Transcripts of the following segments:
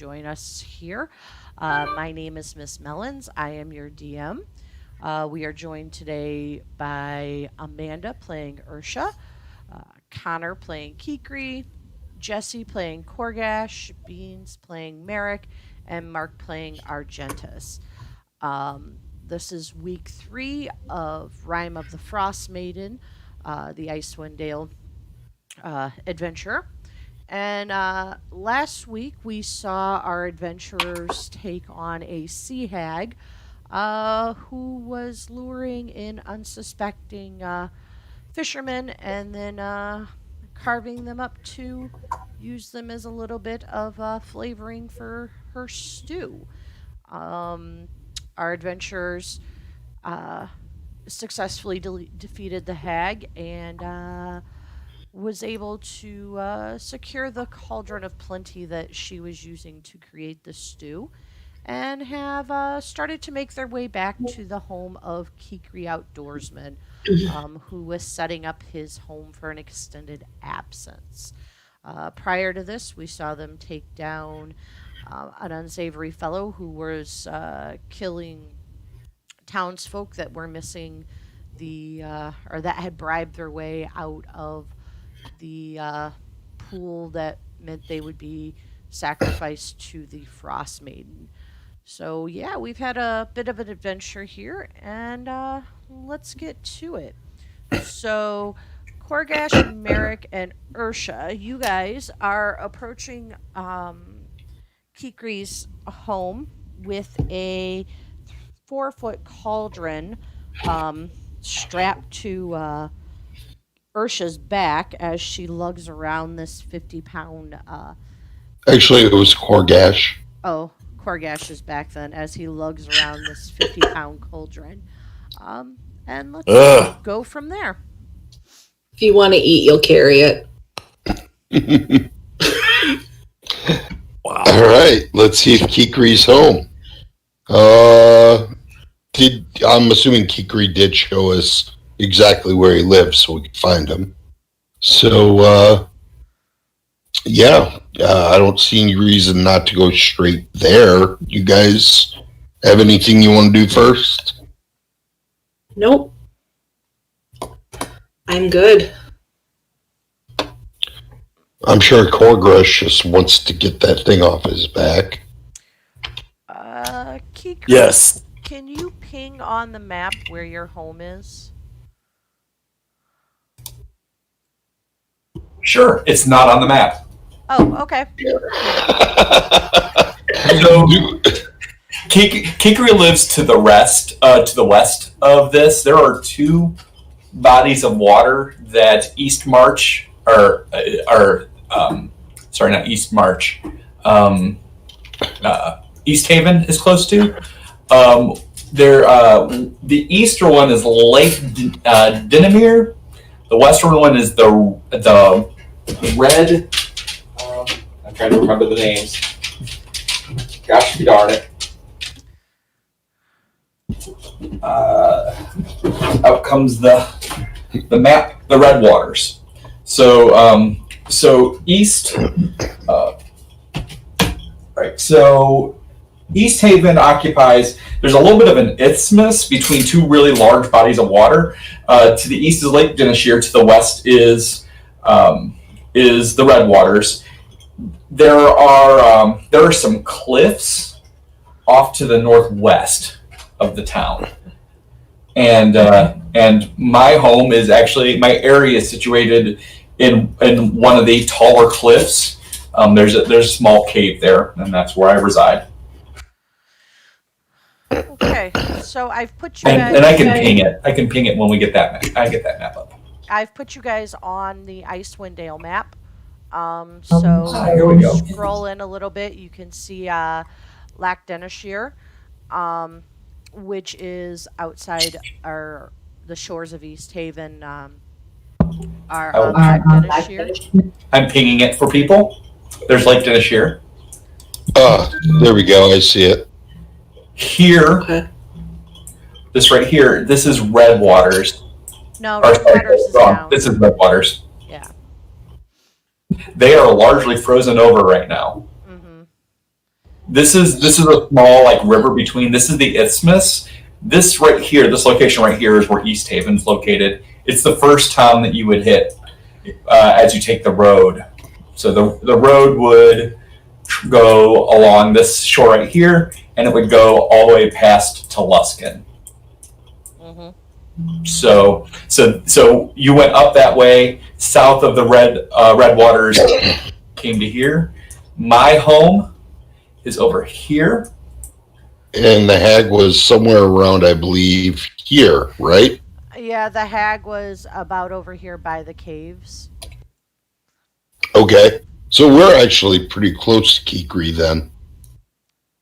join us here. My name is Miss Melons. I am your DM. We are joined today by Amanda playing Ursha, Connor playing Kikri, Jesse playing Korgash, Beans playing Merrick, and Mark playing Argentus. This is week 3 of Rime of the Frostmaiden, the Icewind Dale adventure. And last week we saw our adventurers take on a sea hag who was luring in unsuspecting fishermen and then carving them up to use them as a little bit of flavoring for her stew. Um, our adventurers uh, successfully defeated the hag and was able to secure the cauldron of plenty that she was using to create the stew and have started to make their way back to the home of Kikri Outdoorsman, who was setting up his home for an extended absence. Prior to this, we saw them take down an unsavory fellow who was killing townsfolk that were missing or that had bribed their way out of the pool that meant they would be sacrificed to the Frost Maiden. So, yeah, we've had a bit of an adventure here, and let's get to it. So, Korgash, Merrick, and Ursha, you guys are approaching Kikri's home with a 4-foot cauldron strapped to Ursha's back as she lugs around this 50-pound. Actually, it was Korgash. Oh, Korgash's back then as he lugs around this 50-pound cauldron. And let's Ugh. go from there. If you want to eat, you'll carry it. Wow. All right, let's see if Kikri's home. I'm assuming Kikri did show us exactly where he lives so we could find him. So, I don't see any reason not to go straight there. You guys have anything you want to do first? Nope. I'm good. I'm sure Korgash just wants to get that thing off his back. Kikri, Yes. can you ping on the map where your home is? Sure. It's not on the map. Oh, okay. So Kikri lives to the west of this. There are two bodies of water that East March not East March. East Haven is close to. The eastern one is Lake Dinamere. The western one is the red. I'm trying to remember the names. Gosh darn it. Out comes the map, the red waters. So east. Right. So East Haven occupies. There's a little bit of an isthmus between two really large bodies of water. To the east is Lake Dinashir. To the west is the Red Waters. There are some cliffs off to the northwest of the town, and my home is actually my area is situated in one of the taller cliffs. There's a small cave there, and that's where I reside. Okay, so I've put you guys. And I can ping it. I can ping it when we get that map. I get that map up. I've put you guys on the Icewind Dale map. Here we go. Scroll in a little bit. You can see Lac Denishir, which is outside the shores of East Haven. Lac Denishir. I'm pinging it for people. There's Lake Dinashir. There we go. I see it. Here, Okay. this right here, this is Red Waters. No, Red Waters is down. This is Red Waters. Yeah. They are largely frozen over right now. Mm-hmm. This is a small like river between. This is the isthmus. This right here, this location right here is where East Haven's located. It's the first town that you would hit as you take the road. So the road would go along this shore right here, and it would go all the way past to Luskin. Mm-hmm. So you went up that way, south of the red waters, came to here. My home is over here. And the hag was somewhere around, I believe, here, right? Yeah, the hag was about over here by the caves. Okay. So we're actually pretty close to Kikri then.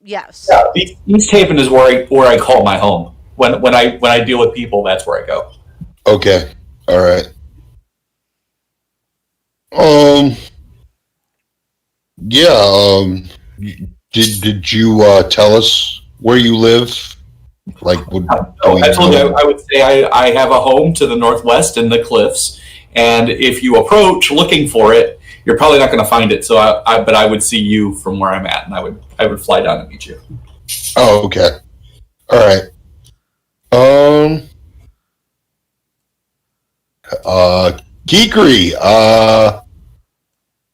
Yes. Yeah, East Haven is where I call my home. When I deal with people, that's where I go. Okay. All right. Yeah, did you tell us where you live? Like, I told you I would say I have a home to the northwest in the cliffs, and if you approach looking for it, you're probably not going to find it. So but I would see you from where I'm at, and I would fly down and meet you. Oh, okay. All right. Kikri,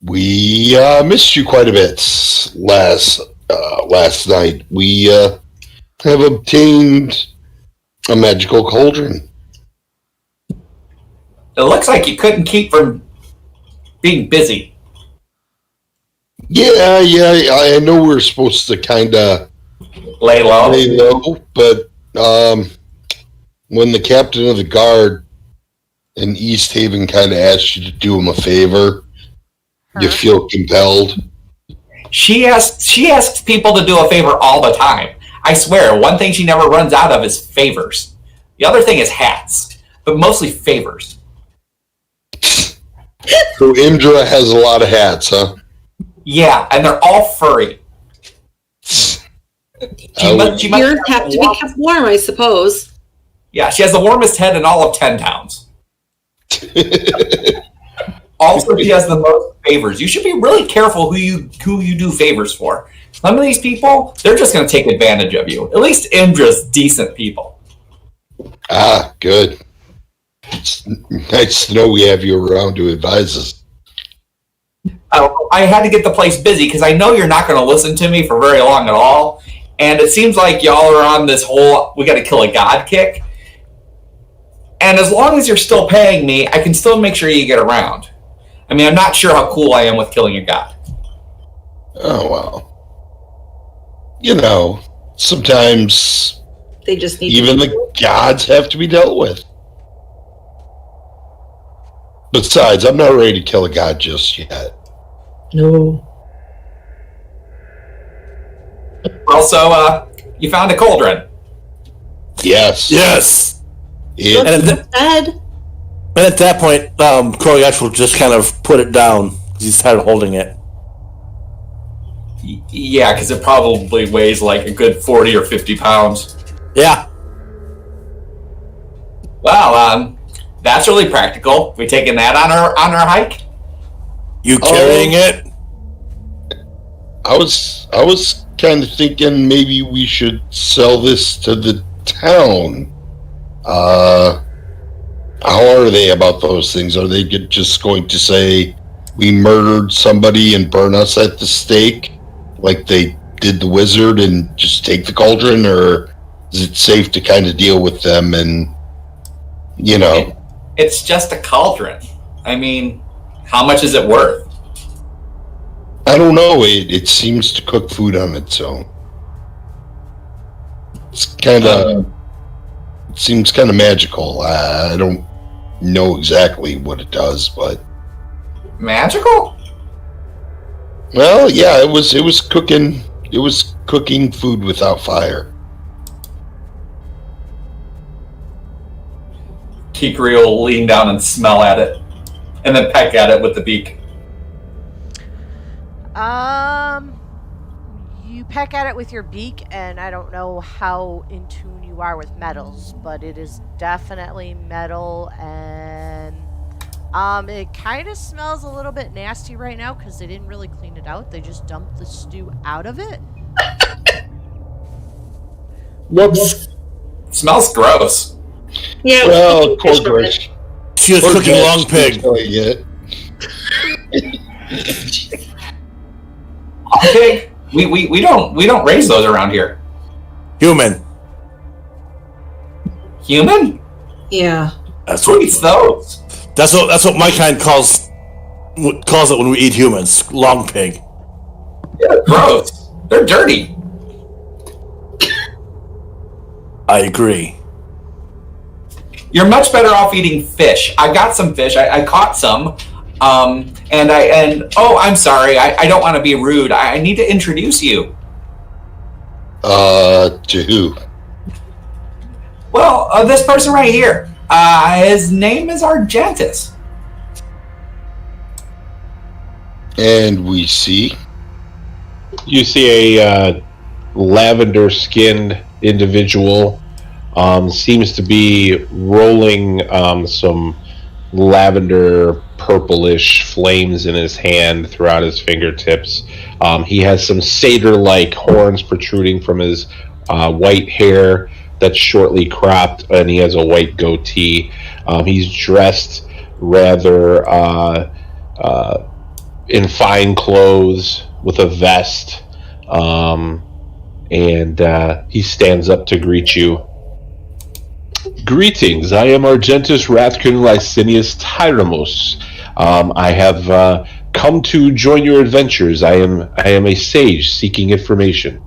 we missed you quite a bit last night. We have obtained a magical cauldron. It looks like you couldn't keep from being busy. Yeah, I know we're supposed to kind of lay low, but when the captain of the guard in East Haven kind of asked you to do him a favor, you feel compelled. She asks people to do a favor all the time. I swear, one thing she never runs out of is favors. The other thing is hats, but mostly favors. So Indra has a lot of hats, huh? Yeah, and they're all furry. Yours have to be kept warm, I suppose. Yeah, she has the warmest head in all of 10 towns. Also, she has the most favors. You should be really careful who you do favors for. Some of these people, they're just going to take advantage of you. At least Indra's decent people. Ah, good. It's nice to know we have you around to advise us. I had to get the place busy because I know you're not going to listen to me for very long at all. And it seems like y'all are on this whole we got to kill a god kick. And as long as you're still paying me, I can still make sure you get around. I mean, I'm not sure how cool I am with killing a god. Oh, well. You know, sometimes they just need even the gods have to be dealt with. Besides, I'm not ready to kill a god just yet. No. Also, you found a cauldron. Yes. Yes. It, and at that point, Kroyash will just kind of put it down. He's tired of holding it. Yeah, because it probably weighs like a good 40 or 50 pounds. Yeah. Well, that's really practical. We taking that on our hike? You carrying it? I was kind of thinking maybe we should sell this to the town. How are they about those things? Are they just going to say we murdered somebody and burn us at the stake like they did the wizard and just take the cauldron, or is it safe to kind of deal with them and, you know? It's just a cauldron. I mean, how much is it worth? I don't know. It seems to cook food on its own. It's kind of... It seems kind of magical. I don't know exactly what it does, but... Magical? Well, yeah, it was cooking food without fire. Kikri will lean down and smell at it, and then peck at it with the beak. You peck at it with your beak, and I don't know how in tune you are with metals, but it is definitely metal, and it kind of smells a little bit nasty right now because they didn't really clean it out. They just dumped the stew out of it. Whoops. Smells gross. Yeah. Well, fish from it. Cordrash. She was cooking long pig. Pig? We don't raise those around here. Human. Human? Yeah. That's Who what. eats those? That's what my kind calls it when we eat humans. Long pig. Yeah, gross. They're dirty. I agree. You're much better off eating fish. I got some fish. I caught some. I'm sorry. I don't want to be rude. I need to introduce you. To who? Well, this person right here. His name is Argentus. And we see. You see a lavender-skinned individual. Seems to be rolling some lavender purplish flames in his hand throughout his fingertips. He has some satyr-like horns protruding from his white hair that's shortly cropped, and he has a white goatee. He's dressed rather in fine clothes with a vest, and he stands up to greet you. Greetings, I am Argentus Rathkin Licinius Tyramus. I have come to join your adventures. I am a sage seeking information.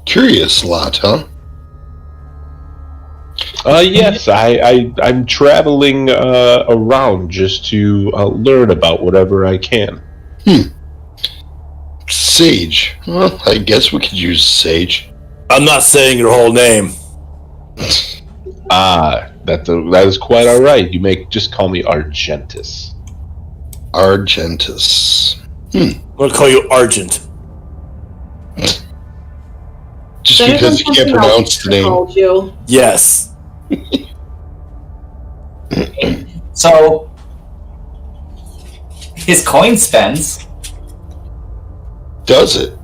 Curious lot, huh? Yes, I'm traveling around just to learn about whatever I can. Sage. Well, I guess we could use sage. I'm not saying your whole name. That is quite all right. You may just call me Argentus. Argentus. I'm going to call you Argent. Just because you can't pronounce the name. Called you. Yes. So, his coin spends. Does it?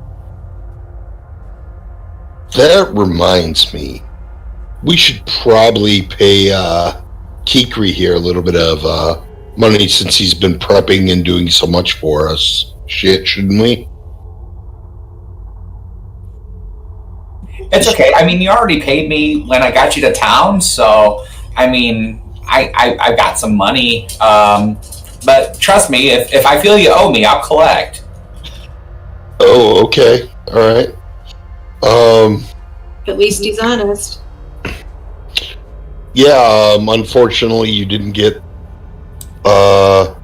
That reminds me. We should probably pay Kikri here a little bit of money since he's been prepping and doing so much for us. Shit, shouldn't we? It's okay. I mean, you already paid me when I got you to town, so I mean, I've got some money. But trust me, if I feel you owe me, I'll collect. Oh, okay. All right. At least he's honest. Yeah, unfortunately you didn't get oh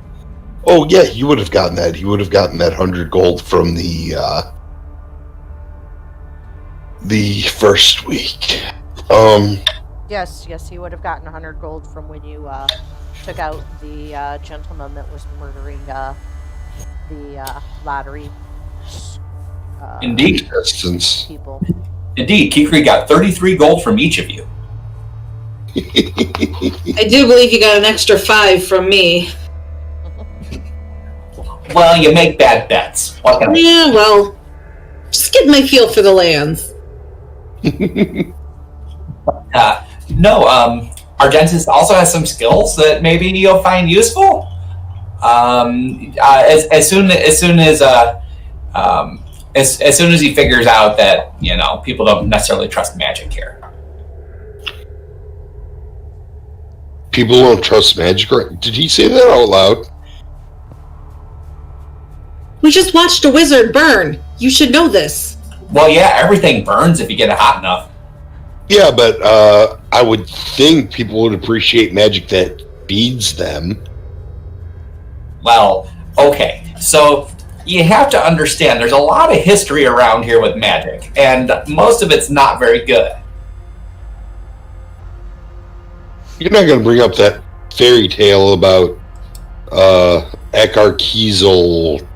yeah, you would have gotten that. You would have gotten that 100 gold from the first week. Yes, he would have gotten 100 gold from when you took out the gentleman that was murdering the lottery Indeed. people. Indeed, Kikri got 33 gold from each of you. I do believe you got an extra 5 from me. Well, you make bad bets. What can I Yeah, well, just getting my feel for the lands. Argentus also has some skills that maybe you'll find useful. As soon as he figures out that people don't necessarily trust magic here. People don't trust magic. Did he say that out loud? We just watched a wizard burn. You should know this. Well, yeah, everything burns if you get it hot enough. Yeah, but I would think people would appreciate magic that feeds them. Well, okay, so you have to understand there's a lot of history around here with magic, and most of it's not very good. You're not going to bring up that fairy tale about Eckhar Kiesel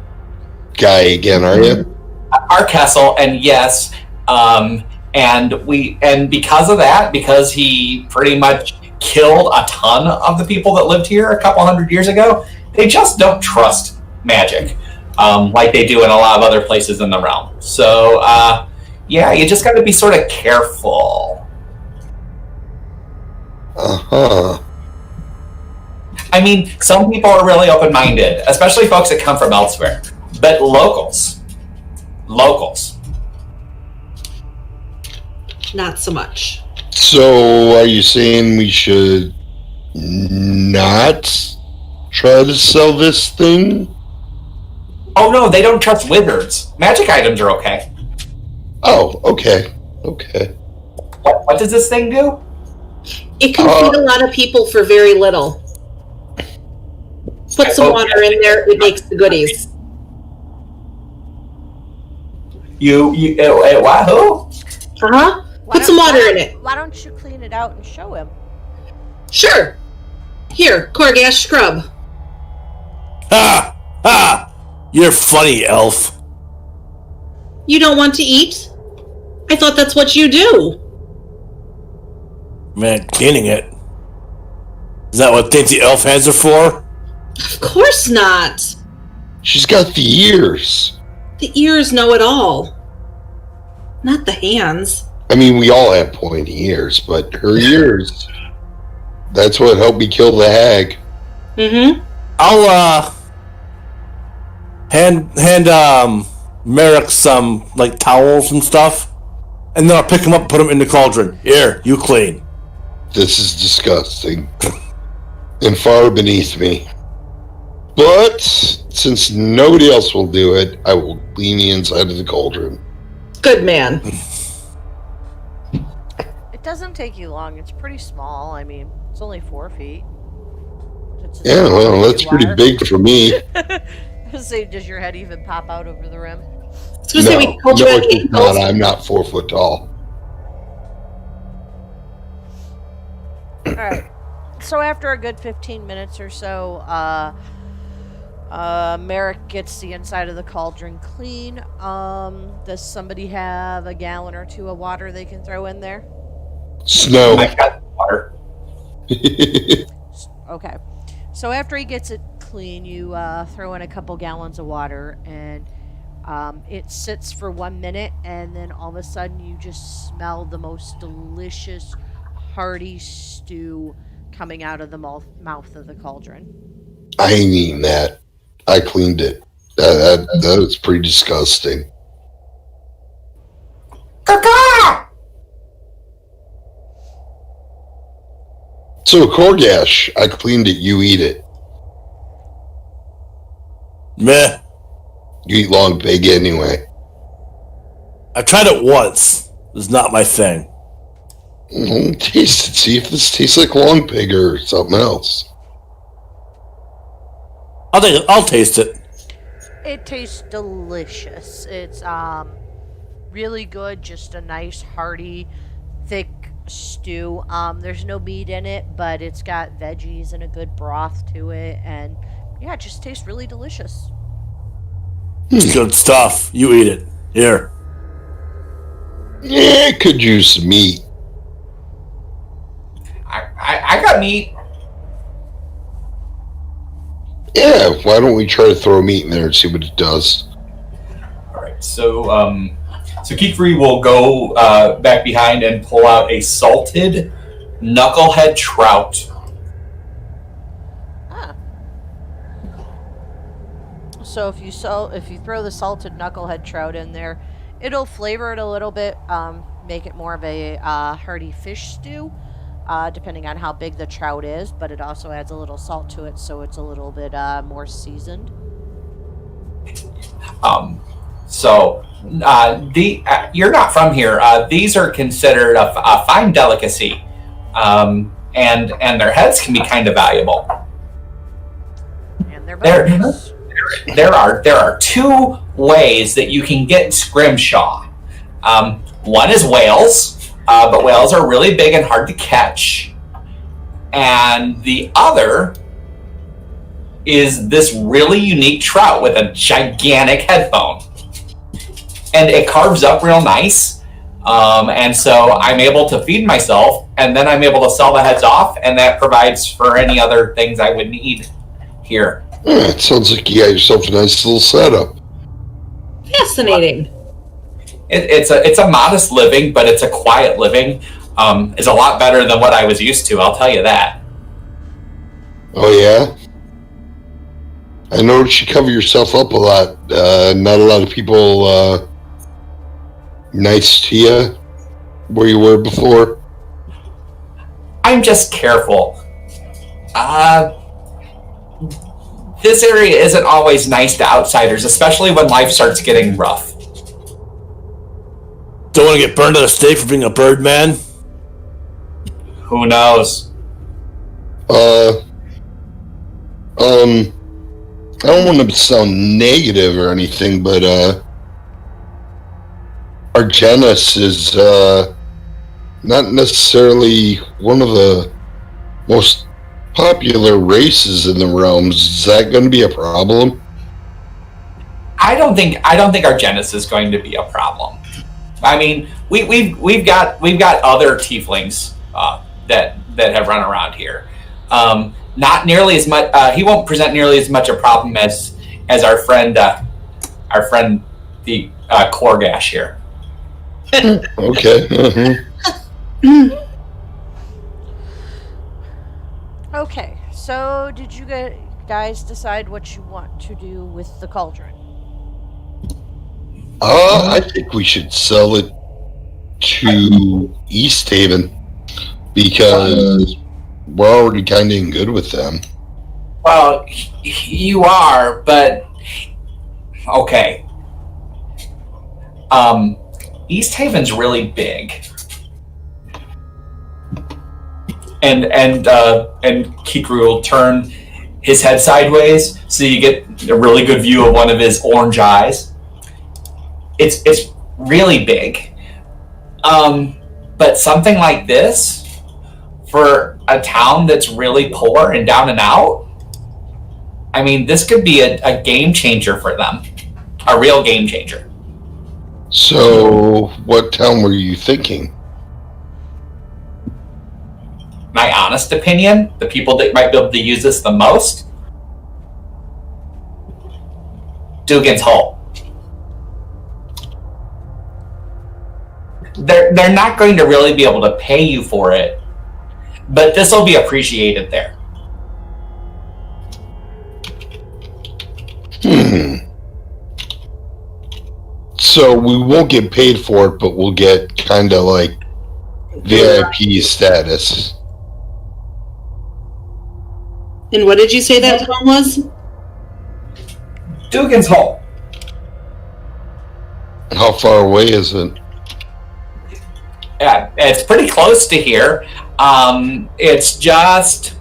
guy again, are you? Our castle, and yes, and because of that, because he pretty much killed a ton of the people that lived here a couple hundred years ago, they just don't trust magic. like they do in a lot of other places in the realm. So, yeah, you just got to be sort of careful. Uh-huh. I mean, some people are really open-minded, especially folks that come from elsewhere. But locals. Not so much. So, are you saying we should not try to sell this thing? Oh no, they don't trust wizards. Magic items are okay. Oh, okay. What does this thing do? It can feed a lot of people for very little. Put some water in there, it makes the goodies. Wahoo? Uh-huh. Put some water in it. Why don't you clean it out and show him? Sure. Here, Korgash scrub. Ha! Ha! You're funny, elf. You don't want to eat? I thought that's what you do. Man, cleaning it. Is that what dainty elf hands are for? Of course not. She's got the ears. The ears know it all. Not the hands. I mean, we all have pointy ears, but her ears. That's what helped me kill the hag. Mm-hmm. I'll hand Merrick some like towels and stuff, and then I'll pick them up, put them in the cauldron. Here, you clean. This is disgusting and far beneath me. But since nobody else will do it, I will clean the inside of the cauldron. Good man. It doesn't take you long. It's pretty small. I mean, it's only 4 feet. It's Yeah, well, that's pretty big for me. So does your head even pop out over the rim? No, it's not. I'm not 4 foot tall. All right. So after a good 15 minutes or so, Merrick gets the inside of the cauldron clean. Does somebody have a gallon or two of water they can throw in there? Snow. I got water. Okay. So after he gets it clean, you throw in a couple gallons of water, and it sits for 1 minute, and then all of a sudden you just smell the most delicious, hearty stew coming out of the mouth of the cauldron. I ain't eating that. I cleaned it. That was pretty disgusting. Caca! So, Korgash, I cleaned it. You eat it. Meh. You eat long pig anyway. I tried it once. It's not my thing. Taste it. See if this tastes like long pig or something else. I'll taste it. It tastes delicious. It's really good, just a nice hearty, thick stew. There's no meat in it, but it's got veggies and a good broth to it, and yeah, it just tastes really delicious. It's good stuff. You eat it. Here. Yeah, could use some meat. I got meat. Yeah, why don't we try to throw meat in there and see what it does? All right, so Kikri will go back behind and pull out a salted knucklehead trout. Ah. So if you throw the salted knucklehead trout in there, it'll flavor it a little bit, make it more of a hearty fish stew. Depending on how big the trout is, but it also adds a little salt to it, so it's a little bit more seasoned. You're not from here. These are considered a fine delicacy, and their heads can be kind of valuable. And their bones. There are two ways that you can get scrimshaw. One is whales. But whales are really big and hard to catch. And the other is this really unique trout with a gigantic head bone. And it carves up real nice. And so I'm able to feed myself, and then I'm able to sell the heads off, and that provides for any other things I would need here. It sounds like you got yourself a nice little setup. Fascinating. It's a modest living, but it's a quiet living. It's a lot better than what I was used to. I'll tell you that. Oh yeah. I noticed you cover yourself up a lot. Not a lot of people nice to you where you were before. I'm just careful. This area isn't always nice to outsiders, especially when life starts getting rough. Don't want to get burned at a stake for being a bird man? Who knows? I don't want to sound negative or anything, but Argenis is not necessarily one of the most popular races in the realms. Is that going to be a problem? I don't think Argenis is going to be a problem. I mean, we've got other tieflings that have run around here. Not nearly as much. He won't present nearly as much a problem as our friend the Korgash here. Okay. Okay, so did you guys decide what you want to do with the cauldron? I think we should sell it to East Haven because we're already kind of in good with them. Well, you are, but okay. East Haven's really big, and Kikru will turn his head sideways so you get a really good view of one of his orange eyes. It's really big, but something like this for a town that's really poor and down and out. I mean, this could be a game changer for them, a real game changer. So, what town were you thinking? My honest opinion, the people that might be able to use this the most, Dugan's Hole. They're not going to really be able to pay you for it, but this will be appreciated there. So we won't get paid for it, but we'll get kind of like VIP status. And what did you say that town was? Dugan's Hole. How far away is it? Yeah, it's pretty close to here. It's just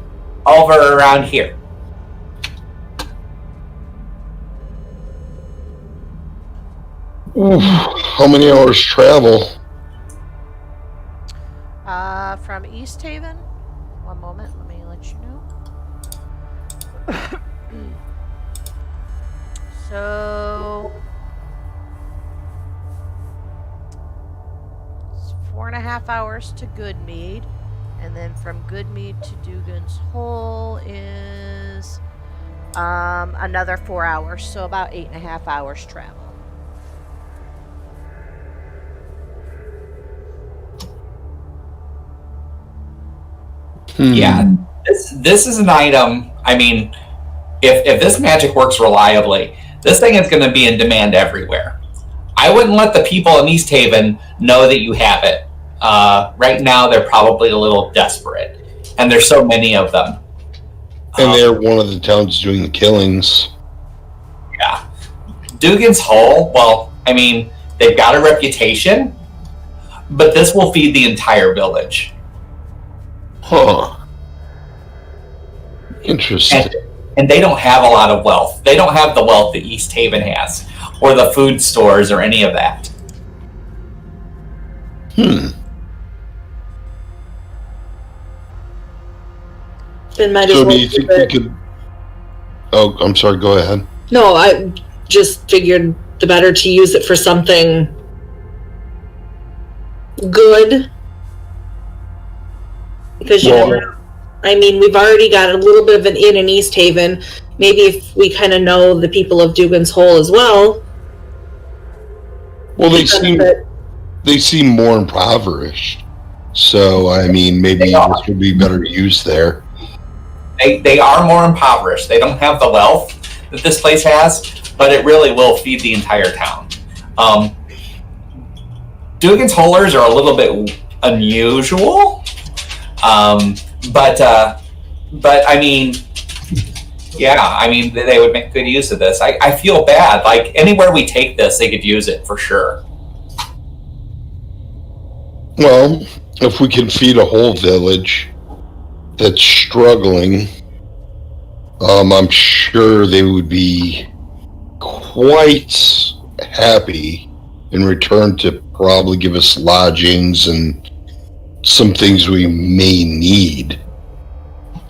over around here. Oof, how many hours travel? From East Haven? One moment, let me let you know. So it's 4.5 hours to Goodmead, and then from Goodmead to Dugan's Hole is another 4 hours, so about 8.5 hours travel. Yeah, this is an item. I mean, if this magic works reliably, this thing is going to be in demand everywhere. I wouldn't let the people in East Haven know that you have it. Right now, they're probably a little desperate, and there's so many of them. And they're one of the towns doing the killings. Yeah, Dugan's Hole. Well, I mean, they've got a reputation, but this will feed the entire village. Huh. Interesting. And they don't have a lot of wealth. They don't have the wealth that East Haven has, or the food stores, or any of that. Then might So as well do you think we could... Oh, I'm sorry, go ahead. No, I just figured the better to use it for something good. Because you never know. I mean, we've already got a little bit of an inn in East Haven. maybe if we kind of know the people of Dugan's Hole as well. Well, they seem more impoverished. So, I mean, maybe this would be better used there. They are more impoverished. They don't have the wealth that this place has, but it really will feed the entire town. Dugan's Holers are a little bit unusual, but I mean, yeah, I mean, they would make good use of this. I feel bad. Like, anywhere we take this, they could use it for sure. Well, if we can feed a whole village that's struggling, I'm sure they would be quite happy in return to probably give us lodgings and some things we may need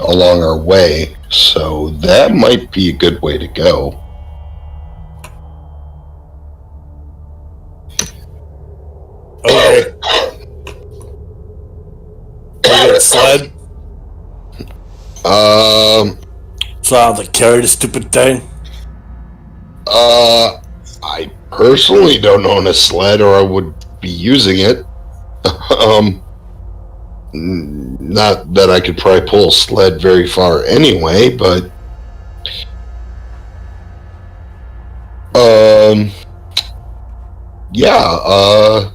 along our way. So that might be a good way to go. Okay. We get a sled. So I have to carry the stupid thing. I personally don't own a sled, or I would be using it. Not that I could probably pull a sled very far anyway, but yeah,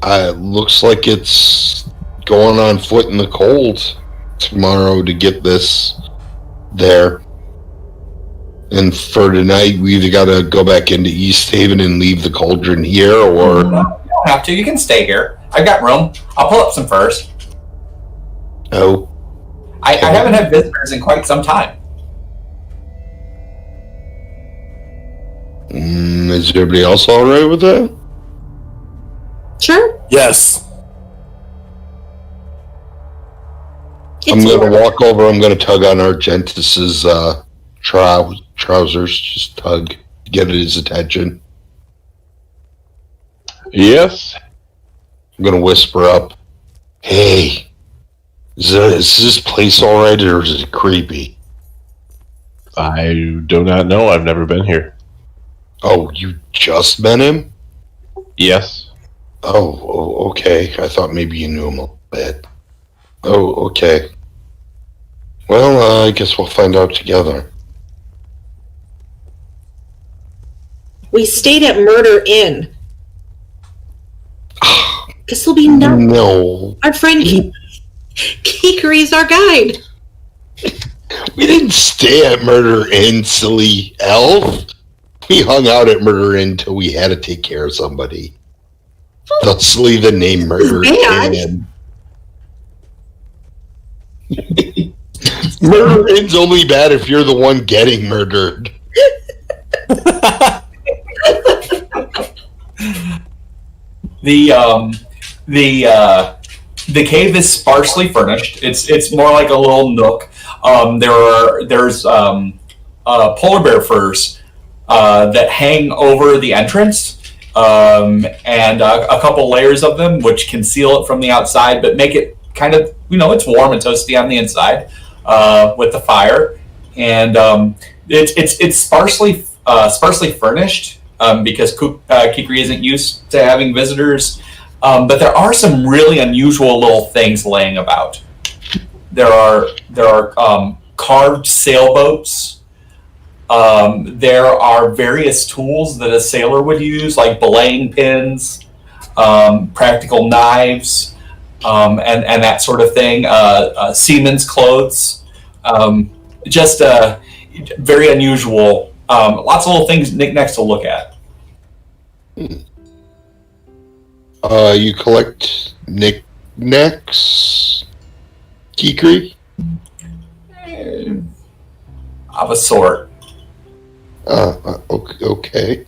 it looks like it's going on foot in the cold tomorrow to get this there. And for tonight, we either got to go back into East Haven and leave the cauldron here, or... No, you don't have to. You can stay here. I've got room. I'll pull up some furs. Oh. I haven't had visitors in quite some time. Is everybody else all right with that? Sure. Yes. I'm going to walk over. I'm going to tug on Argentus's trousers. Just tug. Get his attention. Yes. I'm going to whisper up. Hey, is this place all right, or is it creepy? I do not know. I've never been here. Oh, you just met him? Yes. Oh, okay. I thought maybe you knew him a little bit. Oh, okay. Well, I guess we'll find out together. We stayed at Murder Inn. This will be nothing. No. Our friend Kikri is our guide. We didn't stay at Murder Inn, silly elf. We hung out at Murder Inn until we had to take care of somebody. Let's leave the name Murder Inn. Murder Inn's only bad if you're the one getting murdered. The cave is sparsely furnished. It's more like a little nook. There's polar bear furs that hang over the entrance, and a couple layers of them which conceal it from the outside, but make it kind of, it's warm and toasty on the inside with the fire, and it's sparsely furnished because Kikri isn't used to having visitors. But there are some really unusual little things laying about. There are carved sailboats. There are various tools that a sailor would use, like belaying pins, practical knives, and that sort of thing. Seamen's clothes. Just very unusual. Lots of little things, knickknacks to look at. You collect knickknacks, Kikri? Of a sort. Okay.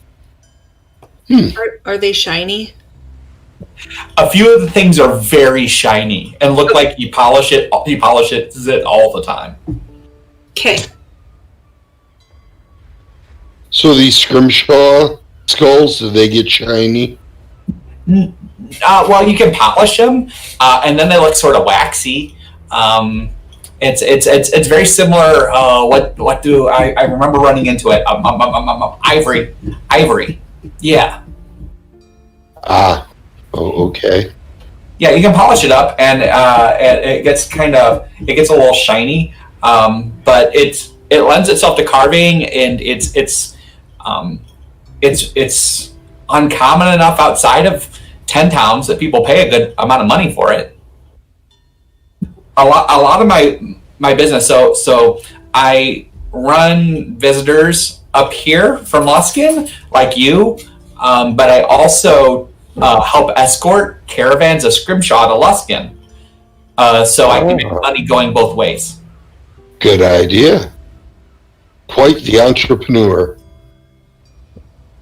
Are they shiny? A few of the things are very shiny and look like he polishes it all the time. Okay. So these scrimshaw skulls, do they get shiny? Well, you can polish them, and then they look sort of waxy. It's very similar. What do I remember running into it? Ivory. Yeah. Ah, oh, okay. Yeah, you can polish it up, and it gets it gets a little shiny, but it lends itself to carving, and it's uncommon enough outside of 10 towns that people pay a good amount of money for it. A lot of my business. So I run visitors up here from Luskin, like you, but I also help escort caravans of Scrimshaw to Luskin. So I can make money going both ways. Good idea. Quite the entrepreneur.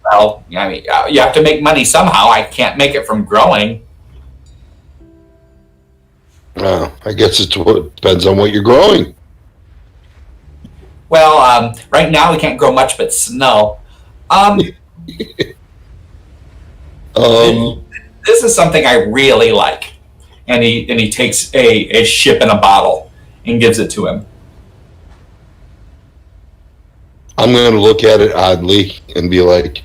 Well, I mean, you have to make money somehow. I can't make it from growing. I guess it depends on what you're growing. Well, right now we can't grow much but snow. This is something I really like, and he takes a ship in a bottle and gives it to him. I'm going to look at it oddly and be like,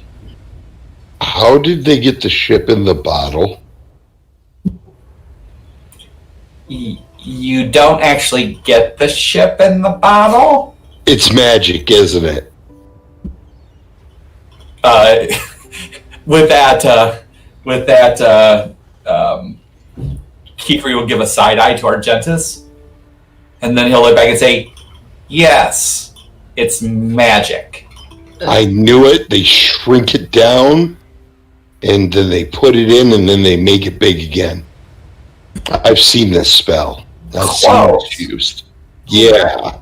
how did they get the ship in the bottle? You don't actually get the ship in the bottle. It's magic, isn't it? With that, Kikri will give a side eye to Argentus, and then he'll look back and say, "Yes, it's magic." I knew it. They shrink it down, and then they put it in, and then they make it big again. I've seen this spell. I've seen it used. Yeah.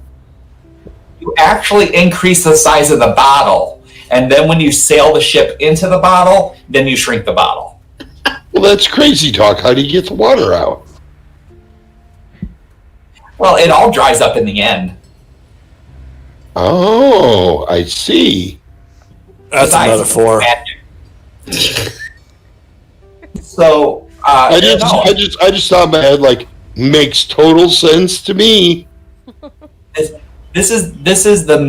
You actually increase the size of the bottle, and then when you sail the ship into the bottle, then you shrink the bottle. Well, that's crazy talk. How do you get the water out? Well, it all dries up in the end. Oh, I see. That's a metaphor. So I just thought in my head like makes total sense to me. This is the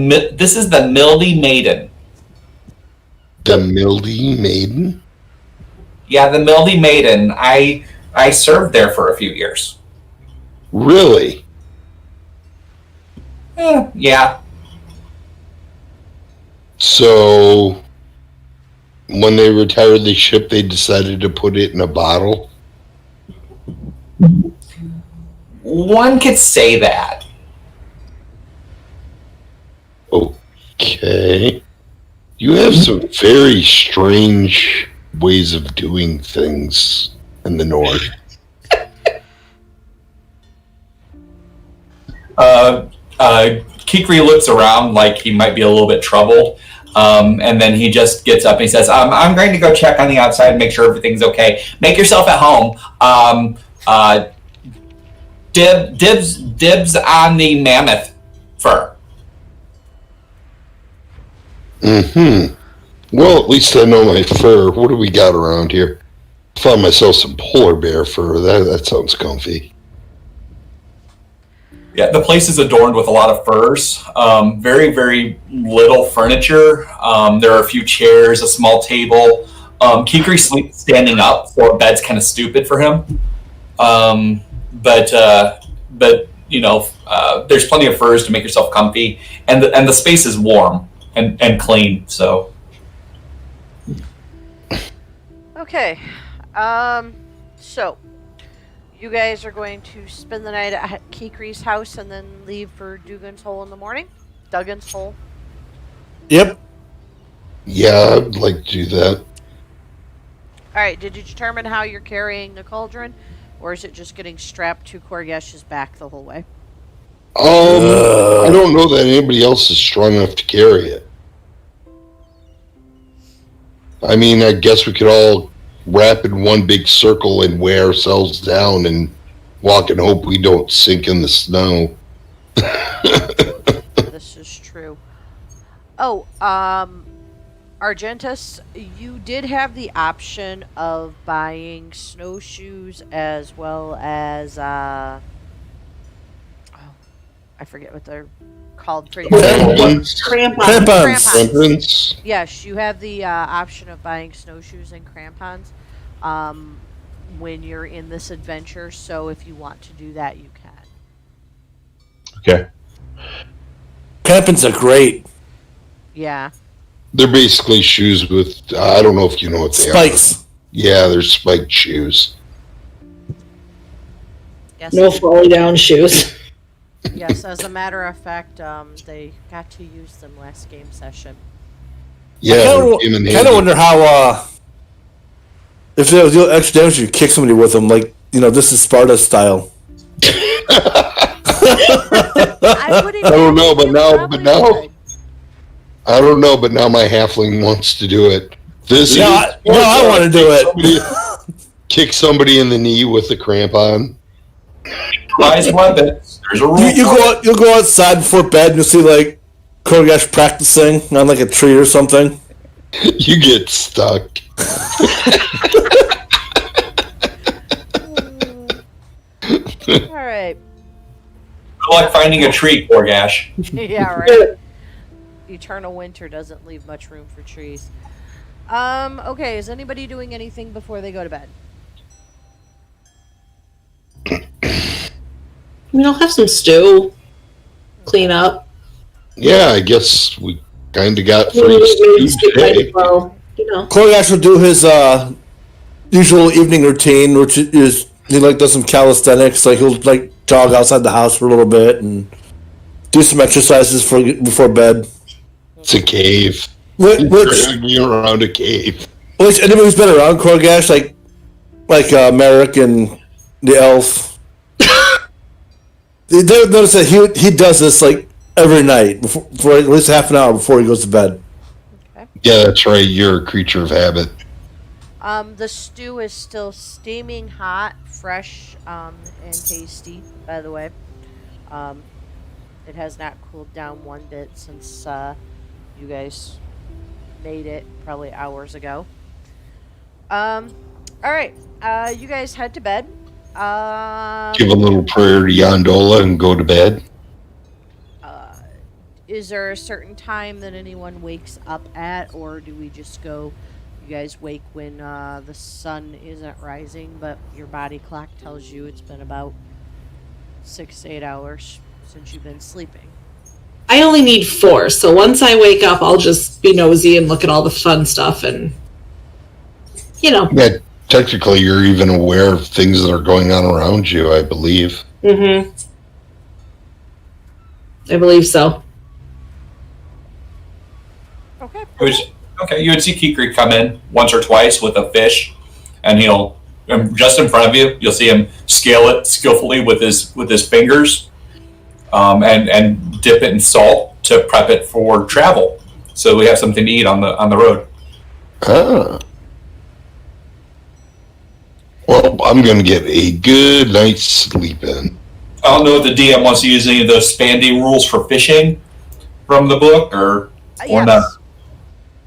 Mildy Maiden. The Mildy Maiden? Yeah, the Mildy Maiden. I served there for a few years. Really? Yeah. So when they retired the ship, they decided to put it in a bottle? One could say that. Okay. You have some very strange ways of doing things in the north. Kikri looks around like he might be a little bit troubled, and then he just gets up and he says, I'm going to go check on the outside and make sure everything's okay. Make yourself at home. Dibs on the mammoth fur. Mm-hmm. Well, at least I know my fur. What do we got around here? Found myself some polar bear fur. That sounds comfy. Yeah, the place is adorned with a lot of furs. Very, very little furniture. There are a few chairs, a small table. Kikri sleeps standing up, so a bed's kind of stupid for him. But you know, there's plenty of furs to make yourself comfy, and the space is warm and clean. So. Okay. So you guys are going to spend the night at Kikri's house and then leave for Dugan's Hole in the morning? Duggan's Hole? Yep. Yeah, I'd like to do that. Alright, did you determine how you're carrying the cauldron? Or is it just getting strapped to Koryesh's back the whole way? I don't know that anybody else is strong enough to carry it. I mean, I guess we could all wrap in one big circle and weigh ourselves down and walk and hope we don't sink in the snow. This is true. Oh, Argentus, you did have the option of buying snowshoes as well as I forget what they're called for your Crampons. Crampons. Crampons. Crampons. Yes, you have the option of buying snowshoes and crampons um, when you're in this adventure. So if you want to do that, you can. Okay. Crampons are great. Yeah. They're basically shoes with, I don't know if you know what they are. Spikes. Yeah, they're spiked shoes. Yes. No falling down shoes. Yes. As a matter of fact, they got to use them last game session. Yeah, I they're came in kind handy. of wonder how if there was extra damage, you kick somebody with them. Like this is Sparta style. I don't know, but now- probably now- would. I don't know, but now my halfling wants to do it. This No, I want to do it. Kick somebody in the knee with a crampon. Prize weapons. There's a rule. You'll go outside before bed and you'll see like Kogash practicing on like a tree or something. You get stuck. All right. Good luck finding a tree, Gorgash. Yeah. Right. Eternal winter doesn't leave much room for trees. Okay, is anybody doing anything before they go to bed? I mean, I'll have some stew. Clean up. Yeah, I guess we kind of got Maybe free sleep today. night well, Kogash will do his usual evening routine, which is he does some calisthenics. Like he'll jog outside the house for a little bit and do some exercises before bed. It's a cave. Which Dragging around a cave. anybody who's been around Kogash, like Merrick and the elf, they notice that he does this every night for at least half an hour before he goes to bed. Okay. Yeah, that's right. You're a creature of habit. The stew is still steaming hot, fresh, and tasty, by the way. It has not cooled down one bit since you guys made it probably hours ago. All right. You guys head to bed. Give a little prayer to Yondola and go to bed. Is there a certain time that anyone wakes up at, or do we just go? You guys wake when the sun isn't rising, but your body clock tells you it's been about 6 to 8 hours since you've been sleeping. I only need 4, so once I wake up, I'll just be nosy and look at all the fun stuff and, Yeah, technically, you're even aware of things that are going on around you, I believe. Mm-hmm. I believe so. Okay. You would see Kikri come in once or twice with a fish, and he'll just in front of you. You'll see him scale it skillfully with his fingers, and dip it in salt to prep it for travel. So we have something to eat on the road. Ah. Well, I'm going to get a good night's sleep in. I don't know if the DM wants to use any of those Spandy rules for fishing from the book, or Yes. not.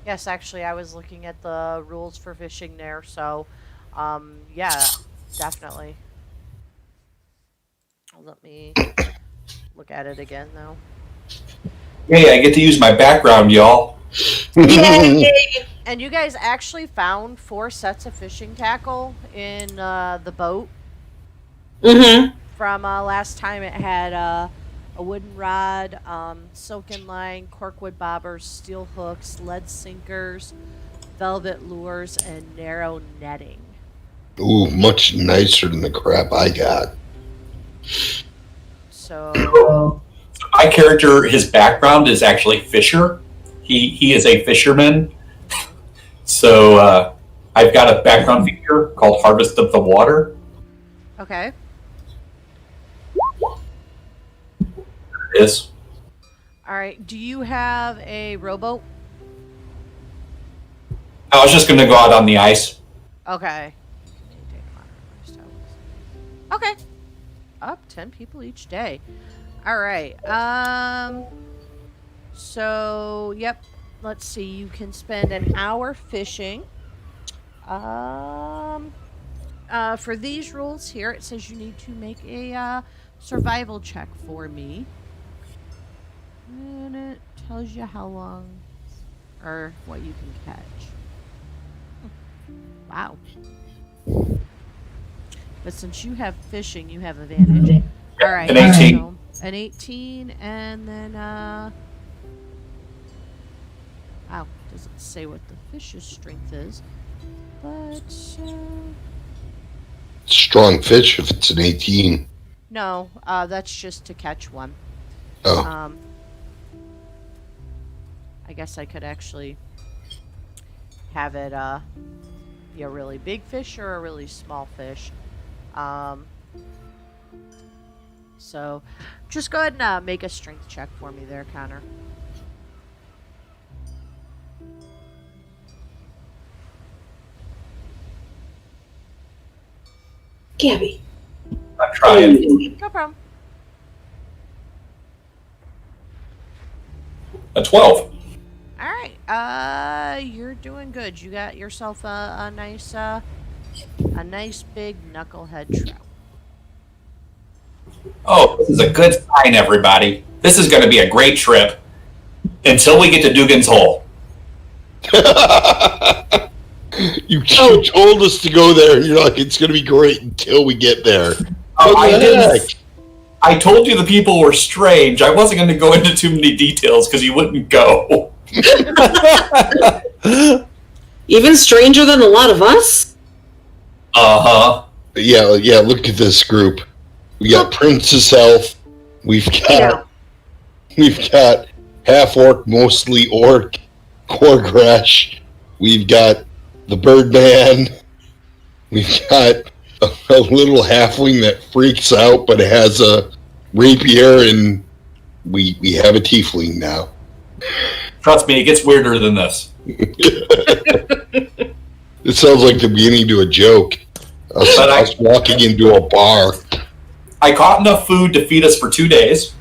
Yes, actually, I was looking at the rules for fishing there, so, yeah, definitely. Let me look at it again, though. Hey, I get to use my background, y'all. Yay! And you guys actually found 4 sets of fishing tackle in the boat. Mm-hmm. From last time. It had a wooden rod, silken line, corkwood bobbers, steel hooks, lead sinkers, velvet lures, and narrow netting. Ooh, much nicer than the crap I got. So My character, his background is actually fisher. He is a fisherman. So I've got a background feature called Harvest of the Water. okay. Is All right. Do you have a rowboat? I was just going to go out on the ice. Okay. Okay. Up 10 people each day. All right. So, yep. Let's see. You can spend an hour fishing. For these rules here, it says you need to make a survival check for me. And it tells you how long or what you can catch. Wow. But since you have fishing, you have advantage. All right. An 18. So an 18, and then wow, doesn't say what the fish's strength is, but Strong fish if it's an 18. no, that's just to catch one. Oh. I guess I could actually have it be a really big fish or a really small fish. So just go ahead and make a strength check for me there, Connor. Gabby. I'm trying. No problem. A 12. All right, you're doing good. You got yourself a nice big knucklehead trout. Oh, this is a good sign, everybody. This is going to be a great trip until we get to Dugan's Hole. You told us to go there, and you're like, it's going to be great until we get there. I told you the people were strange. I wasn't going to go into too many details because you wouldn't go. Even stranger than a lot of us? Uh-huh. Yeah, look at this group. We got Princess Elf. We've got half orc, mostly orc, Korgrash. We've got the Birdman. We've got a little halfling that freaks out but has a rapier, and we have a tiefling now. Trust me, it gets weirder than this. It sounds like the beginning to a joke. Us walking into a bar. I caught enough food to feed us for 2 days.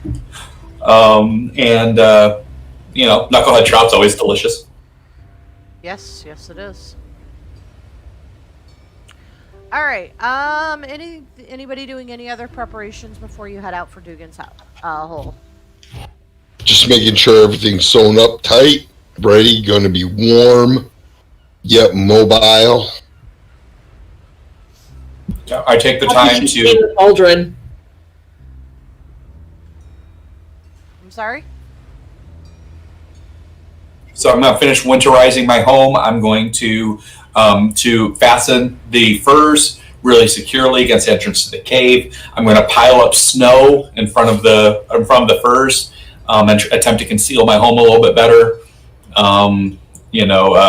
Knucklehead trout's always delicious. Yes, it is. All right. Anybody doing any other preparations before you head out for Dugan's hole? Just making sure everything's sewn up tight, ready, going to be warm, yet mobile. I take the time to. The cauldron. I'm sorry? So I'm going to finish winterizing my home. I'm going to fasten the furs really securely against the entrance to the cave. I'm going to pile up snow in front of the furs and attempt to conceal my home a little bit better.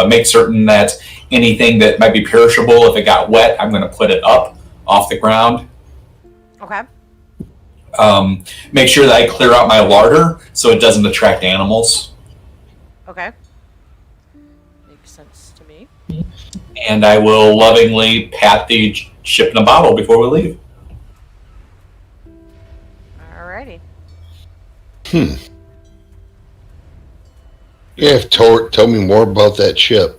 Make certain that anything that might be perishable, if it got wet, I'm going to put it up off the ground. Okay. Make sure that I clear out my larder so it doesn't attract animals. Okay. Makes sense to me. And I will lovingly pat the ship in a bottle before we leave. Alrighty. Yeah, tell me more about that ship.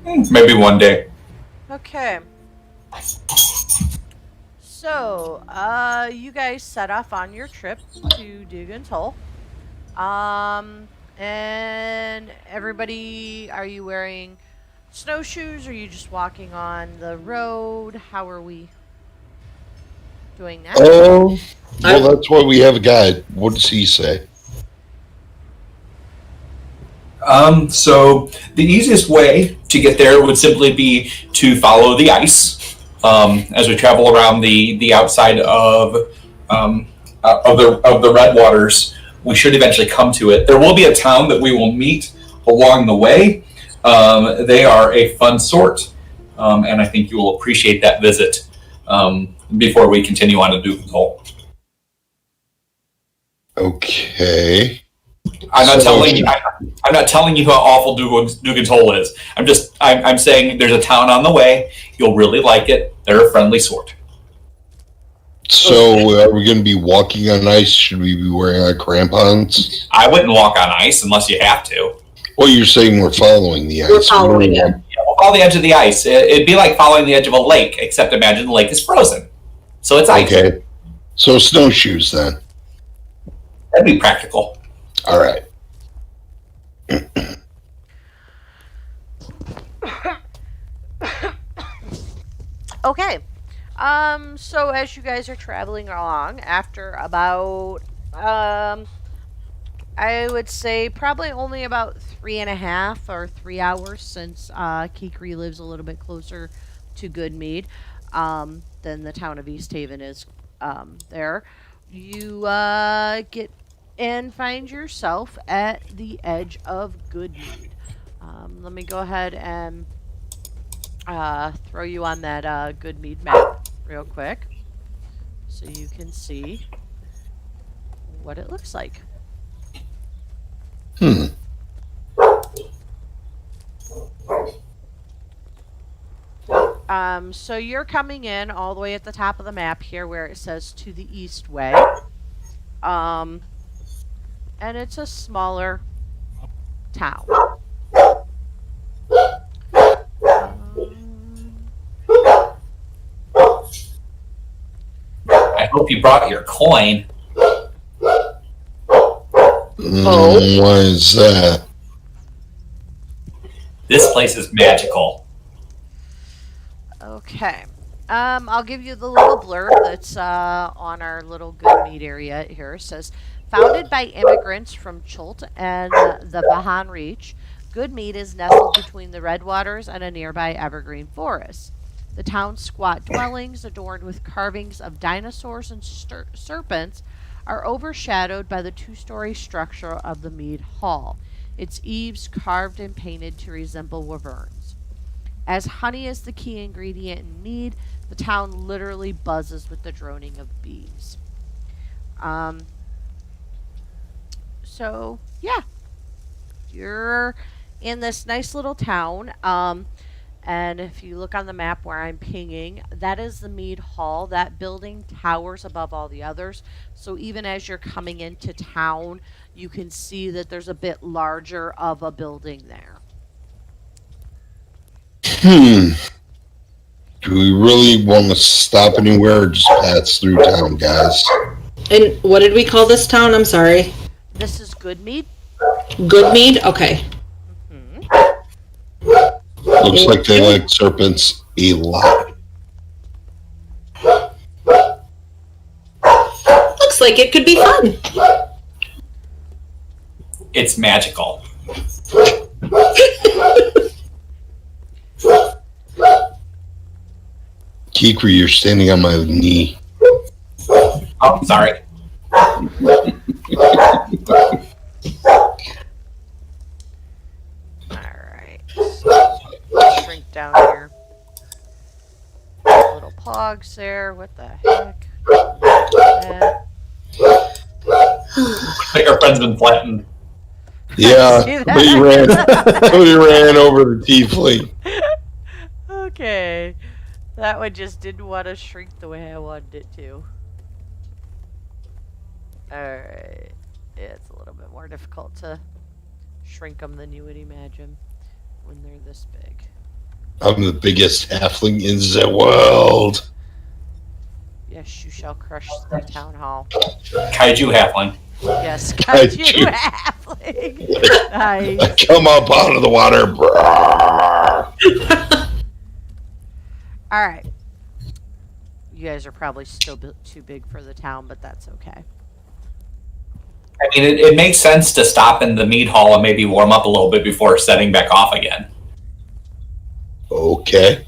Maybe one day. Okay. So, you guys set off on your trip to Dugan's Hole. And everybody, are you wearing snowshoes? Or are you just walking on the road? How are we doing that? Oh, well, that's why we have a guide. What does he say? So the easiest way to get there would simply be to follow the ice as we travel around the outside of the red waters. We should eventually come to it. There will be a town that we will meet along the way. They are a fun sort, and I think you will appreciate that visit before we continue on to Dugan's Hole. Okay. I'm not telling you how awful Dugan's Hole is. I'm saying there's a town on the way. You'll really like it. They're a friendly sort. So are we going to be walking on ice? Should we be wearing our crampons? I wouldn't walk on ice unless you have to. Well, you're saying we're following the ice. We're following it. Yeah, we'll follow the edge of the ice. It'd be like following the edge of a lake, except imagine the lake is frozen. So it's ice. Okay. So snowshoes then. That'd be practical. All right. Okay. So as you guys are traveling along, after about I would say probably only about 3.5 or 3 hours, since Kikri lives a little bit closer to Goodmead than the town of East Haven is there. You get and find yourself at the edge of Goodmead. Let me go ahead and throw you on that Goodmead map real quick so you can see what it looks like. So you're coming in all the way at the top of the map here where it says to the east way. And it's a smaller town. I hope you brought your coin. Why is that? This place is magical. Okay. I'll give you the little blurb that's on our little Goodmead area here. It says, founded by immigrants from Chult and the Bahan Reach, Goodmead is nestled between the Redwaters and a nearby evergreen forest. The town's squat dwellings, adorned with carvings of dinosaurs and serpents, are overshadowed by the two-story structure of the Mead Hall, its eaves carved and painted to resemble wyverns. As honey is the key ingredient in mead, the town literally buzzes with the droning of bees. So, yeah. You're in this nice little town. And if you look on the map where I'm pinging, that is the Mead Hall. That building towers above all the others. So even as you're coming into town, you can see that there's a bit larger of a building there. Do we really want to stop anywhere or just pass through town, guys? And what did we call this town? I'm sorry. This is Goodmead. Goodmead? Okay. Looks like they like serpents a lot. Looks like it could be fun. It's magical. Kikri, you're standing on my knee. Oh, sorry. Alright. Shrink down here. Little pogs there. What the heck? Our friend's been flattened. Yeah, See that? somebody ran over the tiefling. Okay. That one just didn't want to shrink the way I wanted it to. Alright. Yeah, it's a little bit more difficult to shrink them than you would imagine when they're this big. I'm the biggest halfling in the world. Yes, you shall crush the town hall. Kaiju halfling. Yes, Kaiju. kaiju halfling. Nice. Come up out of the water. Alright. You guys are probably still too big for the town, but that's okay. I mean, it makes sense to stop in the mead hall and maybe warm up a little bit before setting back off again. Okay.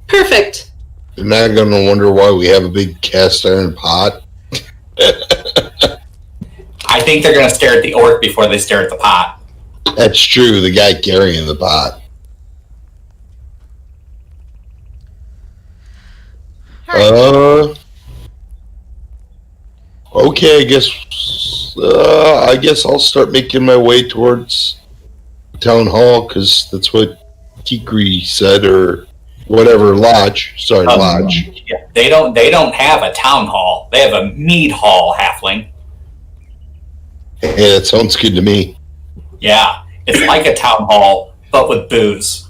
Perfect. They're not going to wonder why we have a big cast iron pot. I think they're going to stare at the orc before they stare at the pot. That's true. The guy carrying the pot. Okay, I guess I'll start making my way towards town hall because that's what Kikri said, or whatever. Lodge. Sorry, lodge. Yeah, they don't have a town hall. They have a mead hall, halfling. Hey, that sounds good to me. Yeah, it's like a town hall, but with booze.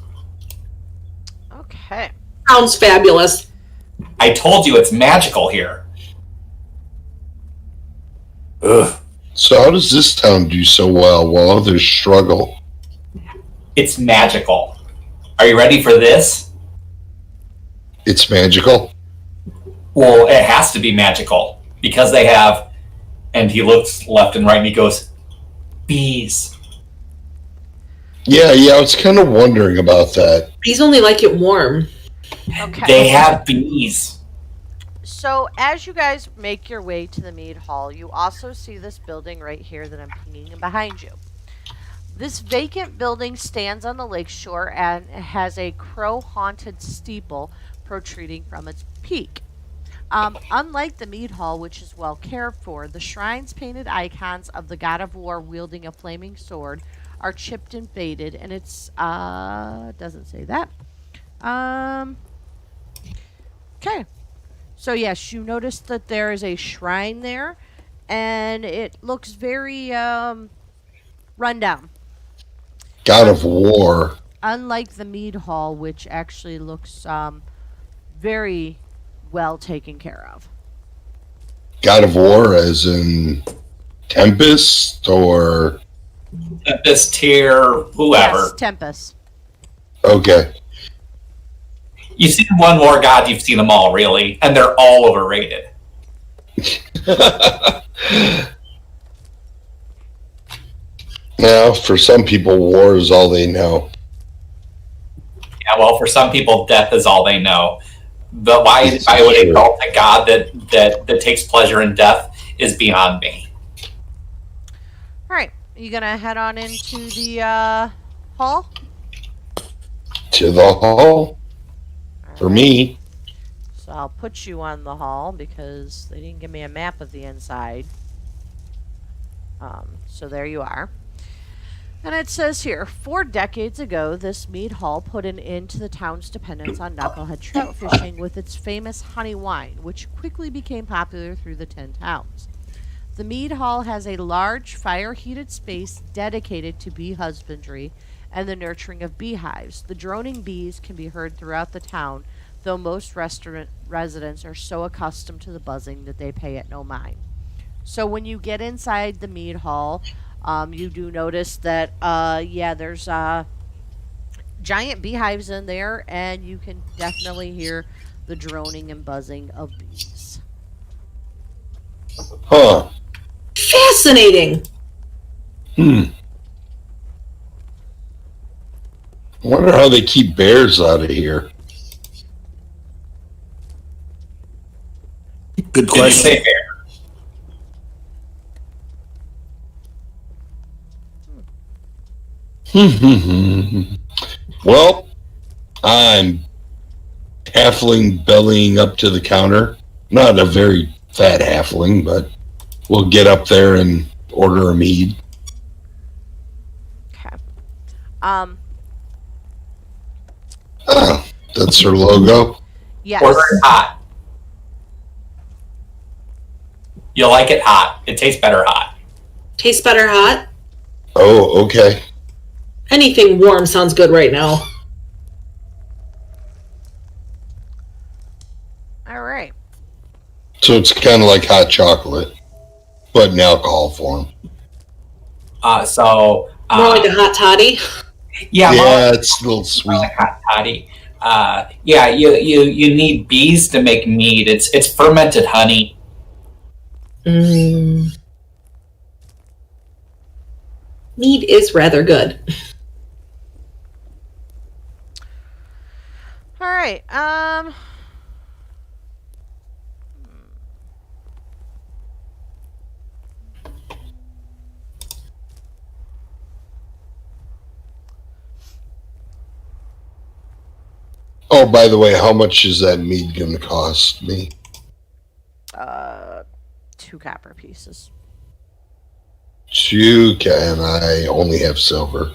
Okay. Sounds fabulous. I told you it's magical here. Ugh. So how does this town do so well while others struggle? It's magical. Are you ready for this? It's magical. Well, it has to be magical because they have, and he looks left and right and he goes, bees. Yeah, I was kind of wondering about that. Bees only like it warm. Okay. They have bees. So as you guys make your way to the mead hall, you also see this building right here that I'm pinging behind you. This vacant building stands on the lakeshore and has a crow-haunted steeple protruding from its peak. Unlike the mead hall, which is well cared for, the shrine's painted icons of the god of war wielding a flaming sword are chipped and faded, and it's doesn't say that. Okay. So yes, you notice that there is a shrine there, and it looks very run down. God of War. Unlike the mead hall, which actually looks very well taken care of. God of War as in Tempest or... This tier, whoever. Yes, Tempest. Okay. You've seen one more god, you've seen them all, really, and they're all overrated. Now, for some people, war is all they know. Yeah, well, for some people, death is all they know. But why would they Sure. call it a god that takes pleasure in death is beyond me. All right, you gonna head on into the hall? To the hall? For me. So I'll put you on the hall because they didn't give me a map of the inside. So there you are. And it says here, 4 decades ago, this mead hall put an end to the town's dependence on knucklehead trout fishing with its famous honey wine, which quickly became popular through the 10 towns. The mead hall has a large fire-heated space dedicated to bee husbandry and the nurturing of beehives. The droning bees can be heard throughout the town, though most restaurant residents are so accustomed to the buzzing that they pay it no mind. So when you get inside the mead hall, you do notice that, there's giant beehives in there, and you can definitely hear the droning and buzzing of bees. Huh. Fascinating. I wonder how they keep bears out of here. Good Did you question. say bear? Well, I'm halfling bellying up to the counter. Not a very fat halfling, but we'll get up there and order a mead. Okay. Ah, that's her logo. Yes. Order it hot. You'll like it hot. It tastes better hot. Tastes better hot. Oh, okay. Anything warm sounds good right now. All right. So it's kind of like hot chocolate, but in alcohol form. More like a hot toddy. Yeah, Yeah, it's a little sweet. like hot toddy. You need bees to make mead. It's fermented honey. Mead is rather good. All right. Oh, by the way, how much is that mead going to cost me? 2 copper pieces. 2, and I only have silver.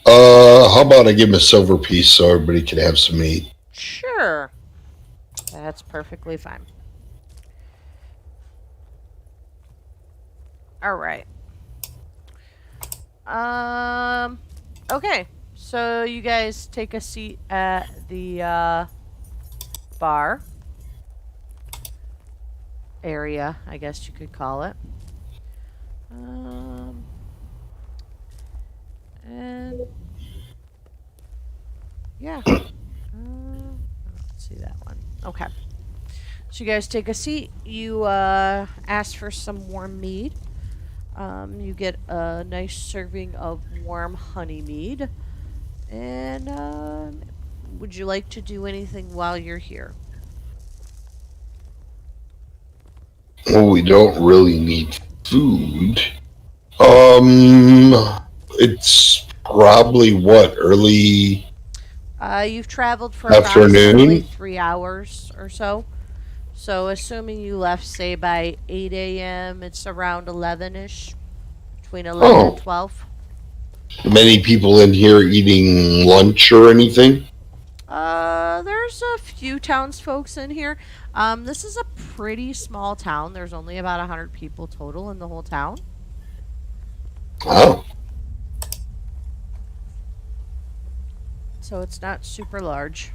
How about I give him a silver piece so everybody can have some meat? Sure. That's perfectly fine. All right. Okay. So you guys take a seat at the bar area, I guess you could call it. And yeah. Let's see that one. Okay. So you guys take a seat. You ask for some warm mead. You get a nice serving of warm honey mead. And would you like to do anything while you're here? Well, we don't really need food. It's probably what, early You've traveled for approximately afternoon? 3 hours or so. So assuming you left, say, by 8 a.m., it's around 11-ish, between 11 and Oh, 12. many people in here eating lunch or anything? There's a few townsfolk in here. This is a pretty small town. There's only about 100 people total in the whole town. Oh, So it's not super large.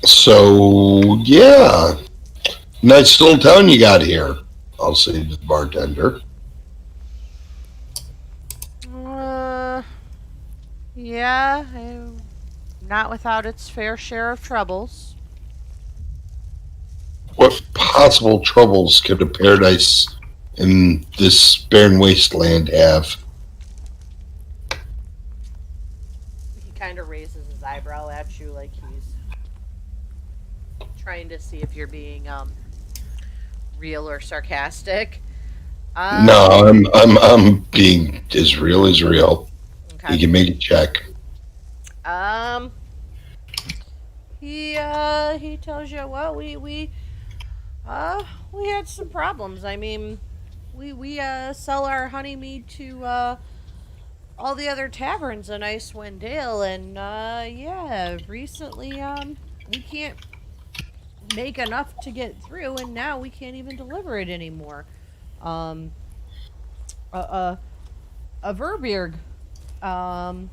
so yeah, nice little town you got here. I'll say to the bartender. Uh, yeah, not without its fair share of troubles. What possible troubles could a paradise in this barren wasteland have? He kind of raises his eyebrow at you like he's trying to see if you're being real or sarcastic. No, I'm being as real as real. Okay. You can make a check. Um, he tells you, well, we had some problems. I mean, we sell our honey mead to all the other taverns in Icewind Dale, and yeah, recently we can't make enough to get through, and now we can't even deliver it anymore. Um, a Verbeerg, um,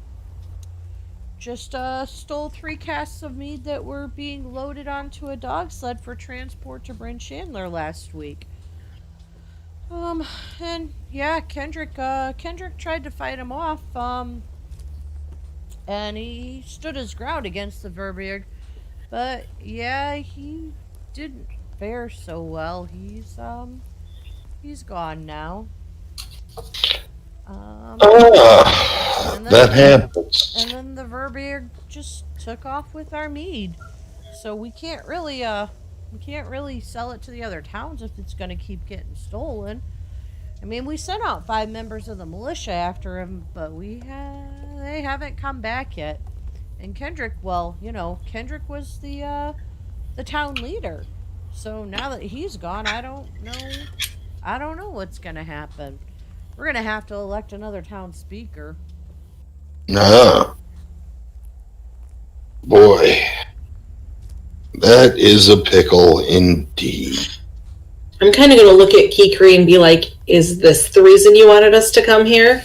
just stole 3 casks of mead that were being loaded onto a dog sled for transport to Bryn Chandler last week. And yeah, Kendrick tried to fight him off, and he stood his ground against the Verbeerg, but yeah, he didn't fare so well. He's gone now. And That then happens. and then the Verbeerg just took off with our mead. So we can't really sell it to the other towns if it's gonna keep getting stolen. I mean, we sent out 5 members of the militia after him, but they haven't come back yet. And Kendrick, well, Kendrick was the town leader. So now that he's gone, I don't know what's gonna happen. We're gonna have to elect another town speaker. Ah, boy, that is a pickle indeed. I'm kind of going to look at Kikri and be like, is this the reason you wanted us to come here?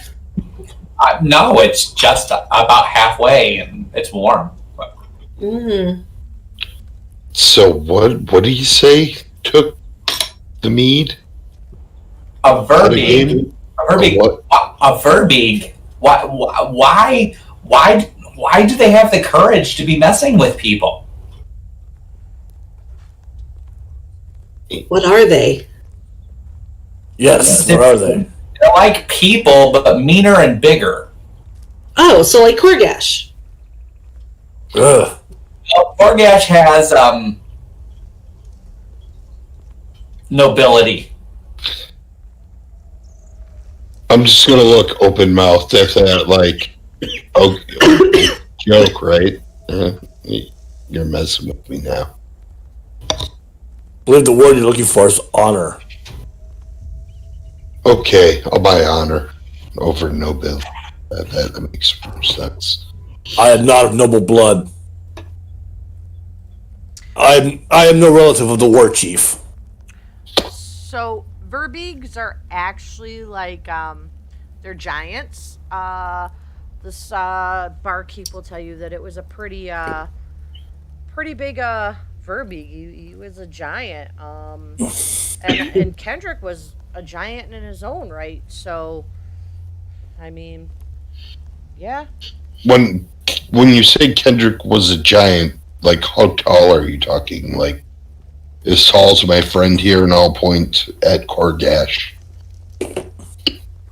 No, it's just about halfway, and it's warm. Mm. So what do you say took the mead? A That a Verbeeg. game? A Verbeeg. What? A Verbeeg. Why do they have the courage to be messing with people? What are they? Yes, what are they? They're like people, but meaner and bigger. Oh, so like Korgash. Ugh. Well, Orgash has nobility. I'm just gonna look open mouthed at that, like, okay, joke, right? You're messing with me now. I believe the word you're looking for is honor. Okay, I'll buy honor over nobility. That makes more sense. I am not of noble blood. I am no relative of the war chief. So Verbeegs are actually like they're giants. This barkeep will tell you that it was a pretty big Verbeeg. He was a giant. And Kendrick was a giant in his own right. So, I mean, yeah. When you say Kendrick was a giant, like how tall are you talking? Like as tall as my friend here, and I'll point at Korgash.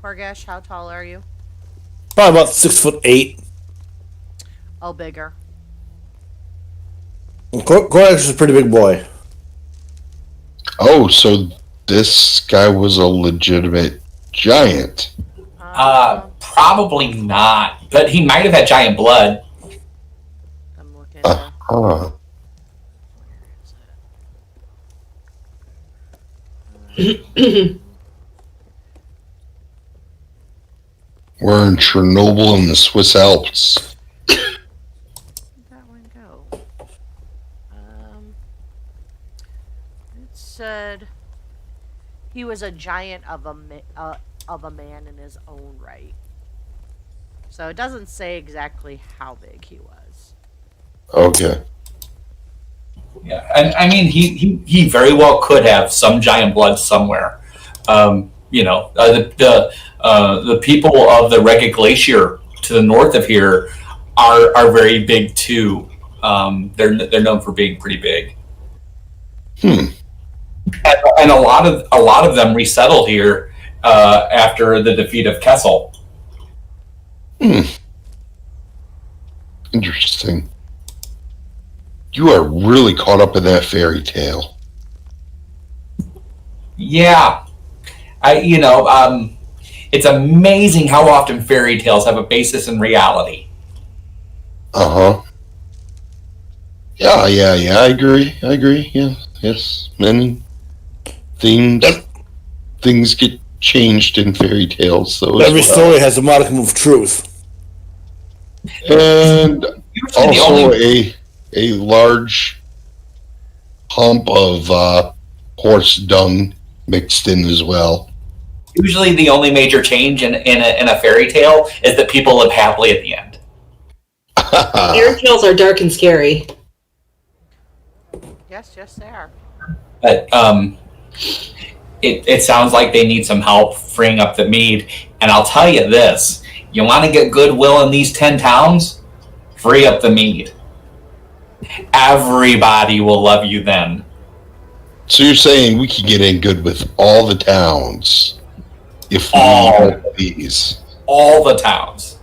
Korgash, how tall are you? Probably about 6'8". Oh, bigger. Korax is a pretty big boy. Oh, so this guy was a legitimate giant. Probably not, but he might have had giant blood. I'm looking. Uh-huh. We're in Chernobyl in the Swiss Alps. Where'd that one go? It said he was a giant of a man in his own right. So it doesn't say exactly how big he was. Okay. Yeah, and I mean, he very well could have some giant blood somewhere. The people of the Rega Glacier to the north of here are very big too. They're known for being pretty big. And a lot of them resettled here after the defeat of Kessel. Interesting. You are really caught up in that fairy tale. Yeah, it's amazing how often fairy tales have a basis in reality. Uh-huh. Yeah, I agree. Yeah, yes. Many things get changed in fairy tales. So Every story has a modicum of truth. And Usually also a large hump of horse dung mixed in as well. Usually the only major change in a fairy tale is that people live happily at the end. Fairy tales are dark and scary. Yes, they are. But it sounds like they need some help freeing up the mead. And I'll tell you this, you want to get goodwill in these 10 towns? Free up the mead. Everybody will love you then. So you're saying we can get in good with all the towns if we help these? All the towns.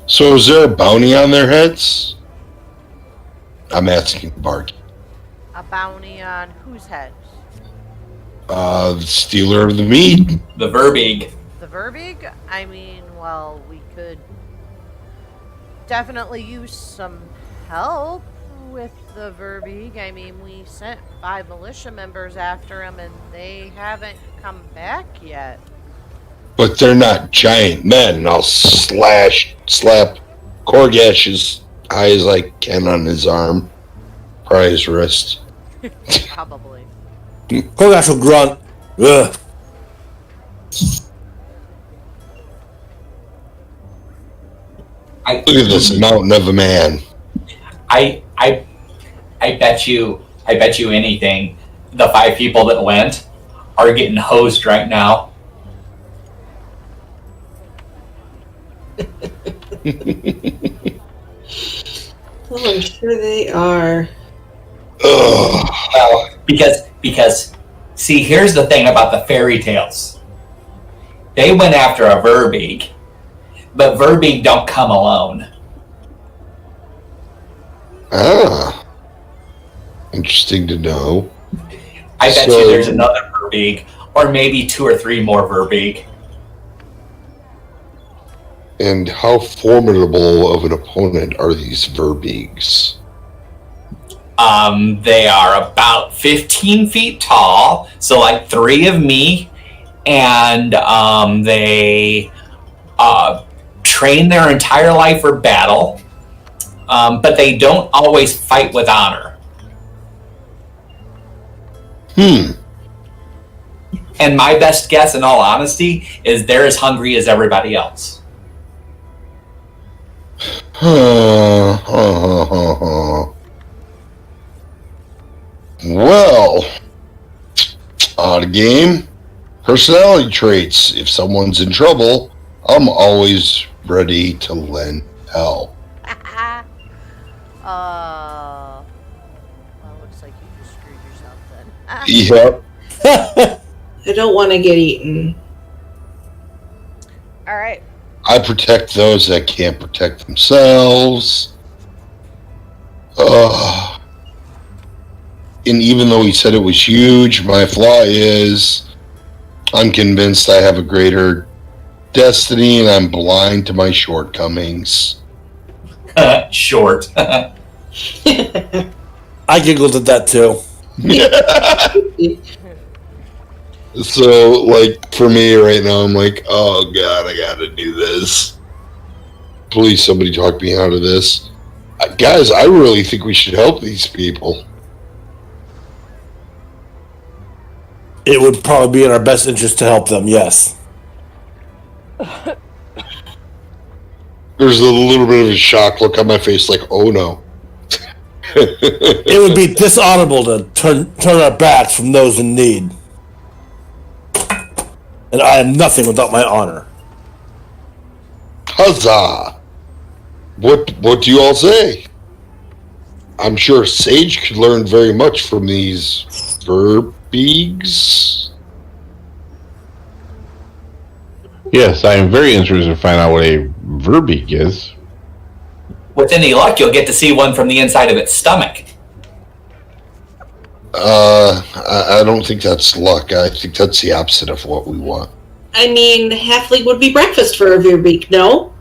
So is there a bounty on their heads? I'm asking Bark. A bounty on whose heads? The stealer of the meat. The Verbeeg. The Verbeeg? I mean, well, we could definitely use some help with the Verbeeg. I mean, we sent 5 militia members after him, and they haven't come back yet. But they're not giant men, and I'll slap Korgash as high as I can on his arm. Probably his wrist. Probably. Korax will grunt. Ugh. Look at this mountain of a man. I bet you anything. The 5 people that went are getting hosed right now. Oh, I'm sure they are. Well, because see, here's the thing about the fairy tales. They went after a Verbeeg, but Verbeeg don't come alone. Ah. Interesting to know. I bet you there's another Verbeeg, or maybe 2 or 3 more Verbeeg. And how formidable of an opponent are these Verbeegs? They are about 15 feet tall, so like 3 of me, and they train their entire life for battle, but they don't always fight with honor. And my best guess, in all honesty, is they're as hungry as everybody else. Well, odd game. Personality traits. If someone's in trouble, I'm always ready to lend help. Well, looks like you just screwed yourself then. Yep. I don't want to get eaten. All right. I protect those that can't protect themselves. And even though he said it was huge, my flaw is I'm convinced I have a greater destiny and I'm blind to my shortcomings. Short. I giggled at that too. So, like, for me right now, I'm like, oh god, I gotta do this. Please, somebody talk me out of this. Guys, I really think we should help these people. It would probably be in our best interest to help them, yes. There's a little bit of a shock look on my face, like, oh no. It would be dishonorable to turn our backs from those in need. And I am nothing without my honor. Huzzah! What do you all say? I'm sure Sage could learn very much from these Verbeegs. Yes, I am very interested to find out what a Verbeeg is. With any luck, you'll get to see one from the inside of its stomach. I don't think that's luck. I think that's the opposite of what we want. I mean, halfling would be breakfast for a Verbeek, no?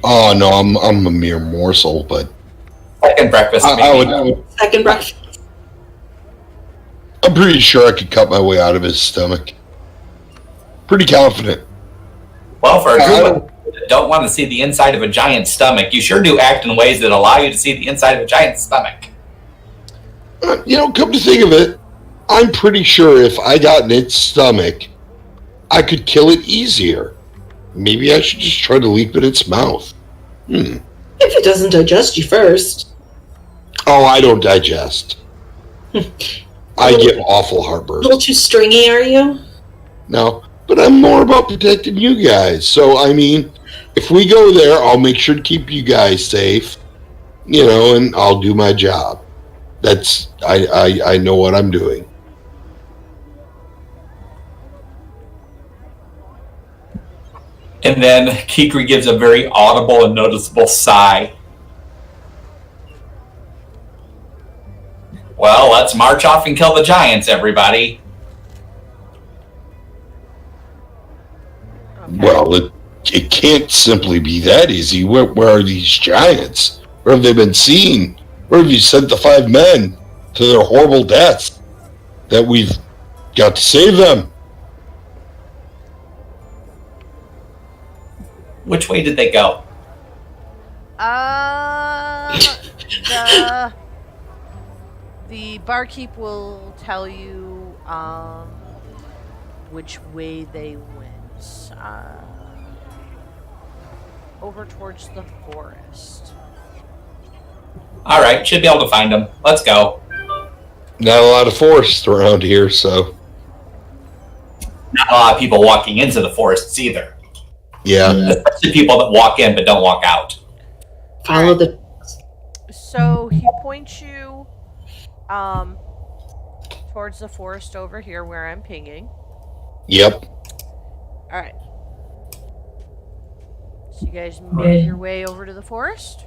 Oh no, I'm a mere morsel, but Second breakfast, maybe. I would. Second breakfast. I'm pretty sure I could cut my way out of his stomach. Pretty confident. Well, for a group of people that don't want to see the inside of a giant stomach, you sure do act in ways that allow you to see the inside of a giant stomach. Come to think of it, I'm pretty sure if I got in its stomach, I could kill it easier. Maybe I should just try to leap in its mouth. If it doesn't digest you first. Oh, I don't digest. I get awful heartburn. A little too stringy, are you? No, but I'm more about protecting you guys. So, I mean, if we go there, I'll make sure to keep you guys safe, and I'll do my job. I know what I'm doing. And then Kikri gives a very audible and noticeable sigh. Well, let's march off and kill the giants, everybody. Okay. Well, it can't simply be that easy. Where are these giants? Where have they been seen? Where have you sent the 5 men to their horrible deaths? That we've got to save them. Which way did they go? The barkeep will tell you which way they went. Over towards the forest. All right, should be able to find them. Let's go. Not a lot of forest around here, so Not a lot of people walking into the forests either. yeah. Especially people that walk in but don't walk out. Follow the. So he points you towards the forest over here where I'm pinging. Yep. Alright. So you guys make your way over to the forest?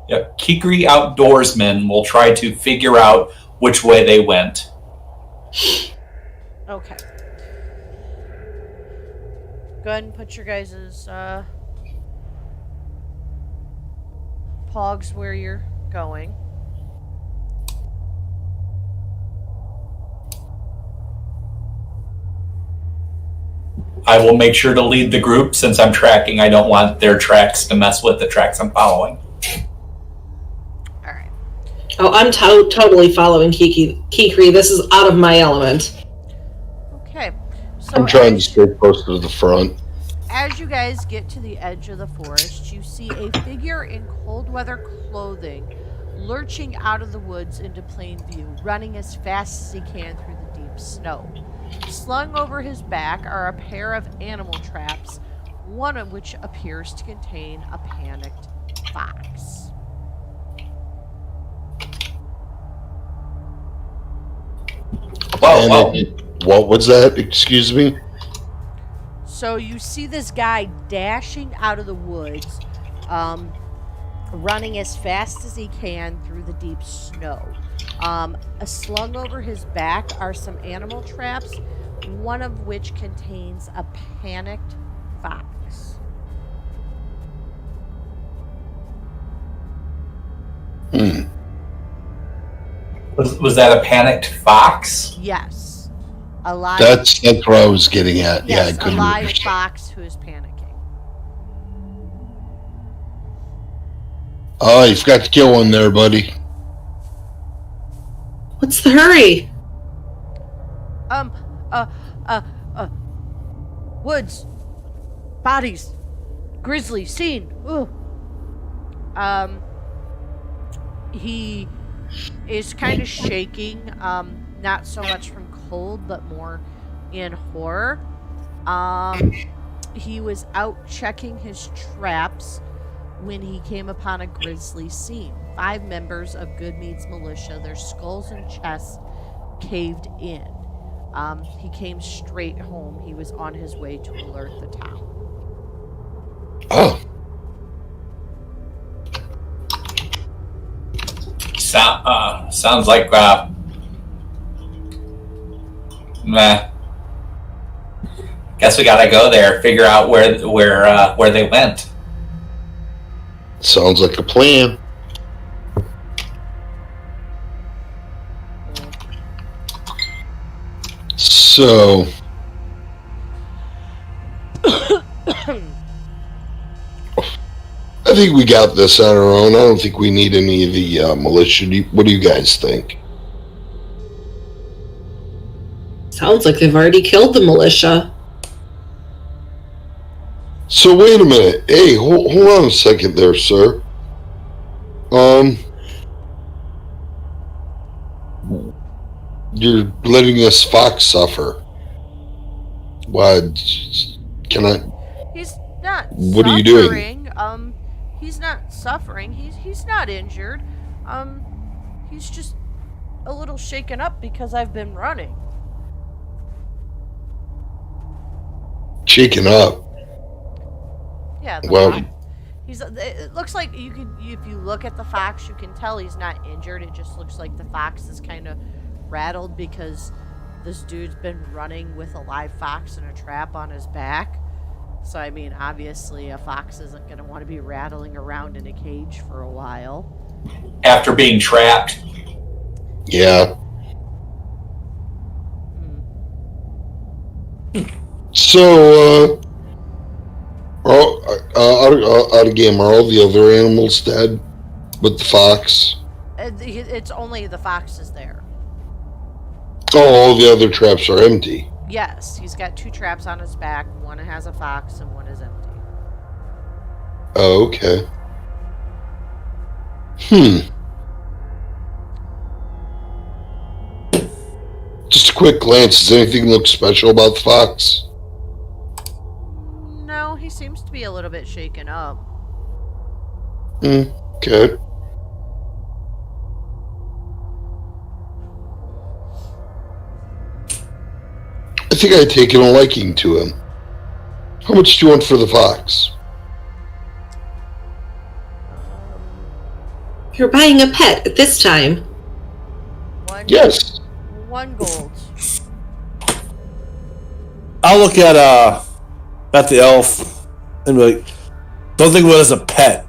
Yep. Kikri outdoorsmen will try to figure out which way they went. Okay. Go ahead and put your guys' pogs where you're going. I will make sure to lead the group since I'm tracking. I don't want their tracks to mess with the tracks I'm following. Alright. Oh, I'm totally following Kikri. This is out of my element. Okay. So I'm trying to stay close to the front. as you guys get to the edge of the forest, you see a figure in cold weather clothing lurching out of the woods into plain view, running as fast as he can through the deep snow. Slung over his back are a pair of animal traps, one of which appears to contain a panicked fox. Whoa. What was that? Excuse me? So you see this guy dashing out of the woods, running as fast as he can through the deep snow. Slung over his back are some animal traps, one of which contains a panicked fox. Was that a panicked fox? Yes. A live, That's what I was getting at. yes, Yeah, I a couldn't live understand. fox who is panicking. Oh, you forgot to kill one there, buddy. What's the hurry? Um, uh, uh, woods, bodies, grizzly, seen. Ooh. He is kind of shaking, not so much from cold, but more in horror. He was out checking his traps when he came upon a grisly scene. 5 members of Goodmead's militia, their skulls and chests caved in. He came straight home. He was on his way to alert the town. Oh, Sounds like meh. Guess we gotta go there, figure out where they went. sounds like a plan. So, I think we got this on our own. I don't think we need any of the militia. What do you guys think? Sounds like they've already killed the militia. So wait a minute. Hey, hold on a second there, sir. You're letting this fox suffer. Why? Can I? He's not What suffering. are you doing? He's not suffering. He's not injured. He's just a little shaken up because I've been running. Shaking up. Yeah, Well- fox. It looks like you could, if you look at the fox, you can tell he's not injured. It just looks like the fox is kind of rattled because this dude's been running with a live fox and a trap on his back. So, I mean, obviously a fox isn't going to want to be rattling around in a cage for a while. After being trapped. Yeah. So, out of game, are all the other animals dead with the fox? It's only the fox is there. Oh, all the other traps are empty. Yes, he's got 2 traps on his back. One has a fox and one is empty. Oh, okay. Just a quick glance. Does anything look special about the fox? No, he seems to be a little bit shaken up. Okay. I think I've taken a liking to him. How much do you want for the fox? You're buying a pet at this time. Yes. 1 gold. I'll look at the elf and be like, don't think of it as a pet.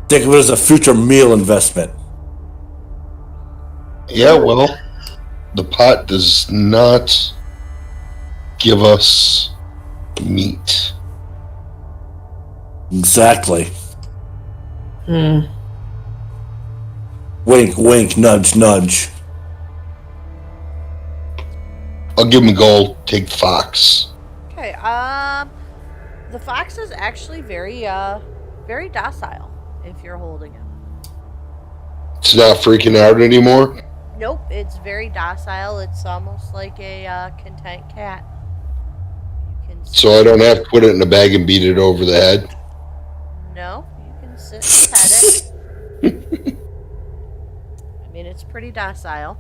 Think of it as a future meal investment. Yeah, well, the pot does not give us meat. Exactly. Wink, wink, nudge, nudge. I'll give him a goal. Take the fox. Okay. The fox is actually very docile if you're holding him. It's not freaking out anymore. Nope, it's very docile. It's almost like a content cat. You can So I don't have to put it in a bag and beat it over the head. No, you can sit and pet it. I mean, it's pretty docile.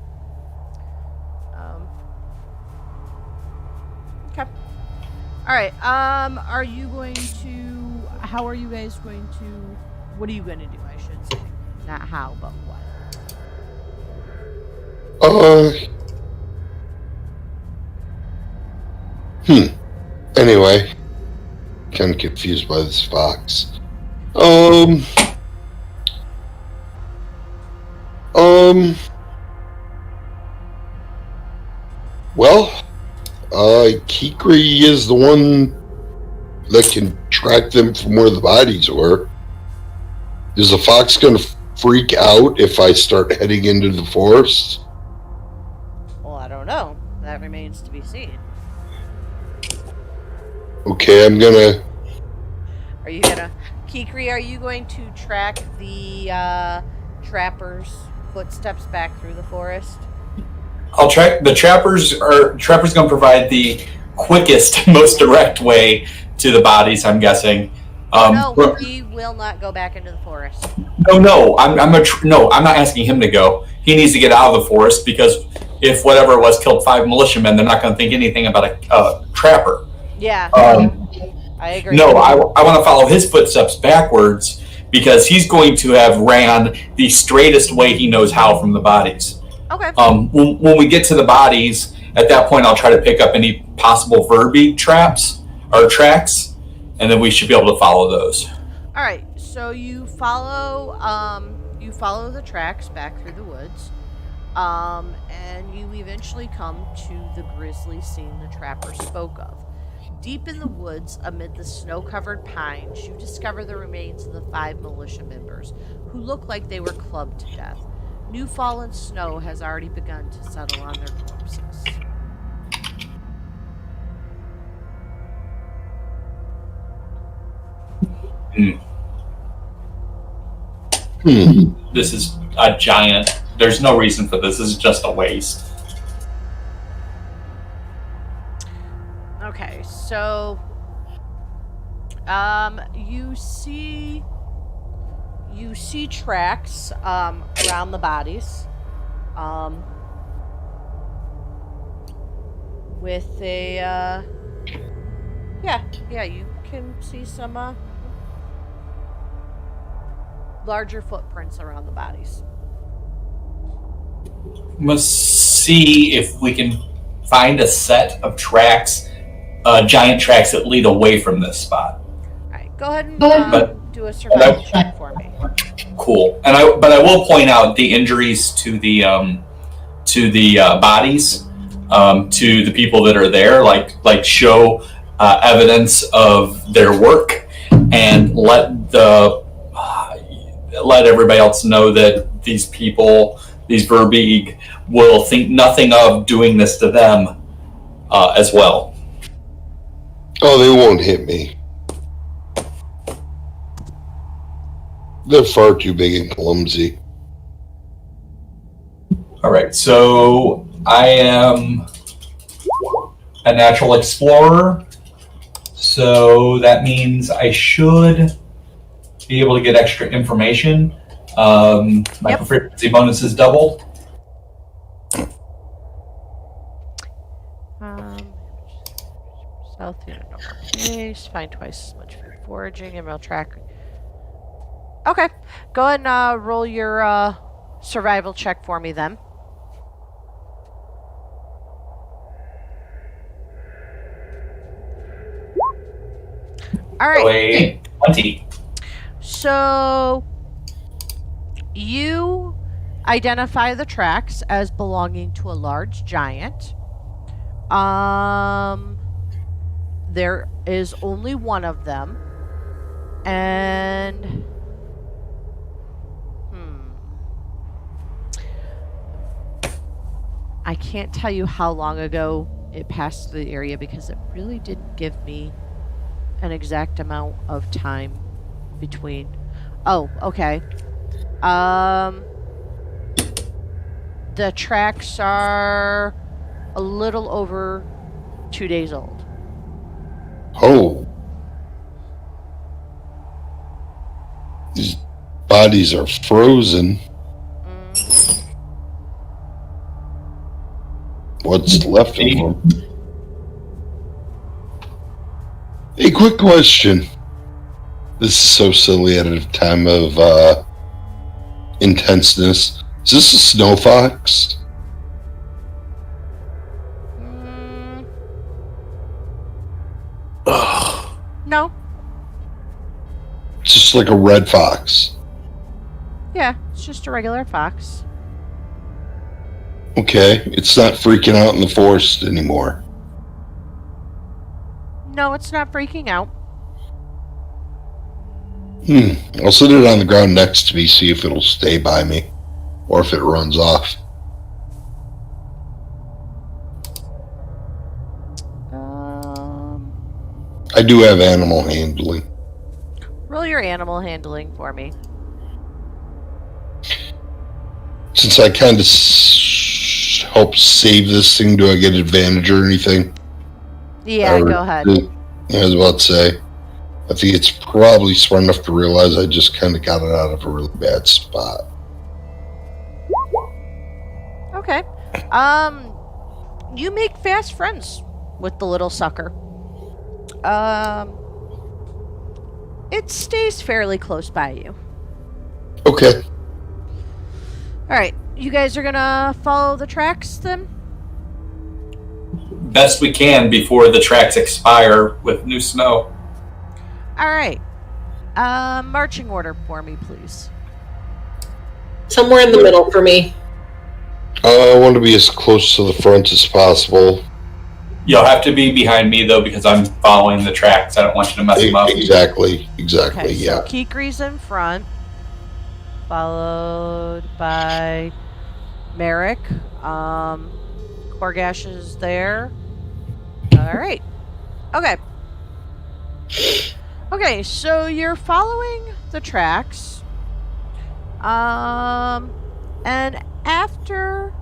Okay. All right. Are you going to? How are you guys going to? What are you going to do? I should say, not how, but what. Anyway, kind of confused by this fox. Well, Kikri is the one that can track them from where the bodies were. Is the fox going to freak out if I start heading into the forest? Well, I don't know. That remains to be seen. Okay, I'm gonna. Are you gonna, Kikri? Are you going to track the trapper's footsteps back through the forest? I'll track the trappers. Trappers going to provide the quickest, most direct way to the bodies. I'm guessing. No, he will not go back into the forest. No. I'm not asking him to go. He needs to get out of the forest because if whatever it was killed 5 militiamen, they're not going to think anything about a trapper. Yeah, I agree. No, I want to follow his footsteps backwards because he's going to have ran the straightest way he knows how from the bodies. Okay. When we get to the bodies, at that point, I'll try to pick up any possible verbi traps or tracks, and then we should be able to follow those. All right. So you follow the tracks back through the woods, and you eventually come to the grisly scene the trapper spoke of. Deep in the woods, amid the snow-covered pines, you discover the remains of the 5 militia members, who look like they were clubbed to death. New fallen snow has already begun to settle on their corpses. This is a giant. There's no reason for this. This is just a waste. Okay, so you see tracks around the bodies, with a you can see some larger footprints around the bodies. Must see if we can find a set of tracks, giant tracks that lead away from this spot. All right, go ahead and do a survival check for me. Cool. But I will point out the injuries to the bodies, to the people that are there, like show evidence of their work, and let everybody else know that these people, these Verbeeg, will think nothing of doing this to them as well. Oh, they won't hit me. They're far too big and clumsy. All right, so I am a natural explorer, so that means I should be able to get extra information. My proficiency bonus is doubled. South unit normal pace, find twice as much food foraging, and will track. Okay, go ahead and roll your survival check for me then. All right. 20. So you identify the tracks as belonging to a large giant. There is only one of them, and I can't tell you how long ago it passed through the area because it really didn't give me an exact amount of time between. Oh, okay. The tracks are a little over 2 days old. Oh. These bodies are frozen. Mm. What's left of them? A quick question. This is so silly at a time of intenseness. Is this a snow fox? Mm, Ugh. no. It's just like a red fox. Yeah, it's just a regular fox. Okay, it's not freaking out in the forest anymore. No, it's not freaking out. I'll sit it on the ground next to me, see if it'll stay by me, or if it runs off. I do have animal handling. Roll your animal handling for me. Since I kind of help save this thing, do I get advantage or anything? Yeah, Or- go ahead. I was about to say, I think it's probably smart enough to realize I just kind of got it out of a really bad spot. Okay. You make fast friends with the little sucker. It stays fairly close by you. Okay. Alright, you guys are gonna follow the tracks then? Best we can before the tracks expire with new snow. Alright. Marching order for me, please. Somewhere in the middle for me. I want to be as close to the front as possible. You'll have to be behind me though because I'm following the tracks. I don't want you to mess them up. Exactly, Okay, yeah. so Kikri's in front, followed by Merrick. Korgash is there. Alright. Okay. Okay, so you're following the tracks. And after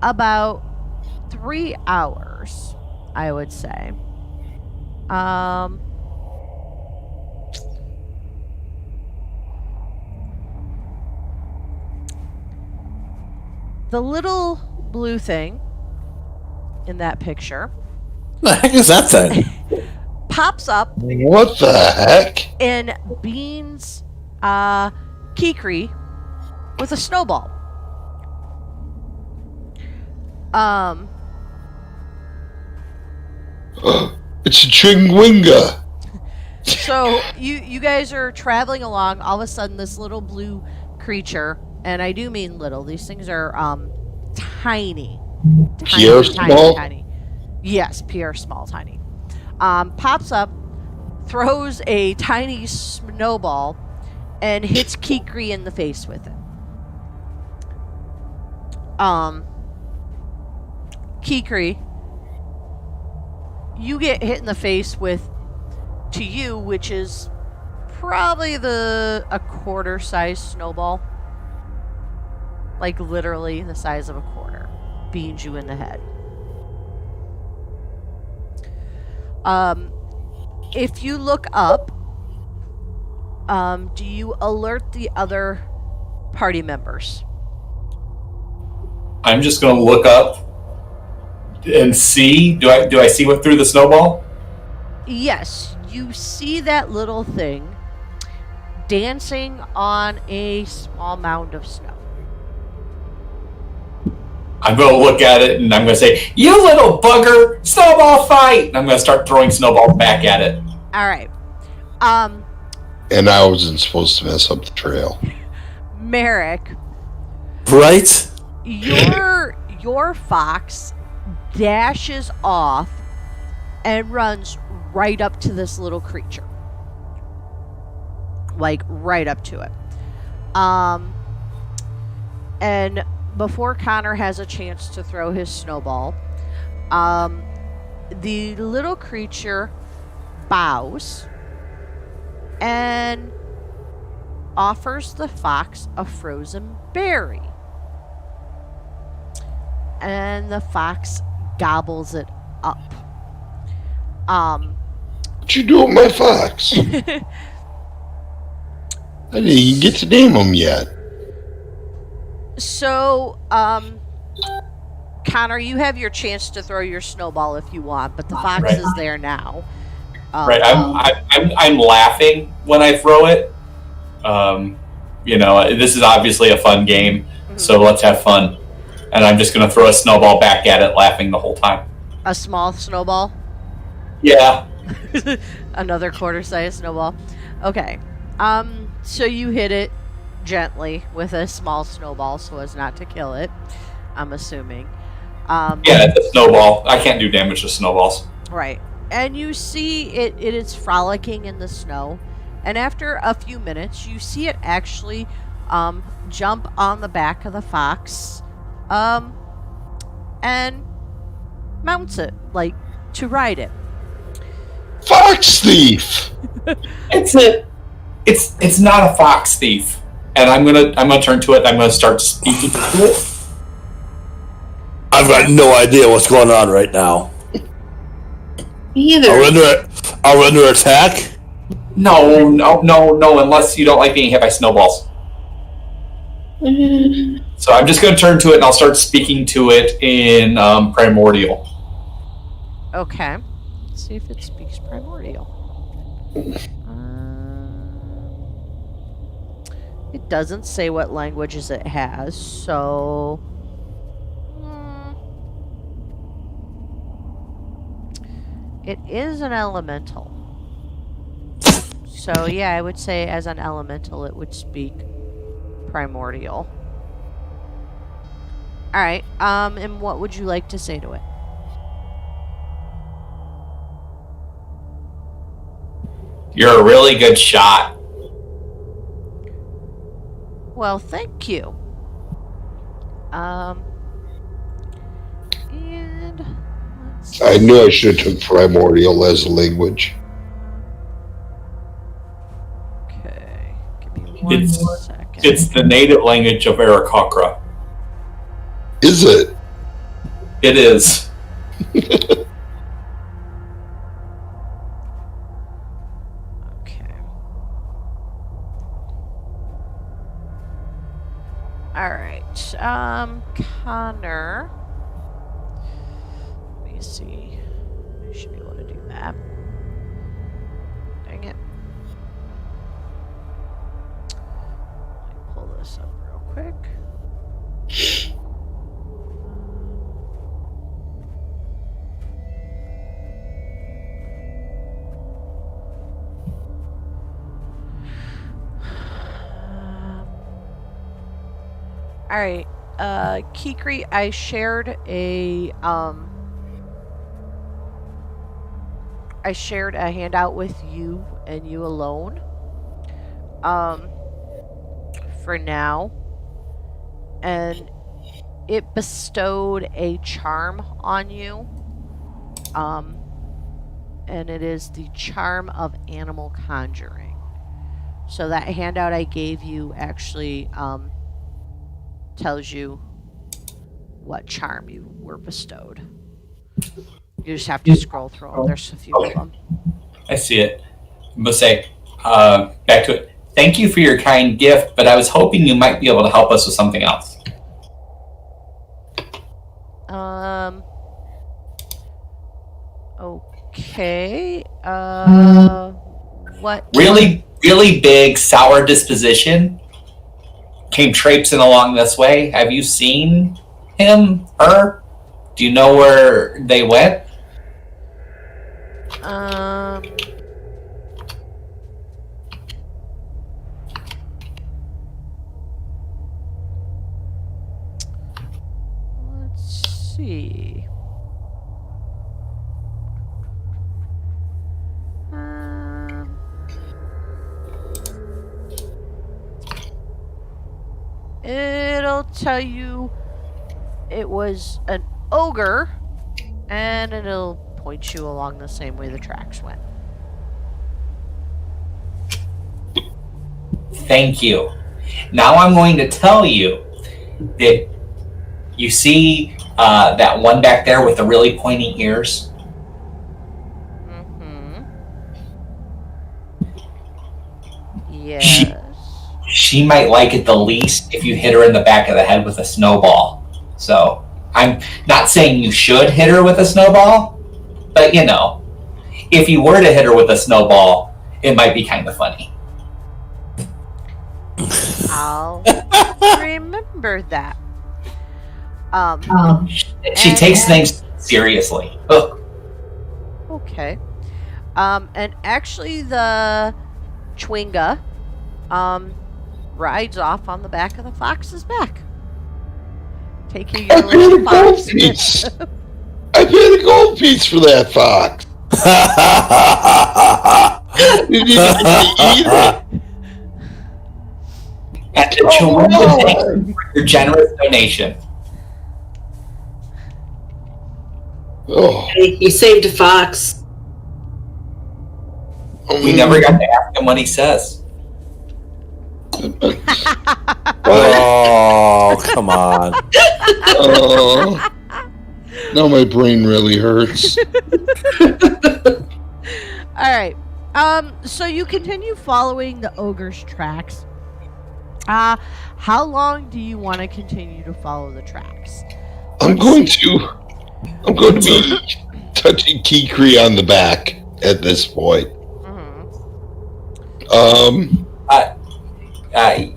about 3 hours, I would say, the little blue thing in that picture The heck is that thing? pops up What the heck? and beans Kikri with a snowball. It's a chingwinga. So you guys are traveling along. All of a sudden, this little blue creature, and I do mean little. These things are tiny, Pierre small? tiny. Yes, Pierre small, tiny. Pops up, throws a tiny snowball, and hits Kikri in the face with it. Kikri, you get hit in the face with, to you, which is probably a quarter size snowball. Like literally the size of a quarter. Beans you in the head. If you look up, do you alert the other party members? I'm just going to look up and see. Do I see what through the snowball? Yes, you see that little thing dancing on a small mound of snow. I'm going to look at it and I'm going to say, "You little bugger! Snowball fight!" And I'm going to start throwing snowballs back at it. All right. And I wasn't supposed to mess up the trail. Merrick, Right? your fox dashes off and runs right up to this little creature. Like right up to it. And before Connor has a chance to throw his snowball, the little creature bows and offers the fox a frozen berry. And the fox gobbles it up. What you do with my fox? I didn't even get to name him yet. So, Connor, you have your chance to throw your snowball if you want, but the fox Right. is there now. Right. I'm laughing when I throw it. This is obviously a fun game, so let's have fun. And I'm just going to throw a snowball back at it, laughing the whole time. A small snowball? Yeah. Another quarter-sized snowball. Okay. So you hit it gently with a small snowball so as not to kill it, I'm assuming. Yeah, it's a snowball. I can't do damage to snowballs. Right. And you see it is frolicking in the snow. And after a few minutes, you see it actually jump on the back of the fox and mounts it, like, to ride it. Fox thief! It's not a fox thief. And I'm gonna turn to it. I'm gonna start speaking to it. I've got no idea what's going on right now. Me either. I'll render attack. No, unless you don't like being hit by snowballs. So I'm just going to turn to it and I'll start speaking to it in Primordial. Okay. Let's see if it speaks Primordial. It doesn't say what languages it has, so... It is an elemental. So yeah, I would say as an elemental it would speak Primordial. Alright, and what would you like to say to it? You're a really good shot. Well, thank you. And let's I knew I should have took primordial as a language. Okay, give me one second. It's the native language of Aarakocra. Is it? It is. Okay. Alright, Connor. Let me see. I should be able to do that. Dang it. Let me pull this up real quick. All right, Kikri, I shared a handout with you and you alone. For now, and it bestowed a charm on you. And it is the charm of animal conjuring. So that handout I gave you actually tells you what charm you were bestowed. You just have to scroll through them. There's a few of them. I see it. I'm going to say, back to it. Thank you for your kind gift, but I was hoping you might be able to help us with something else. Okay. What? Really, really big, sour disposition came traipsing along this way. Have you seen him, her? Do you know where they went? Let's see. It'll tell you it was an ogre, and it'll point you along the same way the tracks went. Thank you. Now I'm going to tell you that you see that one back there with the really pointy ears? Mm-hmm. Yes. She might like it the least if you hit her in the back of the head with a snowball. So I'm not saying you should hit her with a snowball, but you know, if you were to hit her with a snowball, it might be kind of funny. I'll remember that. She takes things seriously. Ugh. Okay. And actually the Chwinga rides off on the back of the fox's back. Taking your I paid a little gold fox. piece. I paid a gold piece for that fox. You need to eat it. And the Chwinga thanks you for your generous donation. Oh, Hey, you saved a fox. We never got to ask him what he says. Oh, come on. Oh. Now my brain really hurts. All right. So you continue following the ogre's tracks. How long do you want to continue to follow the tracks? I'm going to be touching Kikri on the back at this point. Mm-hmm.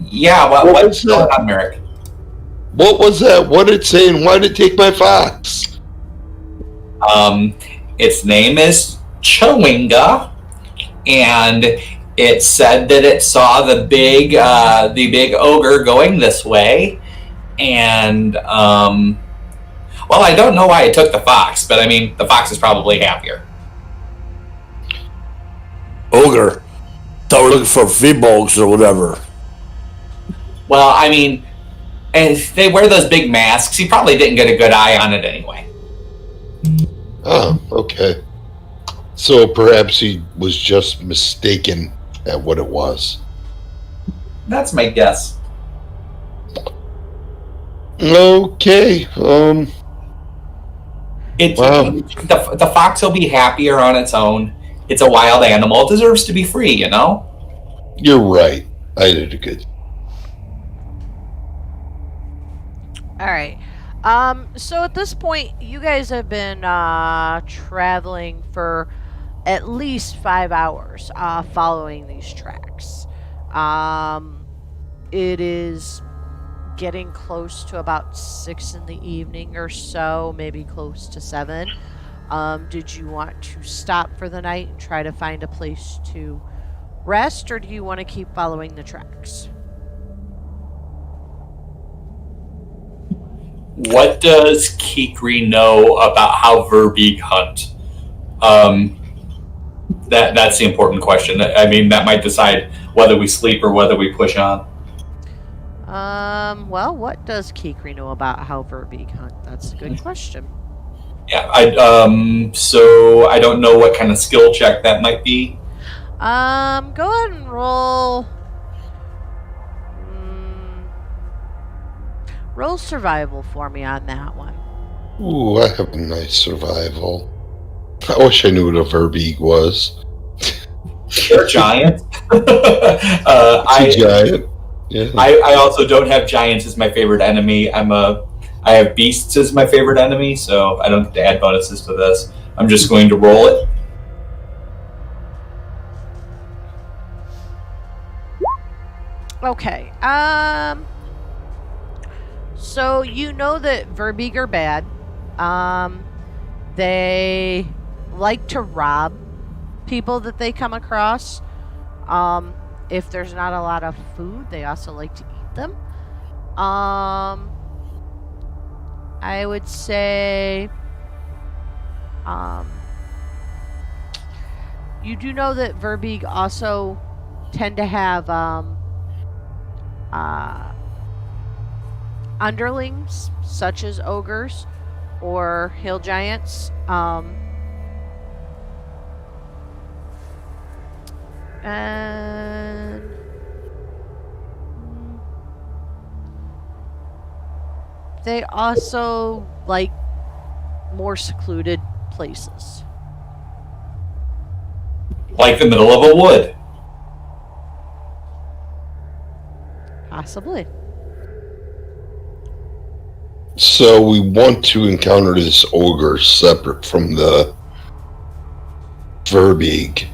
Yeah, what's going on, Merrick? What was that? What did it say, and why did it take my fox? Its name is Chwinga, and it said that it saw the big ogre going this way, and well, I don't know why it took the fox, but I mean, the fox is probably happier. Ogre. Thought we're looking for V-Bogs or whatever. Well, I mean, and they wear those big masks. He probably didn't get a good eye on it anyway. Oh, okay. So perhaps he was just mistaken at what it was. That's my guess. Okay. Wow. The fox will be happier on its own. It's a wild animal. It deserves to be free, you know? You're right. I did a good. All right. So at this point, you guys have been traveling for at least 5 hours following these tracks. It is getting close to about 6 in the evening or so, maybe close to 7. Did you want to stop for the night and try to find a place to rest, or do you want to keep following the tracks? What does Kikri know about how Verbeeg hunt? That's the important question. I mean, that might decide whether we sleep or whether we push on. Well, what does Kikri know about how Verbeeg hunt? That's a good question. Yeah, so I don't know what kind of skill check that might be. Go ahead and roll. Roll survival for me on that one. Ooh, I have a nice survival. I wish I knew what a Verbeeg was. They're giant. Giant. Yeah. I also don't have giants as my favorite enemy. I have beasts as my favorite enemy, so I don't get to add bonuses to this. I'm just going to roll it. Okay. So you know that Verbeeg are bad. They like to rob people that they come across. If there's not a lot of food, they also like to eat them. I would say you do know that Verbeeg also tend to have underlings, such as ogres or hill giants. And they also like more secluded places. Like the middle of a wood. Possibly. So we want to encounter this ogre separate from the Verbeeg.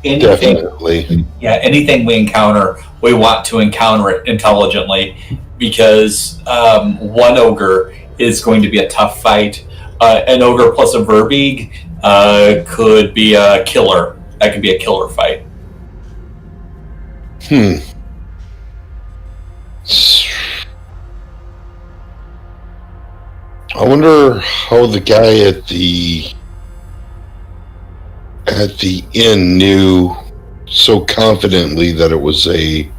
Anything, Definitely. yeah, anything we encounter, we want to encounter it intelligently, because one ogre is going to be a tough fight. An ogre plus a Verbeeg could be a killer. That could be a killer fight. I wonder how the guy at the inn knew so confidently that it was a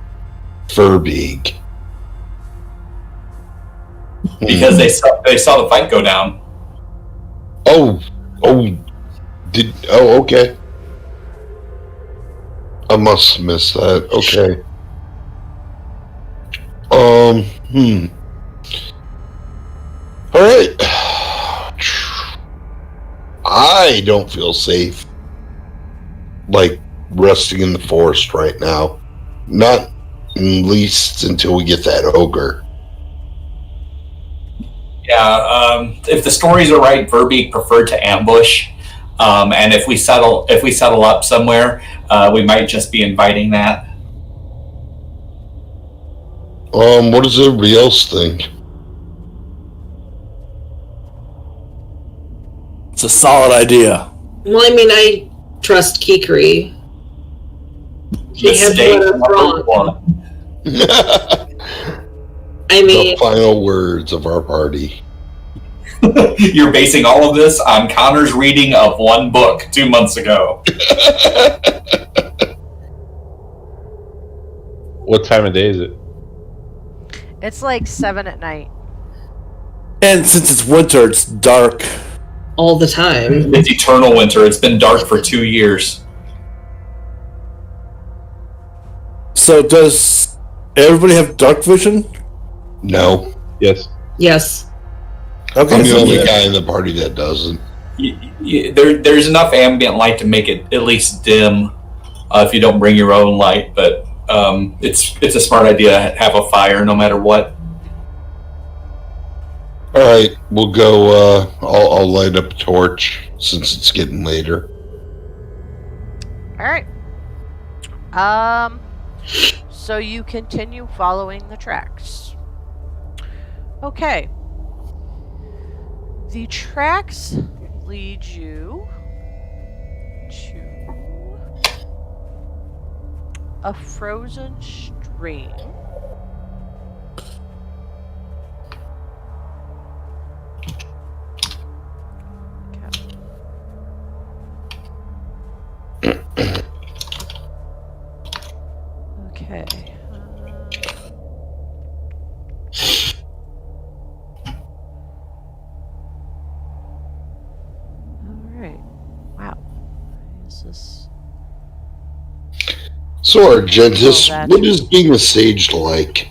Verbeeg. Because they saw the fight go down. Okay. I must have missed that. Okay. All right. I don't feel safe, like, resting in the forest right now. Not at least until we get that ogre. Yeah, if the stories are right, Verbeeg preferred to ambush, and if we settle up somewhere, we might just be inviting that. What does everybody else think? It's a solid idea. Well, I mean, I trust Kikri. He had Mistake what number wrong. one. I mean, The final words of our party. You're basing all of this on Connor's reading of one book 2 months ago. What time of day is it? It's like 7 at night. And since it's winter, it's dark. all the time. It's eternal winter. It's been dark for 2 years. So does everybody have dark vision? No. Yes. Yes. Okay. I'm the so only yeah. guy in the party that doesn't. There's enough ambient light to make it at least dim if you don't bring your own light, but it's a smart idea to have a fire no matter what. All right, we'll go. I'll light up a torch since it's getting later. All right. So you continue following the tracks. Okay. The tracks lead you to a frozen stream. Okay. All right. Wow. Is this? So, Argentus, Oh, that's- what is being a sage like?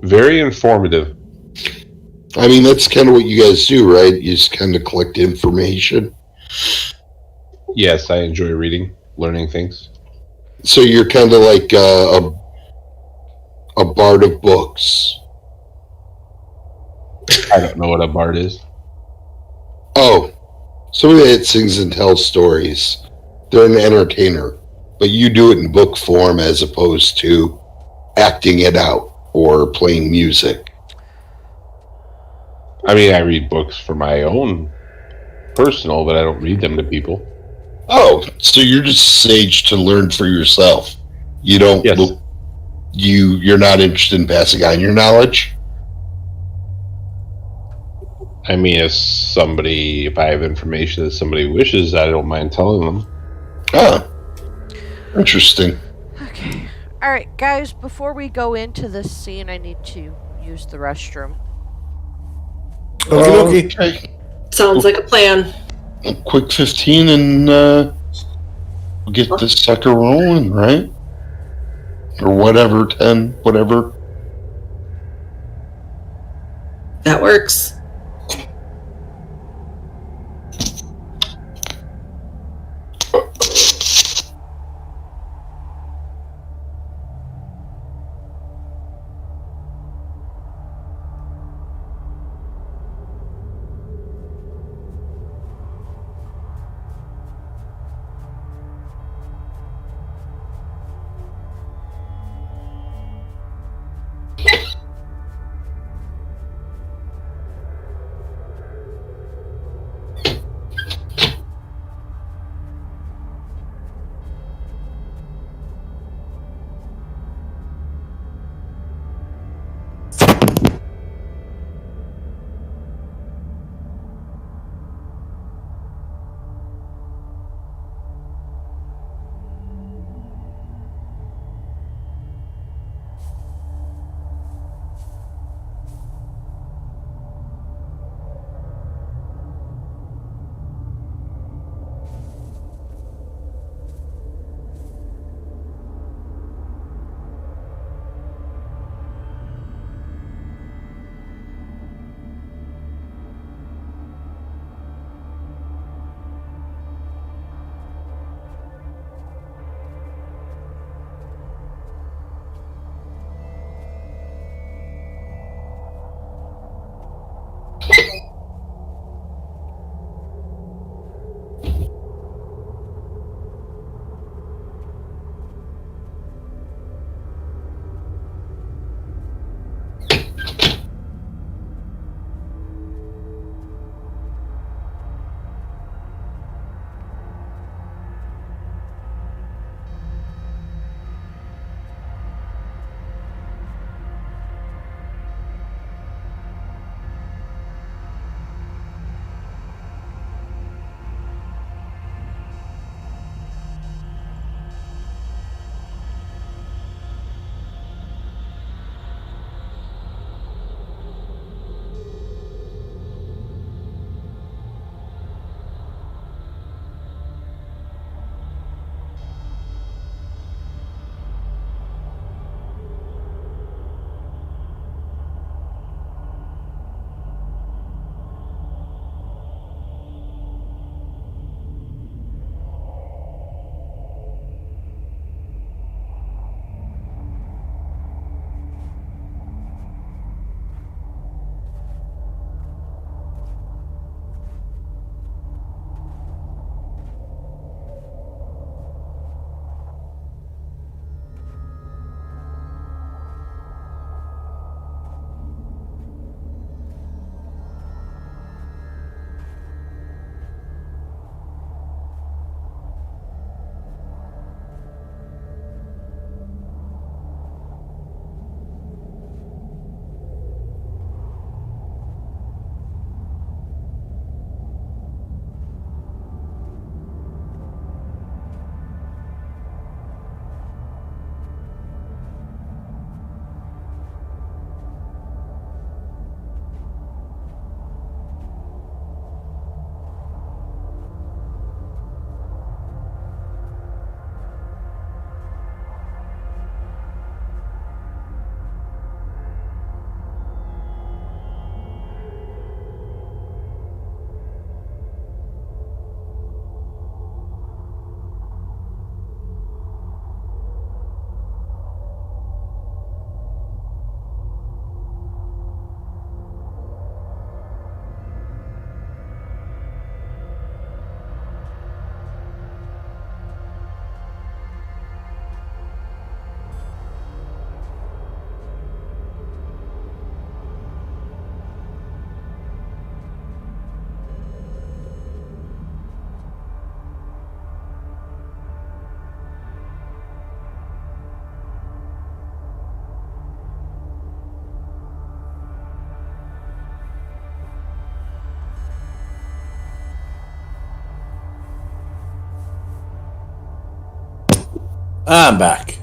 Very informative. I mean, that's kind of what you guys do, right? You just kind of collect information. Yes, I enjoy reading, learning things. So you're kind of like a bard of books. I don't know what a bard is. Oh, somebody that sings and tells stories. They're an entertainer, but you do it in book form as opposed to acting it out or playing music. I mean, I read books for my own personal, but I don't read them to people. Oh, so you're just a sage to learn for yourself. You don't. Yes. You're not interested in passing on your knowledge. I mean, if I have information that somebody wishes, I don't mind telling them. Ah, interesting. Okay. All right, guys, before we go into this scene, I need to use the restroom. Okie dokie. Okay. Sounds like a plan. A quick 15 and we'll get this sucker rolling, right? Or whatever, 10, whatever. That works. I'm back.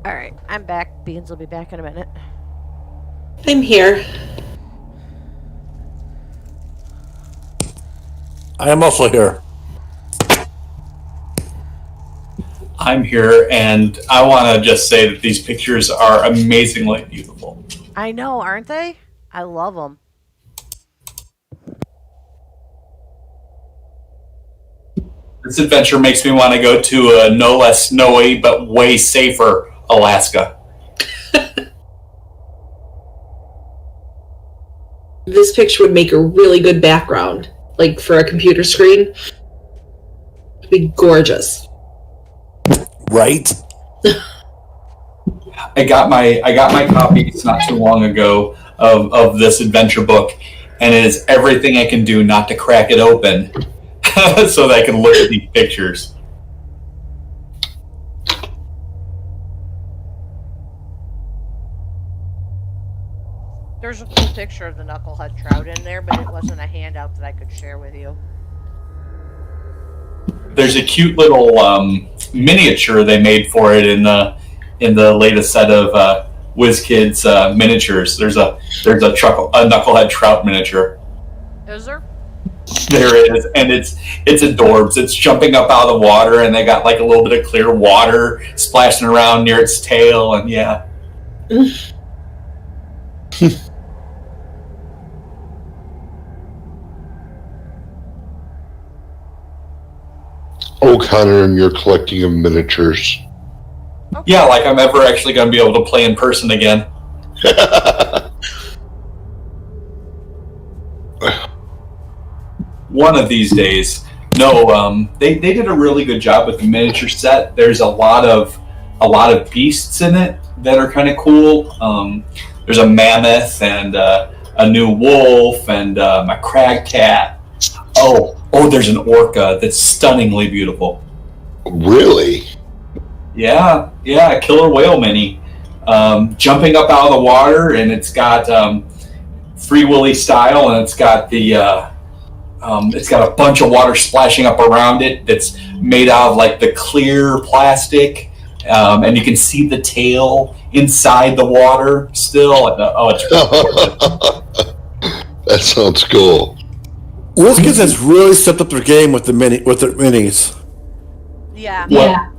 All right, I'm back. Beans will be back in a minute. I'm here. I am also here. I'm here, and I want to just say that these pictures are amazingly beautiful. I know, aren't they? I love them. This adventure makes me want to go to a no less snowy but way safer Alaska. This picture would make a really good background, like for a computer screen. It'd be gorgeous. Right? I got my copies not too long ago of this adventure book, and it is everything I can do not to crack it open so that I can look at these pictures. There's a cool picture of the knucklehead trout in there, but it wasn't a handout that I could share with you. There's a cute little miniature they made for it in the latest set of WizKids miniatures. There's a knucklehead trout miniature. Is there? There is, and it's adorbs. It's jumping up out of the water, and they got like a little bit of clear water splashing around near its tail, and yeah. Oh, Connor, and you're collecting of miniatures. Yeah, like I'm ever actually going to be able to play in person again. One of these days. No, they did a really good job with the miniature set. There's a lot of beasts in it that are kind of cool. There's a mammoth and a new wolf and a crag cat. Oh, there's an orca that's stunningly beautiful. Really? Yeah, a killer whale mini, jumping up out of the water, and it's got Free Willy style, and it's got it's got a bunch of water splashing up around it. That's made out of like the clear plastic, and you can see the tail inside the water still. It's really That sounds cool. WizKids has really stepped up their game with their minis. Yeah. Yeah.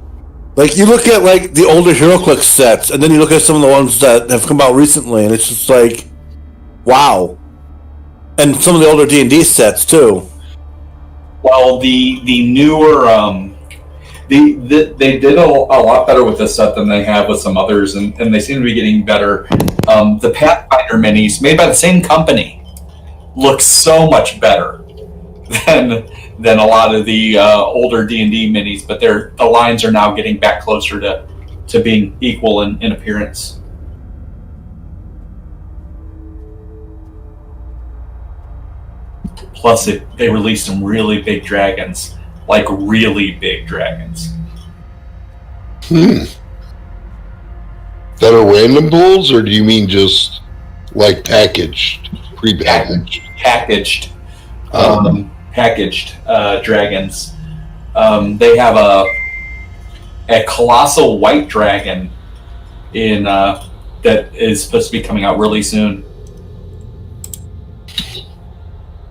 Like you look at like the older HeroClix sets, and then you look at some of the ones that have come out recently, and it's just like, wow. And some of the older D&D sets too. Well, the newer they did a lot better with this set than they have with some others, and they seem to be getting better. The Pathfinder minis, made by the same company, look so much better than a lot of the older D&D minis, but the lines are now getting back closer to being equal in appearance. Plus, they released some really big dragons, like really big dragons. That are random pulls, or do you mean just like packaged, pre-packaged? Packaged dragons. They have a colossal white dragon in that is supposed to be coming out really soon.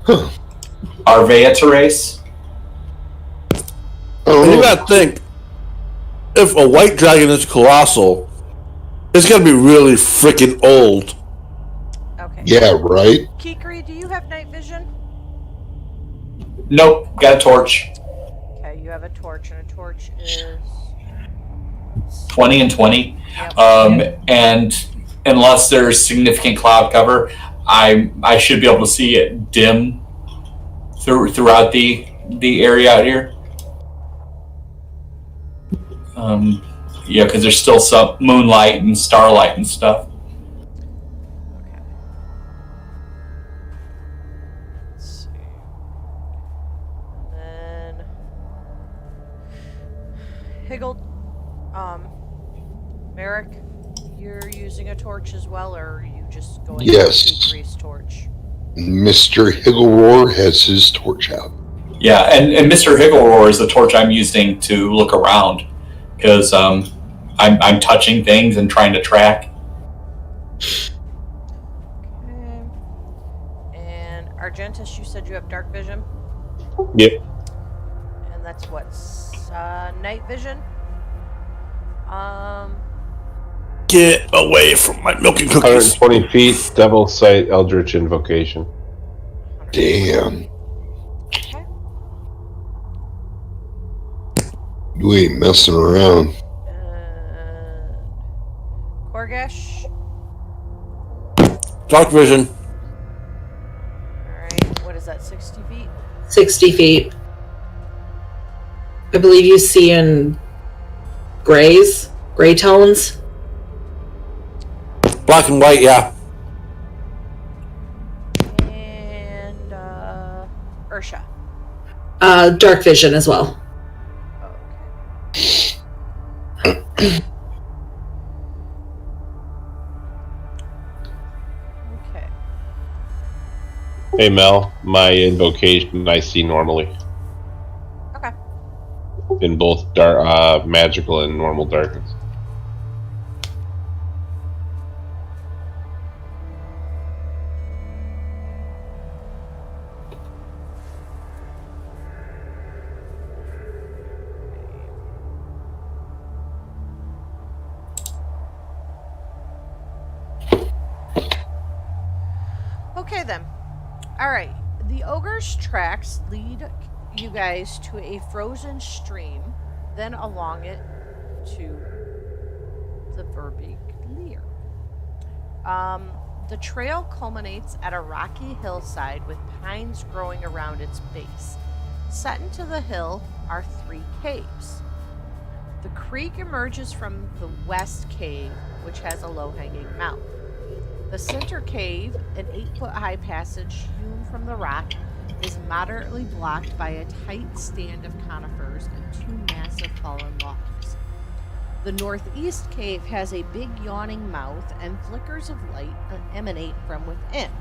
Huh. Arvea Terrace. And you gotta think, if a white dragon is colossal, it's gotta be really freaking old. Okay. Yeah, right? Kikri, do you have night vision? Nope, got a torch. Okay, you have a torch, and a torch is 20 and 20. Yep. And unless there's significant cloud cover, I should be able to see it dim throughout the area out here. Yeah, because there's still some moonlight and starlight and stuff. Okay. Let's see. And then Higgle, Merrick, you're using a torch as well, or are you just going Yes. with Kikri's torch? Mr. Higgleroar has his torch out. Yeah, and Mr. Higgleroar is the torch I'm using to look around, because I'm touching things and trying to track. Okay. And Argentus, you said you have dark vision? Yep. And that's what? Night vision? Get away from my milking cookies. 120 feet, Devil Sight, Eldritch Invocation. Damn. Okay. You ain't messing around. Korgash? Dark vision. Alright, what is that, 60 feet? 60 feet. I believe you see in gray tones. Black and white, yeah. And, Ursha. Dark vision as well. Okay. Okay. Hey Mel, my invocation I see normally Okay. in both dark, magical and normal darkness. Okay then. Alright. The ogre's tracks lead you guys to a frozen stream, then along it to the Verbeek Leer. The trail culminates at a rocky hillside with pines growing around its base. Set into the hill are 3 caves. The creek emerges from the west cave, which has a low-hanging mouth. The center cave, an 8-foot-high passage hewn from the rock, is moderately blocked by a tight stand of conifers and 2 massive fallen logs. The northeast cave has a big yawning mouth, and flickers of light emanate from within.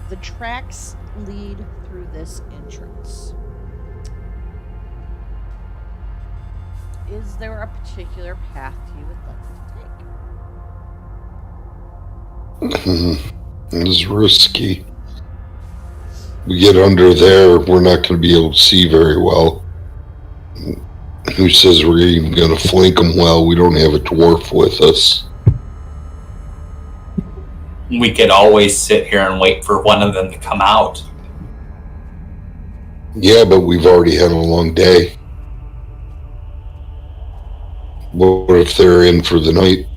The tracks lead through this entrance. Is there a particular path you would like to take? It's risky. We get under there, we're not going to be able to see very well. Who says we're even going to flank them well? We don't have a dwarf with us. We could always sit here and wait for one of them to come out. Yeah, but we've already had a long day. What if they're in for the night?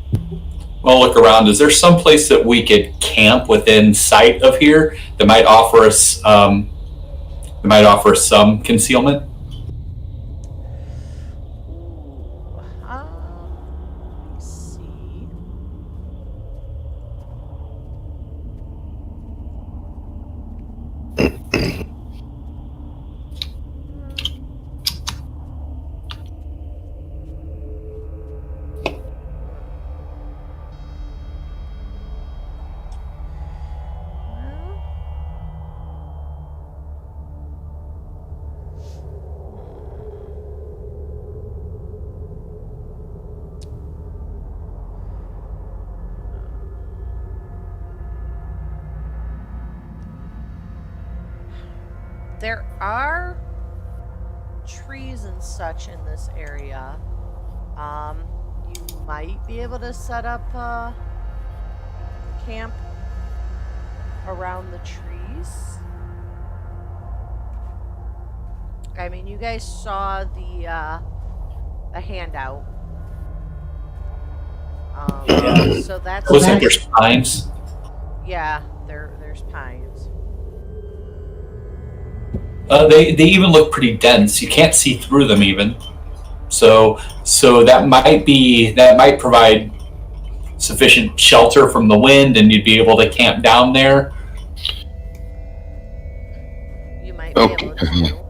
Well, look around. Is there some place that we could camp within sight of here that might offer us some concealment? Let me see. There are trees and such in this area. You might be able to set up camp around the trees. I mean, you guys saw the handout. So that's Looks like there's pines. Yeah, there's pines. They even look pretty dense. You can't see through them even. So that might provide sufficient shelter from the wind, and you'd be able to camp down there. You might be able to.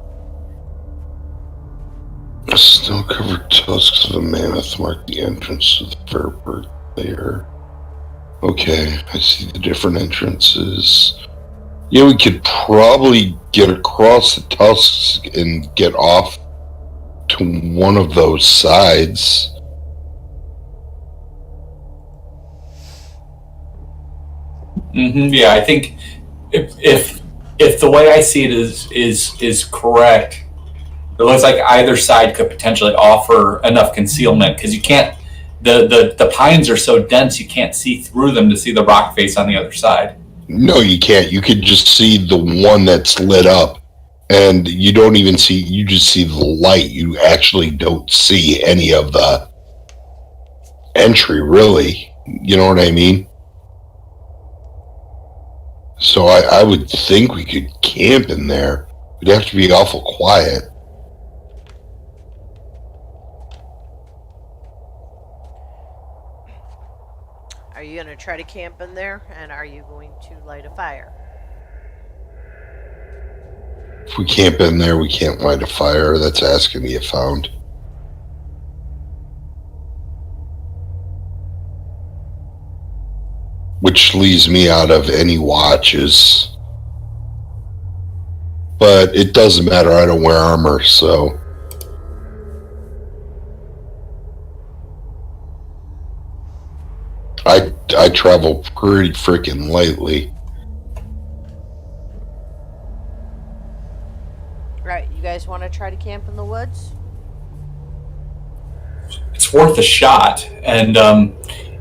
Snow-covered tusks of a mammoth mark the entrance to the Verbeek Leer. Okay, I see the different entrances. Yeah, we could probably get across the tusks and get off to one of those sides. Yeah, I think if the way I see it is correct, it looks like either side could potentially offer enough concealment, because you can't. The pines are so dense you can't see through them to see the rock face on the other side. No, you can't. You could just see the one that's lit up, and you don't even see, you just see the light. You actually don't see any of the entry, really. You know what I mean? So I would think we could camp in there. We'd have to be awful quiet. Are you going to try to camp in there, and are you going to light a fire? If we camp in there, we can't light a fire. That's asking to get found. Which leaves me out of any watches. But it doesn't matter. I don't wear armor, so... I travel pretty freaking lightly. Right, you guys want to try to camp in the woods? It's worth a shot, and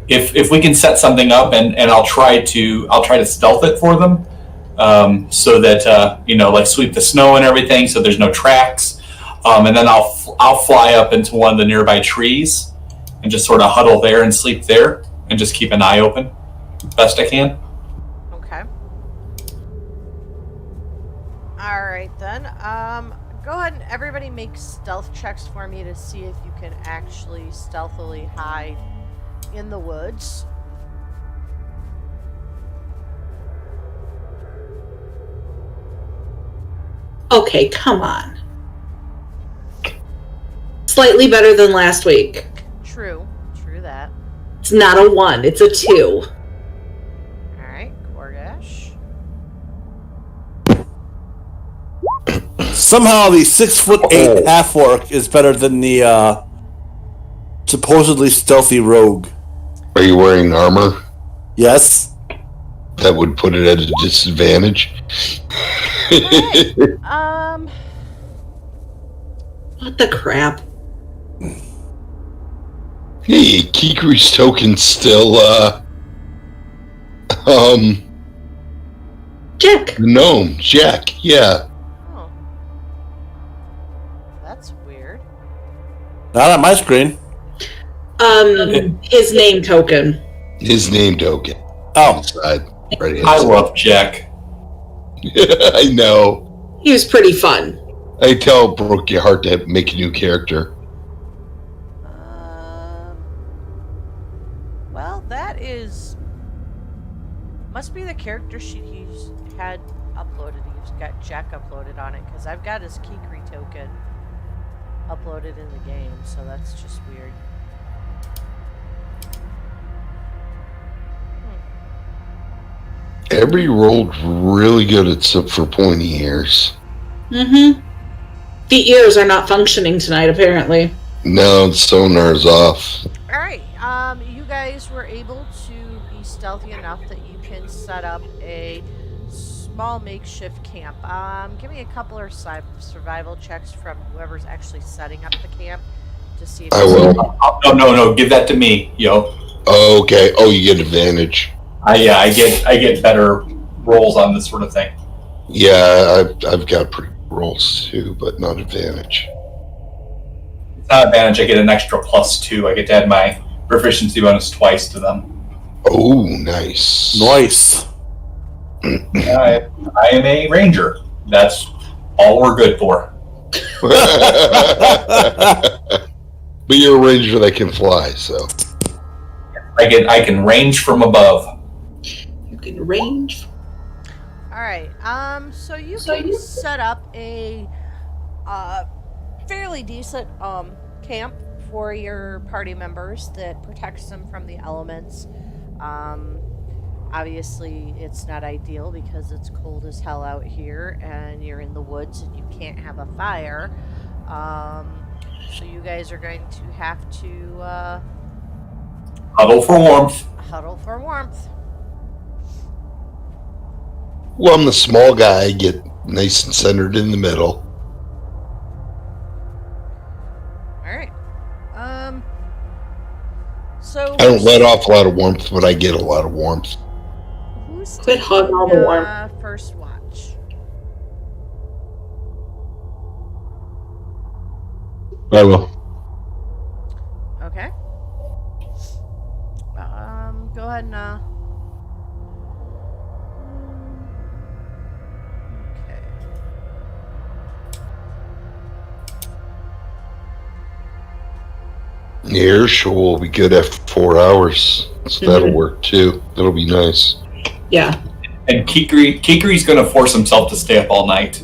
if we can set something up, and I'll try to stealth it for them. so that like sweep the snow and everything, so there's no tracks. And then I'll fly up into one of the nearby trees and just sort of huddle there and sleep there, and just keep an eye open best I can. Okay. All right then. Go ahead and everybody make stealth checks for me to see if you can actually stealthily hide in the woods. Okay, come on. Slightly better than last week. True that. It's not a 1, it's a 2. All right, Gorgash. Somehow the 6'8" half orc is better than the supposedly stealthy rogue. Are you wearing armor? Yes. That would put it at a disadvantage. Right. What the crap? Hey, Kikri's token still, Jack. gnome, Jack, yeah. Oh. That's weird. Not on my screen. His name token. His name token. Oh. Inside. Right I inside. love Jack. I know. He was pretty fun. I tell it broke your heart to make a new character. Well, that is... must be the character sheet he's had uploaded. He's got Jack uploaded on it, because I've got his Kikri token uploaded in the game, so that's just weird. Every rolled really good except for pointy ears. Mm-hmm. The ears are not functioning tonight, apparently. No, the sonar's off. Alright, you guys were able to be stealthy enough that you can set up a small makeshift camp. Give me a couple of survival checks from whoever's actually setting up the camp to see if I will. No, give that to me, yo. Oh, okay. Oh, you get advantage. I get better rolls on this sort of thing. Yeah, I've got pretty good rolls too, but not advantage. It's not advantage. I get an extra +2. I get to add my proficiency bonus twice to them. Oh, nice. Nice. I am a ranger. That's all we're good for. But you're a ranger that can fly, so. I can range from above. You can range. Alright, so you can set up a fairly decent camp for your party members that protects them from the elements. Obviously, it's not ideal because it's cold as hell out here and you're in the woods and you can't have a fire. So you guys are going to have to Huddle for warmth. huddle for warmth. Well, I'm the small guy. I get nice and centered in the middle. Alright. So I don't let off a lot of warmth, but I get a lot of warmth. who's Quit taking hugging all the warmth. first watch? I will. Okay. Go ahead and okay. The air show will be good after 4 hours, so that'll work too. That'll be nice. Yeah. And Kikri's going to force himself to stay up all night.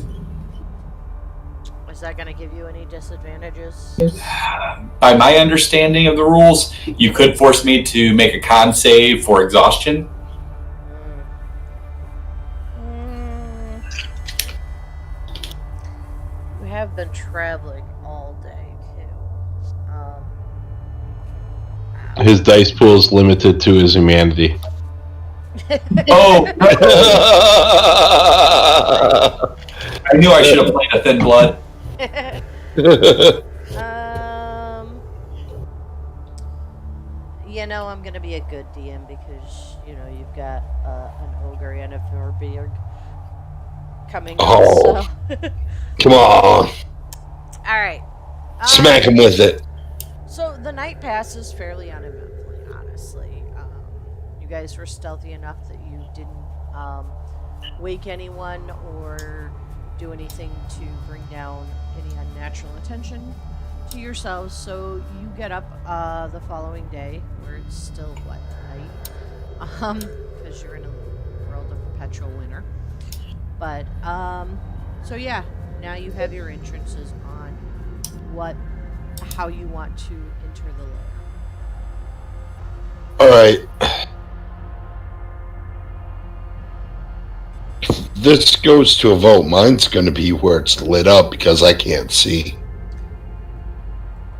Is that going to give you any disadvantages? By my understanding of the rules, you could force me to make a con save for exhaustion. We have been traveling all day too. His dice pool is limited to his humanity. Oh! I knew I should have played a Thin Blood. You know, I'm gonna be a good DM because you know you've got an ogre and a Verbeard. coming up. Oh. So. Come on. All right. Smack him with it. So the night passes fairly uneventfully, honestly. You guys were stealthy enough that you didn't wake anyone or do anything to bring down any unnatural attention to yourselves. So you get up the following day, where it's still night, because you're in a world of perpetual winter. But so yeah, now you have your entrances on how you want to enter the lair. All right. If this goes to a vote, mine's going to be where it's lit up because I can't see.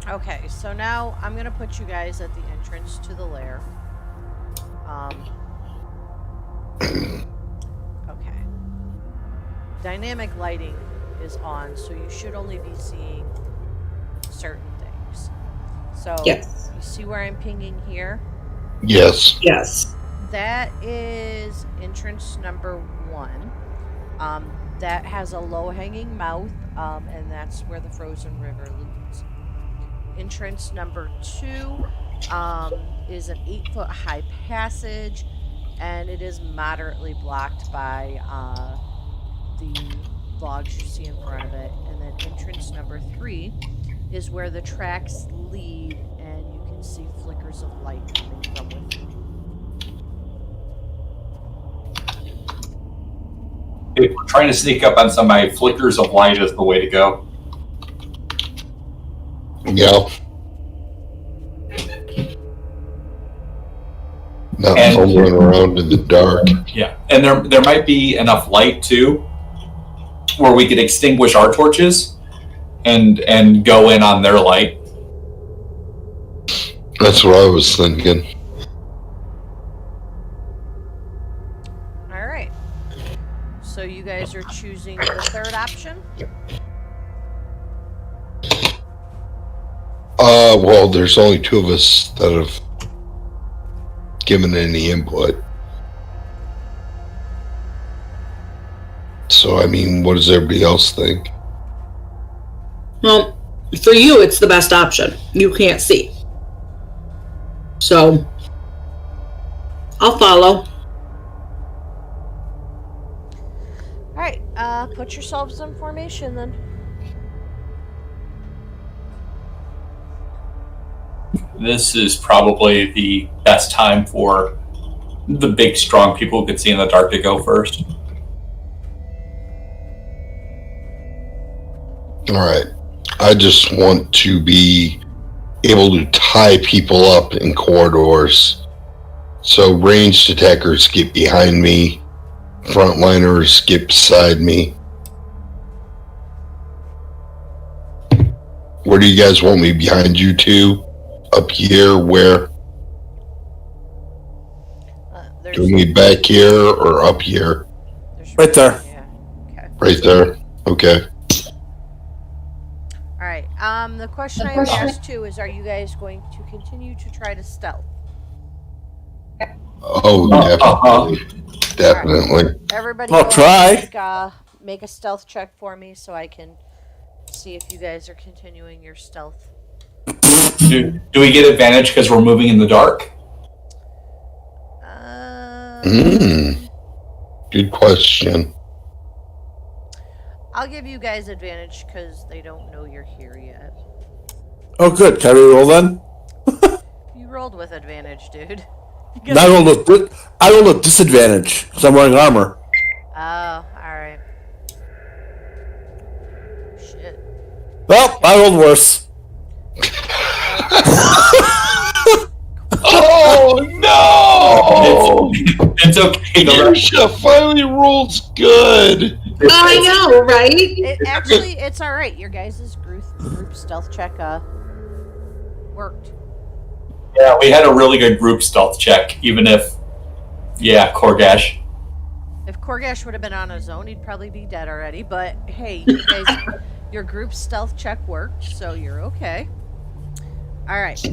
Okay, so now I'm going to put you guys at the entrance to the lair. Okay. Dynamic lighting is on, so you should only be seeing certain things. So, Yes. you see where I'm pinging here? Yes. Yes. That is entrance number 1. That has a low-hanging mouth, and that's where the frozen river leads. Entrance number 2 is an 8-foot high passage, and it is moderately blocked by the logs you see in front of it. And then entrance number 3 is where the tracks lead, and you can see flickers of light coming from within. If we're trying to sneak up on somebody, flickers of light is the way to go. Yeah. Not And- fumbling around in the dark. Yeah, and there might be enough light too, where we could extinguish our torches and go in on their light. That's what I was thinking. All right. So you guys are choosing the third option? Well, there's only 2 of us that have given any input. So, I mean, what does everybody else think? Well, for you, it's the best option. You can't see. So, I'll follow. All right. Put yourselves in formation then. This is probably the best time for the big, strong people who could see in the dark to go first. All right. I just want to be able to tie people up in corridors. So ranged attackers get behind me, frontliners get beside me. Where do you guys want me? Behind you two? Up here? Where? There's, Do we back here or up here? there's Right there. Yeah. Okay. Right there. Okay. All right. The question I have asked too is: are you guys going to continue to try to stealth? Oh, definitely. Definitely. Everybody, I'll go try. and make a stealth check for me so I can see if you guys are continuing your stealth. Do we get advantage because we're moving in the dark? Good question. I'll give you guys advantage because they don't know you're here yet. Oh, good. Can we roll then? You rolled with advantage, dude. I rolled a disadvantage because I'm wearing armor. Oh, alright. Shit. Well, I rolled worse. Oh no! It's okay. Inertia finally rolls good. I know, right? It's alright. Your guys' group stealth check worked. Yeah, we had a really good group stealth check, even if, Korgash. If Korgash would have been on his own, he'd probably be dead already. But hey, you guys, your group stealth check worked, so you're okay. Alright.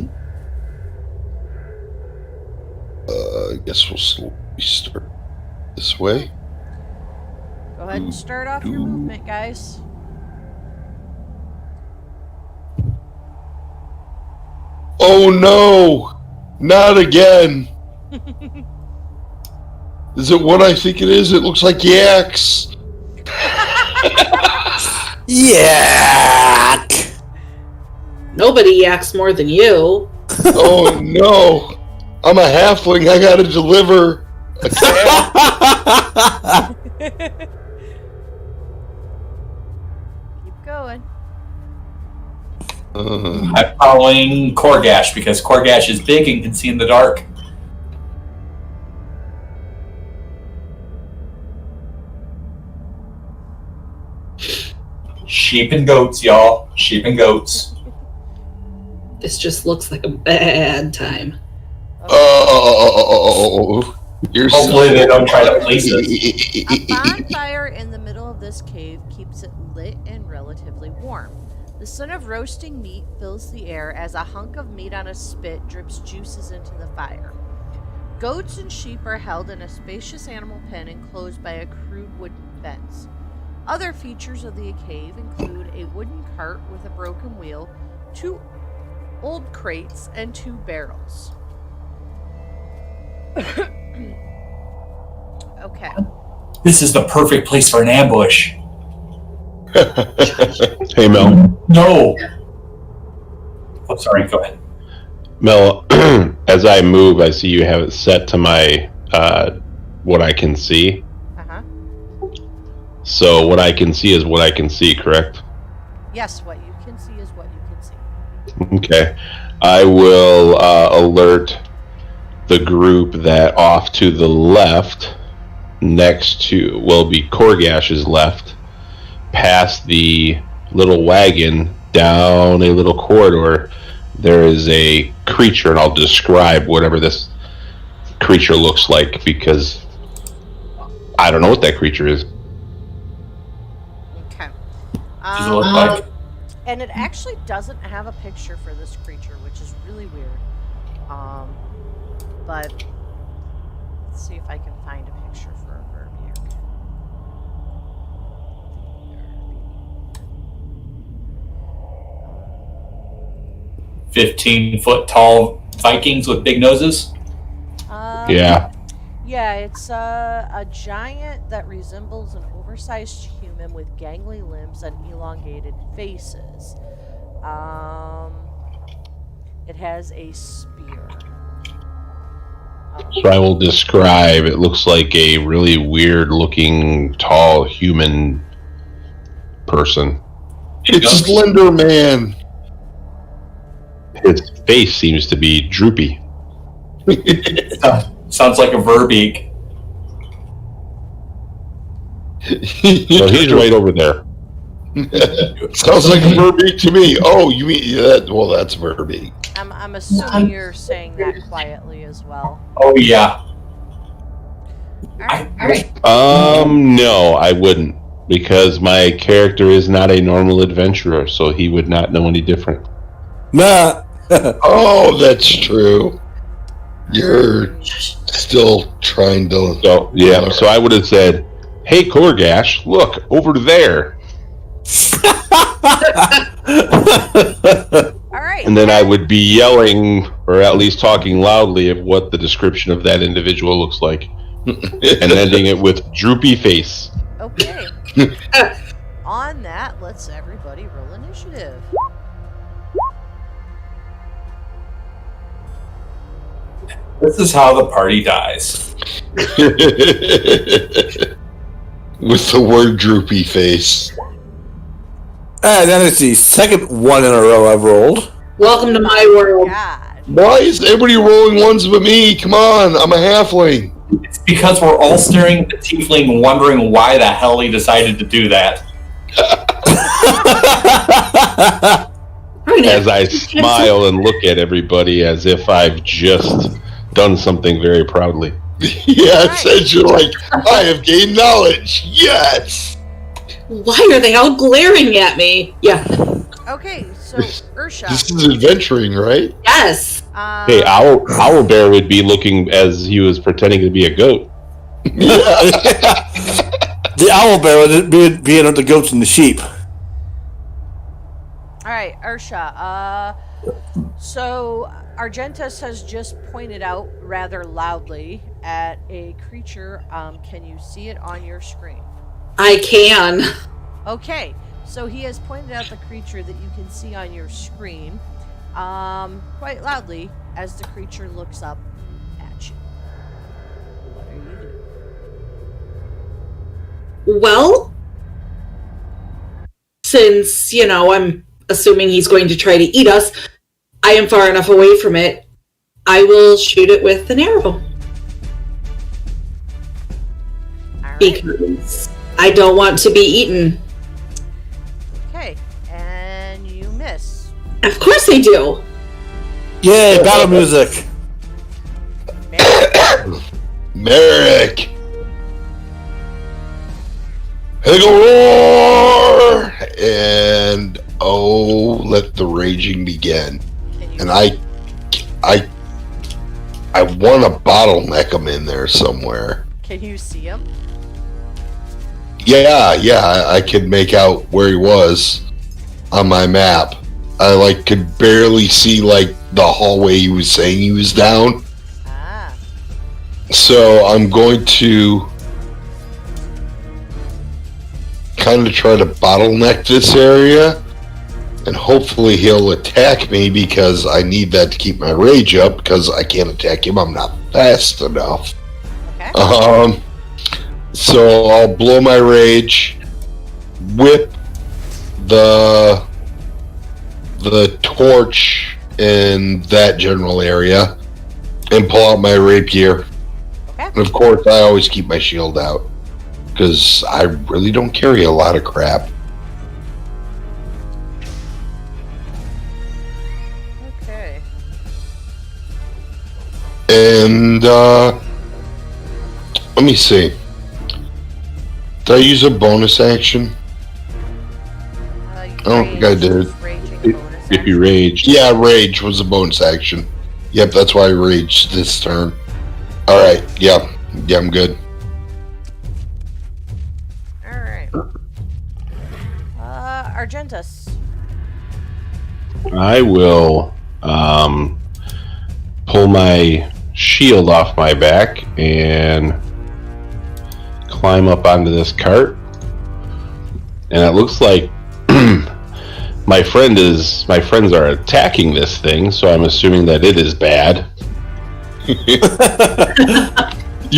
I guess we'll slowly start this way. Go ahead and start off your movement, guys. Oh no! Not again! Is it what I think it is? It looks like yaks. Yak! Nobody yaks more than you. Oh no! I'm a halfling. I gotta deliver a cat. Keep going. I'm following Korgash because Korgash is big and can see in the dark. Sheep and goats, y'all. Sheep and goats. This just looks like a bad time. Oh, you're Hopefully they don't try to place place us. A bonfire in the middle of this cave keeps it lit and relatively warm. The scent of roasting meat fills the air as a hunk of meat on a spit drips juices into the fire. Goats and sheep are held in a spacious animal pen enclosed by a crude wooden fence. Other features of the cave include a wooden cart with a broken wheel, 2 old crates, and 2 barrels. Okay. This is the perfect place for an ambush. Hey, Mel. No. Oh, sorry. Go ahead. Mel, as I move, I see you have it set to my what I can see. Uh-huh. So what I can see is what I can see, correct? Yes, what you can see is what you can see. Okay. I will alert the group that off to the left, next to, will be Korgash's left, past the little wagon, down a little corridor, there is a creature, and I'll describe whatever this creature looks like, because I don't know what that creature is. Okay. Does it look like? And it actually doesn't have a picture for this creature, which is really weird. But let's see if I can find a picture for a verb here. 15-foot tall Vikings with big noses. Yeah. Yeah, it's a giant that resembles an oversized human with gangly limbs and elongated faces. It has a spear. So I will describe, it looks like a really weird looking tall human person. It's Slender Man. Its face seems to be droopy. Sounds like a Verbeek. So he's right over there. Sounds like a Verbeek to me. Oh, you mean that? Well, that's Verbeek. I'm assuming you're saying that quietly as well. Oh yeah. Alright. No, I wouldn't, because my character is not a normal adventurer, so he would not know any different. Nah. Oh, that's true. You're still trying to. So yeah, so I would have said, "Hey, Korgash, look over there," Alright. and then I would be yelling, or at least talking loudly, of what the description of that individual looks like, and ending it with droopy face. Okay. On that, let's everybody roll initiative. This is how the party dies. With the word droopy face. And that is the second one in a row I've rolled. Welcome to my world. God. Why is everybody rolling ones but me? Come on, I'm a halfling. It's because we're all staring at the tiefling, wondering why the hell he decided to do that. As I smile and look at everybody as if I've just done something very proudly. Yeah, it says you're like, I have gained knowledge. Yes. Why are they all glaring at me? Yeah. Okay, so Ursha. This is adventuring, right? Yes. Hey, Owlbear would be looking as he was pretending to be a goat. The The owl bear being the goats and the sheep. All right, Ursha. So Argentus has just pointed out rather loudly at a creature. Can you see it on your screen? I can. Okay, so he has pointed out the creature that you can see on your screen, quite loudly as the creature looks up at you. What are you doing? Well, since, I'm assuming he's going to try to eat us, I am far enough away from it. I will shoot it with an arrow. All right. Because I don't want to be eaten. Okay, and you miss. Of course I do. Yay, battle music. Merrick! Roar! And let the raging begin. And I want to bottleneck him in there somewhere. Can you see him? Yeah, I could make out where he was on my map. I could barely see the hallway he was saying he was down. Ah. So I'm going to kind of try to bottleneck this area, and hopefully he'll attack me because I need that to keep my rage up because I can't attack him. I'm not fast enough. Okay. So I'll blow my rage, whip the torch in that general area, and pull out my rapier. Okay. And of course, I always keep my shield out because I really don't carry a lot of crap. Okay. And let me see. Did I use a bonus action? I don't think I did. If you raged. Yeah, rage was a bonus action. Yep, that's why I raged this turn. Alright, yeah, I'm good. Alright. Argentus. I will pull my shield off my back and climb up onto this cart. And it looks like my friends are attacking this thing, so I'm assuming that it is bad. You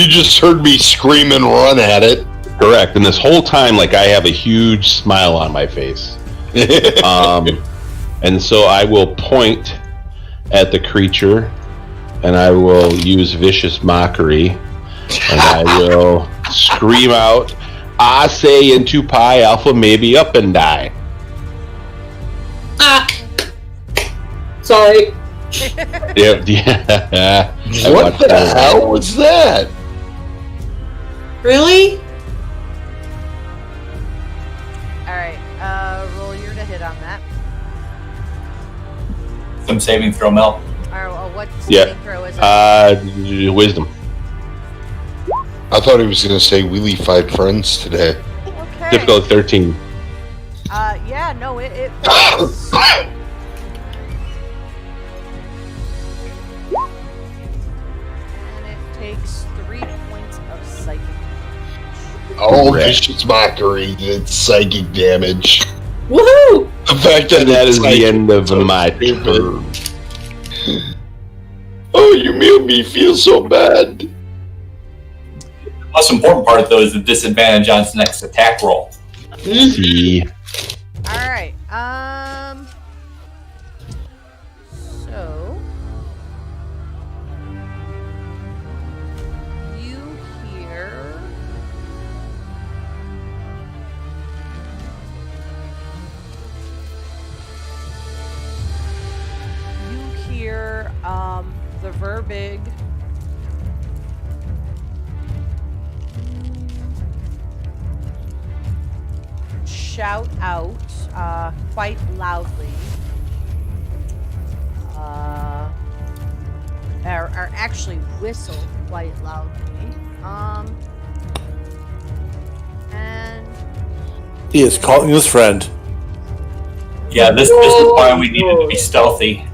just heard me scream and run at it. Correct. And this whole time, I have a huge smile on my face. And so I will point at the creature, and I will use vicious mockery, and I will scream out, "I say into pi alpha maybe up and die." Sorry. Yeah. What the hell was that? Really? Alright, roll your to hit on that. Some saving throw, Mel. Alright, well, what Yeah. saving throw is it? Wisdom. I thought he was going to say we leave 5 friends today. Okay. Difficulty 13. Yeah, no, it fails. And it takes 3 points of psychic damage. Oh, vicious mockery. It's psychic damage. Woohoo! The fact that That it's is the end of my turn. Oh, you made me feel so bad. The most important part, though, is the disadvantage on its next attack roll. See. Alright, so you hear the Verbig shout out quite loudly, or actually whistle quite loudly, and He is calling his friend. Yeah, this is why we needed to be stealthy.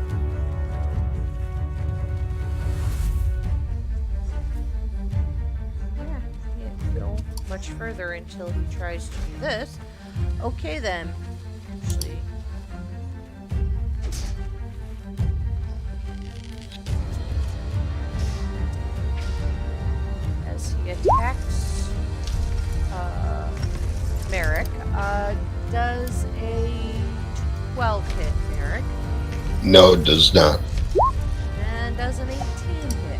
Yeah, can't go much further until he tries to do this. Okay then. Actually. As he attacks Merrick, does a 12 hit Merrick, No, it does not. and does an 18 hit.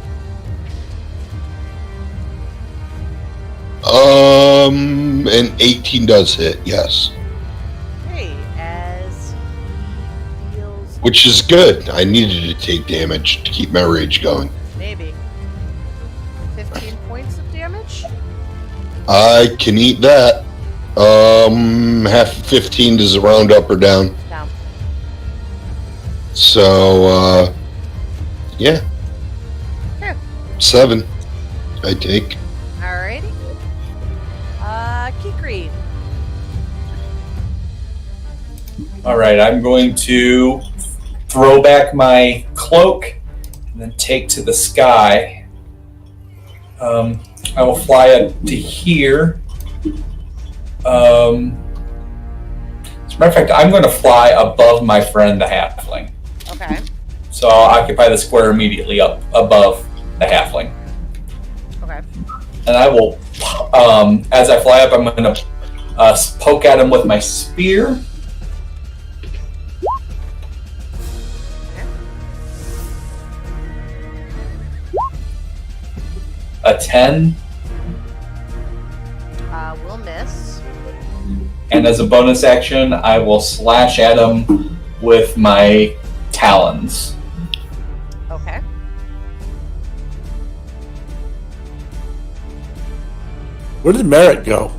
An 18 does hit, yes. Okay, as he deals Which is good. I needed to take damage to keep my rage going. maybe 15 points of damage. I can eat that. Half of 15, does it round up or down? Down. So, yeah. Okay. 7, I take. Alrighty. Kikri. Alright, I'm going to throw back my cloak and then take to the sky. I will fly up to here. As a matter of fact, I'm going to fly above my friend, the halfling. Okay. So I'll occupy the square immediately up above the halfling. Okay. And I will, as I fly up, I'm going to poke at him with my spear. A 10. Will miss. And as a bonus action, I will slash at him with my talons. Okay. Where did Merrick go?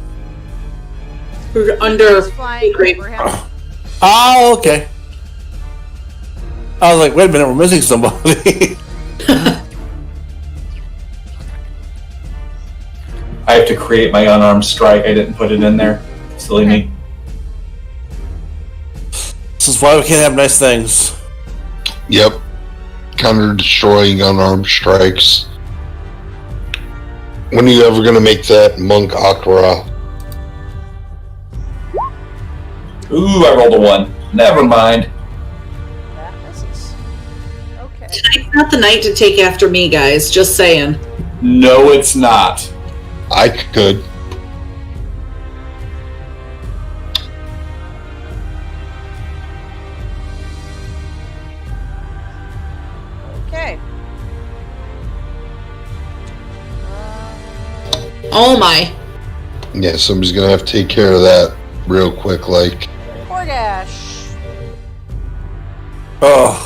We're under. He's flying Great. over him. Oh, okay. I was like, wait a minute, we're missing somebody. I have to create my unarmed strike. I didn't put it in there. Silly me. This is why we can't have nice things. Yep. Counter destroying unarmed strikes. When are you ever going to make that monk Akra? Ooh, I rolled a 1. Never mind. That misses. Okay. Tonight's not the night to take after me, guys. Just saying. No, it's not. I could. Okay. Oh my. Yeah, somebody's going to have to take care of that real quick, like. Korgash. Oh,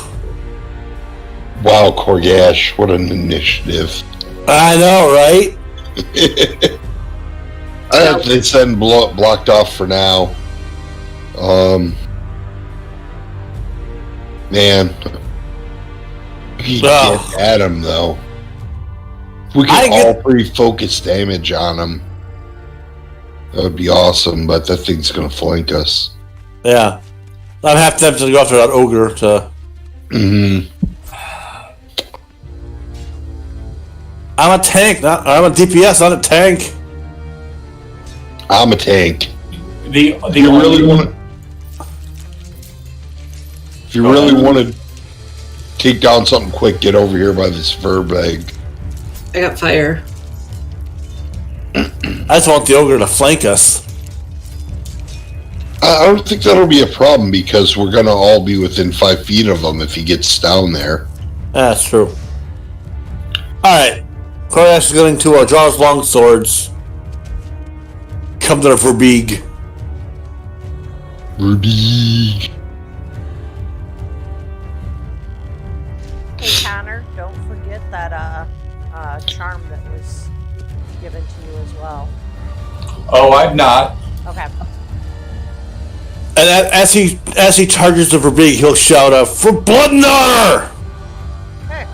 Wow, Korgash, what an initiative. I know, right? I have to send blocked off for now. Man. We can get at him, though. We I can get- all three focus damage on him. That would be awesome, but that thing's going to flank us. Yeah. I'm half tempted to go after that ogre to. Mm-hmm. I'm a tank, I'm a DPS, not a tank. I'm a tank. The If you really only- want to... If you really want to take down something quick, get over here by this verb egg. I got fire. I just want the ogre to flank us. I don't think that'll be a problem because we're going to all be within 5 feet of him if he gets down there. That's true. Alright. Korgash is going to draw his long swords. Come to the Verbeeg. Rudy. Hey, Connor, don't forget that charm that was given to you as well. Oh, I'm not. Okay. And as he charges the Verbeeg, he'll shout out, "For blood and honor!" Okay.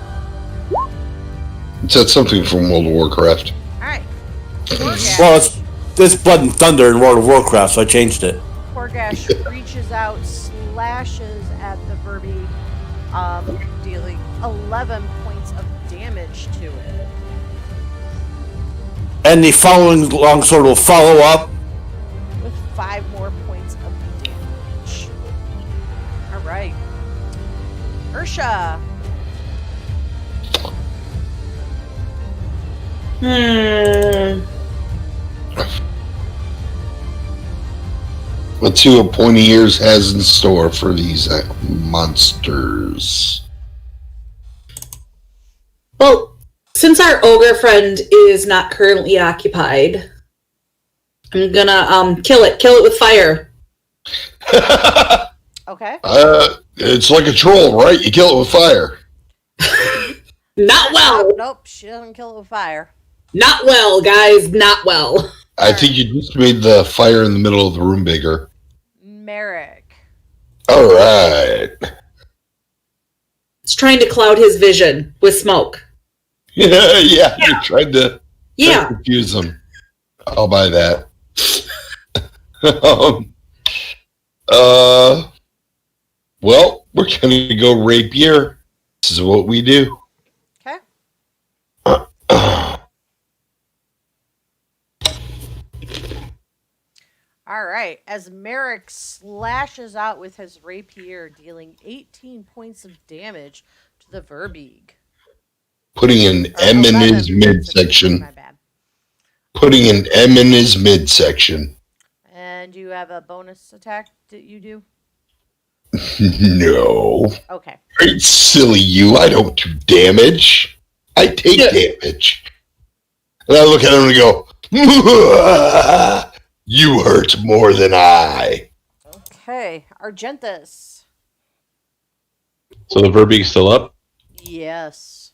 It's that something from World of Warcraft. All right. Korgash. Well, this Blood and Thunder in World of Warcraft, so I changed it. Porgash reaches out, slashes at the Verbeeg, dealing 11 points of damage to it. And the following longsword will follow up. With 5 more points of damage. Alright. Ursha. Let's see what Pointy Ears has in store for these monsters. Well, since our ogre friend is not currently occupied, I'm gonna kill it. Kill it with fire. Okay. It's like a troll, right? You kill it with fire. Not well. Nope, she doesn't kill it with fire. Not well, guys. Not well. I think you just made the fire in the middle of the room bigger. Merrick. All right. It's trying to cloud his vision with smoke. Yeah. You tried to Yeah. confuse them. I'll buy that. Well, we're gonna go rapier. This is what we do. Okay. All right. As Merrick slashes out with his rapier, dealing 18 points of damage to the Verbeeg. Putting an Or M in 11 his points of damage, midsection. My bad. Putting an M in his midsection. And you have a bonus attack that you do? No. Okay. Great silly you. I don't do damage. I take damage. And I look at him and go, you hurt more than I. Okay. Argentus. So the Verbeeg's still up? Yes.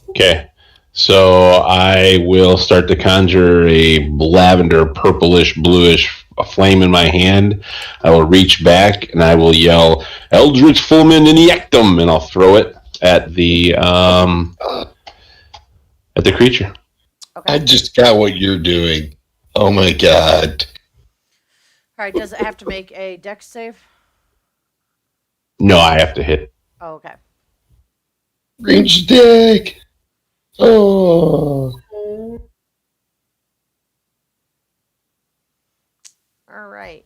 Okay. So I will start to conjure a lavender, purplish, bluish flame in my hand. I will reach back and I will yell, Eldritch Fulmin Iniectum, and I'll throw it at the creature. Okay. I just got what you're doing. Oh my god. All right. Does it have to make a dex save? No, I have to hit. Oh, okay. Range deck. Oh. All right.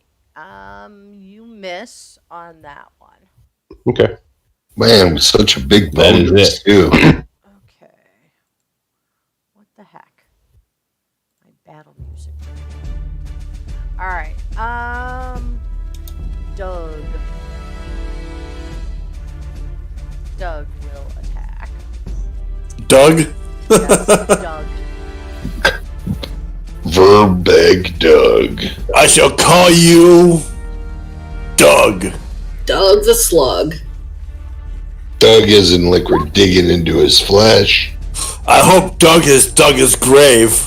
You miss on that one. Okay. Man, with such a big That is bonus it. too. Okay. What the heck? My battle music. All right. Doug. Doug will attack. Doug? Yes, Doug. Verbeg Doug. I shall call you Doug. Doug's a slug. Doug isn't like we're digging into his flesh. I hope Doug has dug his grave.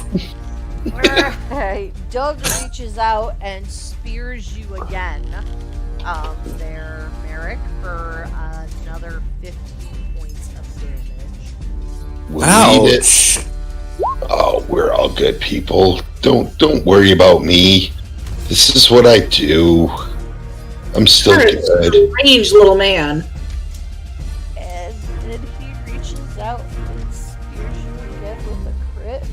Alright. Doug reaches out and spears you again. There, Merrick, for another 15 points of damage. We'll need it. Ouch. Oh, we're all good people. Don't worry about me. This is what I do. I'm still You're a good. strange little man. And then he reaches out and spears you again with a crit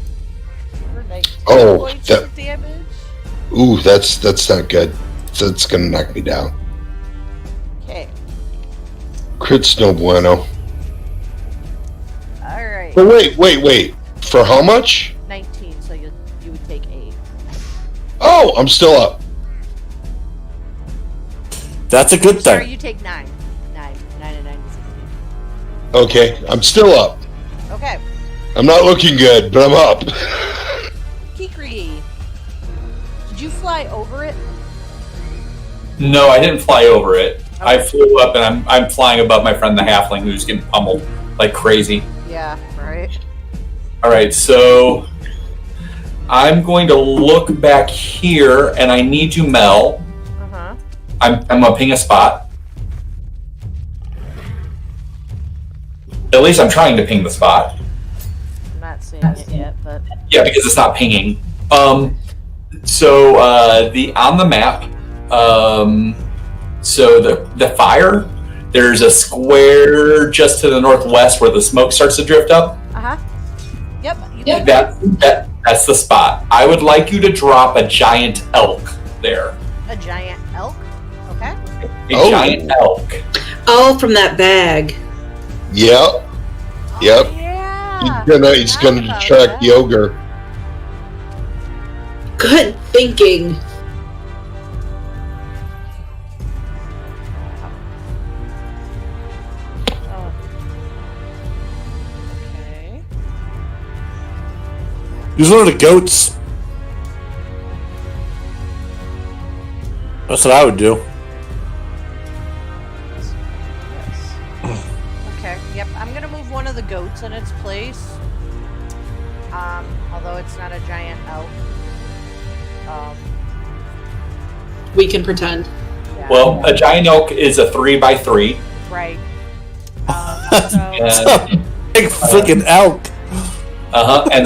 for 19 points of damage. Ooh, that's not good. That's gonna knock me down. Okay. Crit's no bueno. Alright. But wait. For how much? 19, so you would take 8. Oh, I'm still up. That's a good Sorry, thing. you take 9. 9 and 9 is 16. Okay, I'm still up. Okay. I'm not looking good, but I'm up. Kikri. Did you fly over it? No, I didn't fly over it. I flew up and I'm flying above my friend the halfling who's getting pummeled like crazy. Yeah, right. Alright, so I'm going to look back here and I need you, Mel. Uh-huh. I'm gonna ping a spot. At least I'm trying to ping the spot. I'm not seeing it yet, but Yeah, because it's not pinging. So the on the map, so the fire, there's a square just to the northwest where the smoke starts to drift up. Yep. That's the spot. I would like you to drop a giant elk there. A giant elk. Okay. A giant elk. Oh, from that bag. Yep. Yep. Oh, yeah. He's gonna attract the ogre. Good thinking. Oh. Okay. Use one of the goats. That's what I would do. Yes. Okay. Yep. I'm gonna move one of the goats in its place. Although it's not a giant elk. We can pretend. Yeah. Well, a giant elk is a 3x3. Right. Big freaking elk. And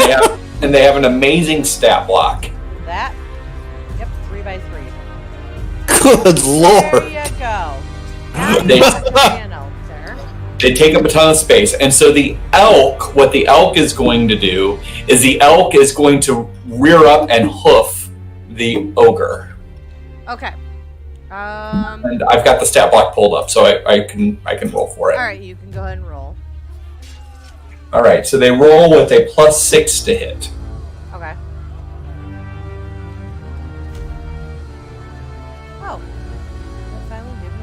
they have an amazing stat block. That. Yep. 3x3. Good lord. There you go. Now They- you got a giant elk there. They take up a ton of space, and so the elk, what the elk is going to do is the elk is going to rear up and hoof the ogre. Okay. And I've got the stat block pulled up, so I can roll for it. All right. You can go ahead and roll. All right, so they roll with a +6 to hit. Okay. Oh. Did it finally give me?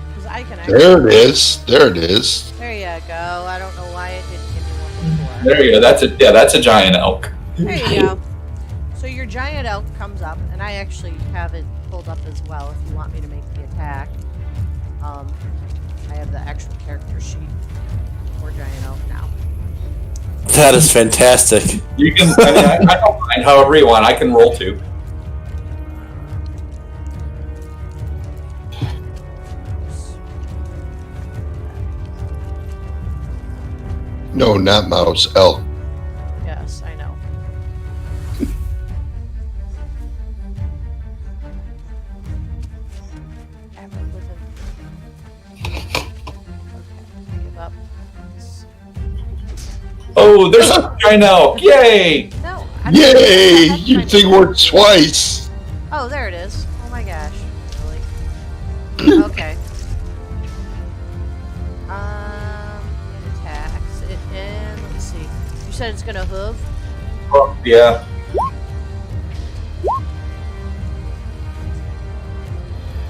Because I can actually. There it is. There it is. There you go. I don't know why it didn't give me one before. There you go. That's a giant elk. There you go. So your giant elk comes up, and I actually have it pulled up as well if you want me to make the attack. I have the actual character sheet for giant elk now. That is fantastic. You can. I don't mind. However you want. I can roll too. No, not mouse. Elk. Yes, I know. Okay, give up. Oh, there's a giant elk! Yay! No. I don't Yay! that's You my- think worked twice. Oh, there it is. Oh my gosh. Really? Okay. It attacks. Let's see. You said it's gonna hoof? Oh, yeah.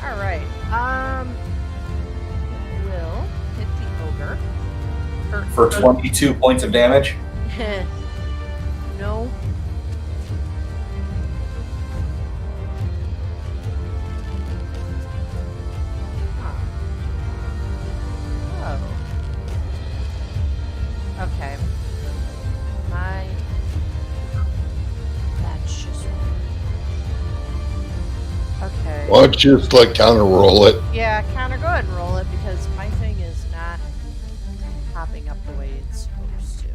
Alright. It will hit the ogre. For 22 points of damage. No. Oh. Okay. That's just. Okay. Why don't you just counter roll it? Yeah, Connor, go ahead and roll it because my thing is not popping up the way it's supposed to.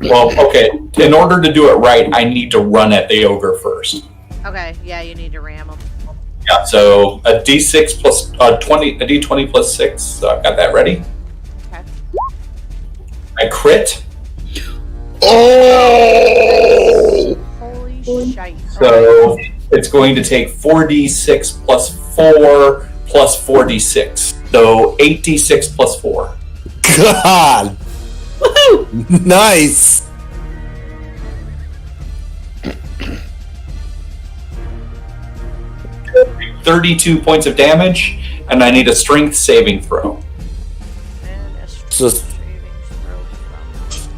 Well, okay. In order to do it right, I need to run at the ogre first. Okay, yeah, you need to ram them. Yeah. So a D6 plus 20, a D20 plus 6. So I've got that ready. Okay. I crit. Oh! Holy shite. So it's going to take 4d6 plus 4 plus 4d6. So 8d6 plus 4. God. Woohoo! Nice. Alright. 32 points of damage, and I need a strength saving throw. And a strength Just- saving throw from.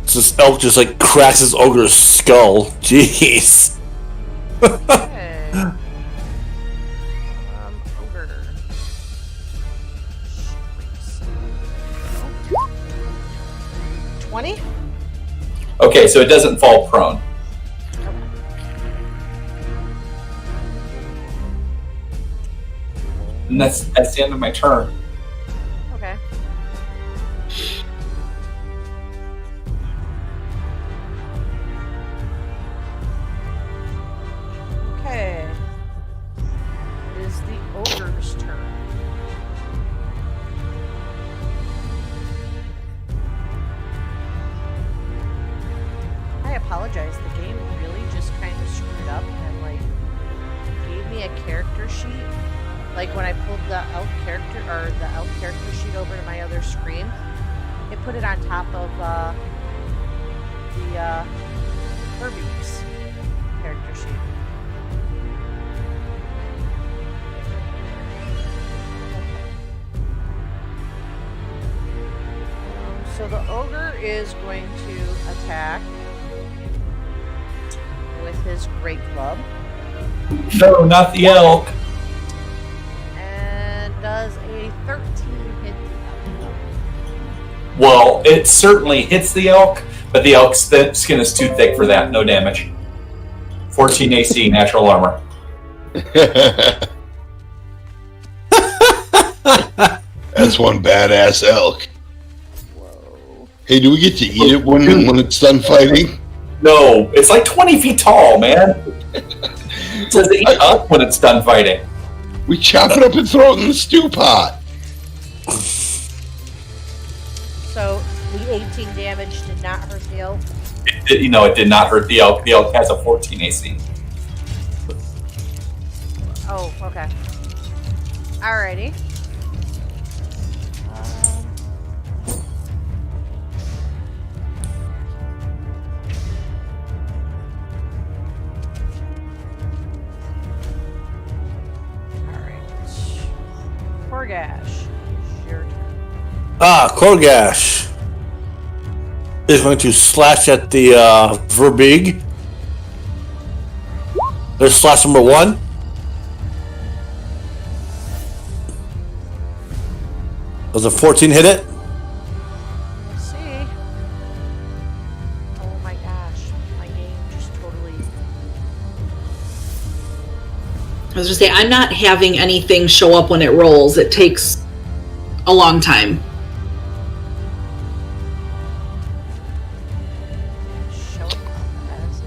This elk just cracks his ogre's skull. Jeez. Okay. Ogre. 20? Okay, so it doesn't fall prone. And that's the end of my turn. Okay. character sheet, like when I pulled the elf character sheet over to my other screen, it put it on top of the Furby's character sheet. So the ogre is going to attack with his great club. No, not the elk. And does a 13 hit the elk? Well, it certainly hits the elk, but the elk's skin is too thick for that. No damage. 14 AC, natural armor. That's one badass elk. Whoa. Hey, do we get to eat it when it's done fighting? No, it's like 20 feet tall, man. It says eat up when it's done fighting. We chop it up and throw it in the stew pot. So the 18 damage did not hurt the elk? It did not hurt the elk. The elk has a 14 AC. Oh, okay. Alrighty. Korgash, your turn. Korgash is going to slash at the Verbig. There's slash number 1. Does a 14 hit it? Let's see. Oh my gosh, my game just totally. I was just saying, I'm not having anything show up when it rolls. It takes a long time. Show up as a.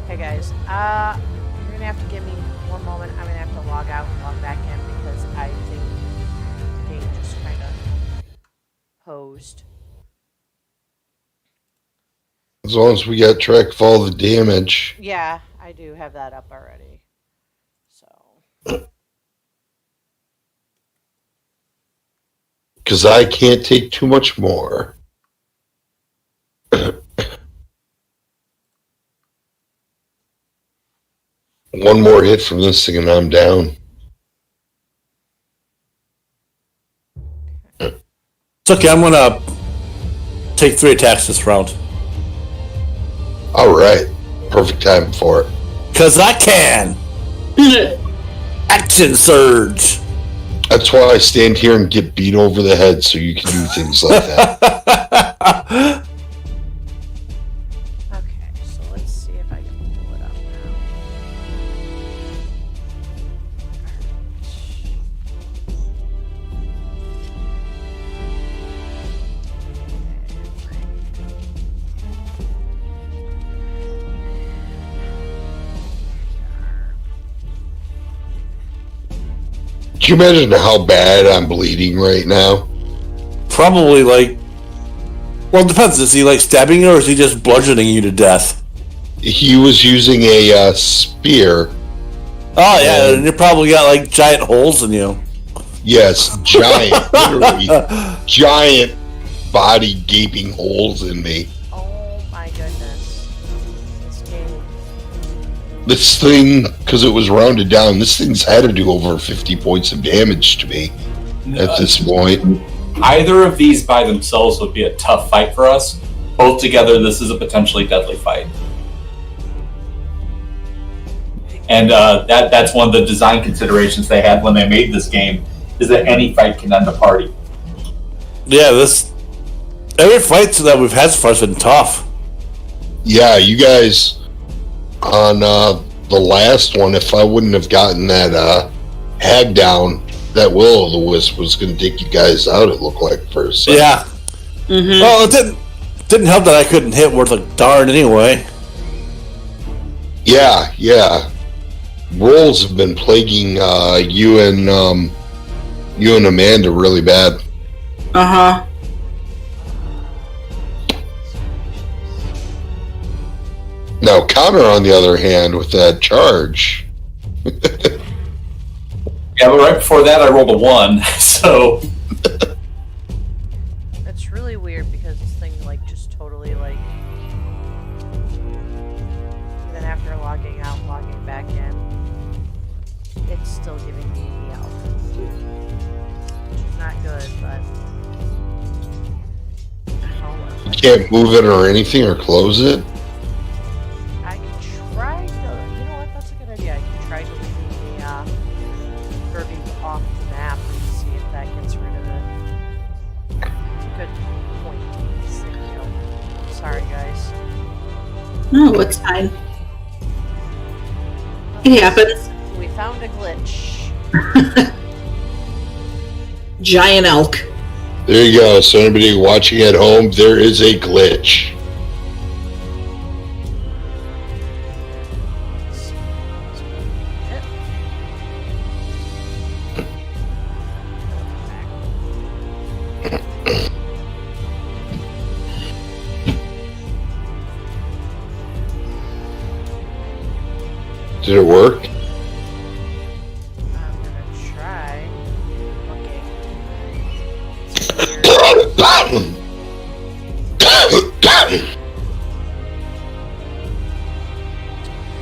Hey guys, you're gonna have to give me one moment. I'm gonna have to log out and log back in because I think the game just kind of posed. As long as we got track of all the damage. Yeah, I do have that up already. So. Because I can't take too much more. One more hit from this thing and I'm down. It's okay, I'm gonna take 3 attacks this round. Alright. Perfect time for it. Cause I can! Action surge! That's why I stand here and get beat over the head so you can do things like that. Okay, so let's see if I can pull it up now. Can you imagine how bad I'm bleeding right now? Probably like... Well, it depends. Is he like stabbing you or is he just bludgeoning you to death? He was using a spear. Oh yeah, and you probably got like giant holes in you. Yes, giant, literally giant body gaping holes in me. Oh my goodness. This game. This thing, because it was rounded down, this thing's had to do over 50 points of damage to me at this point. Either of these by themselves would be a tough fight for us. Both together, this is a potentially deadly fight. And that's one of the design considerations they had when they made this game, is that any fight can end a party. Yeah, every fight that we've had so far has been tough. Yeah, you guys, on the last one, if I wouldn't have gotten that hag down, that will-o'-the-wisp was going to take you guys out, it looked like, for a second. Yeah. Mm-hmm. Well, it didn't help that I couldn't hit worth a darn anyway. Yeah. Rolls have been plaguing you and Amanda really bad. Uh-huh. Now, Connor, on the other hand, with that charge. Yeah, but right before that, I rolled a 1. So It's really weird because this thing like just totally like even after logging out, logging back in, it's still giving me the out. Which is not good, but oh well. You can't move it or anything or close it. I can try to, you know what, that's a good idea. I can try deleting the verbiage off the map and see if that gets rid of it. Good point. Thank you. Sorry, guys. No, it's fine. It happens. We found a glitch. Giant elk. There you go. So anybody watching at home, there is a glitch. Did it work? I'm gonna try looking.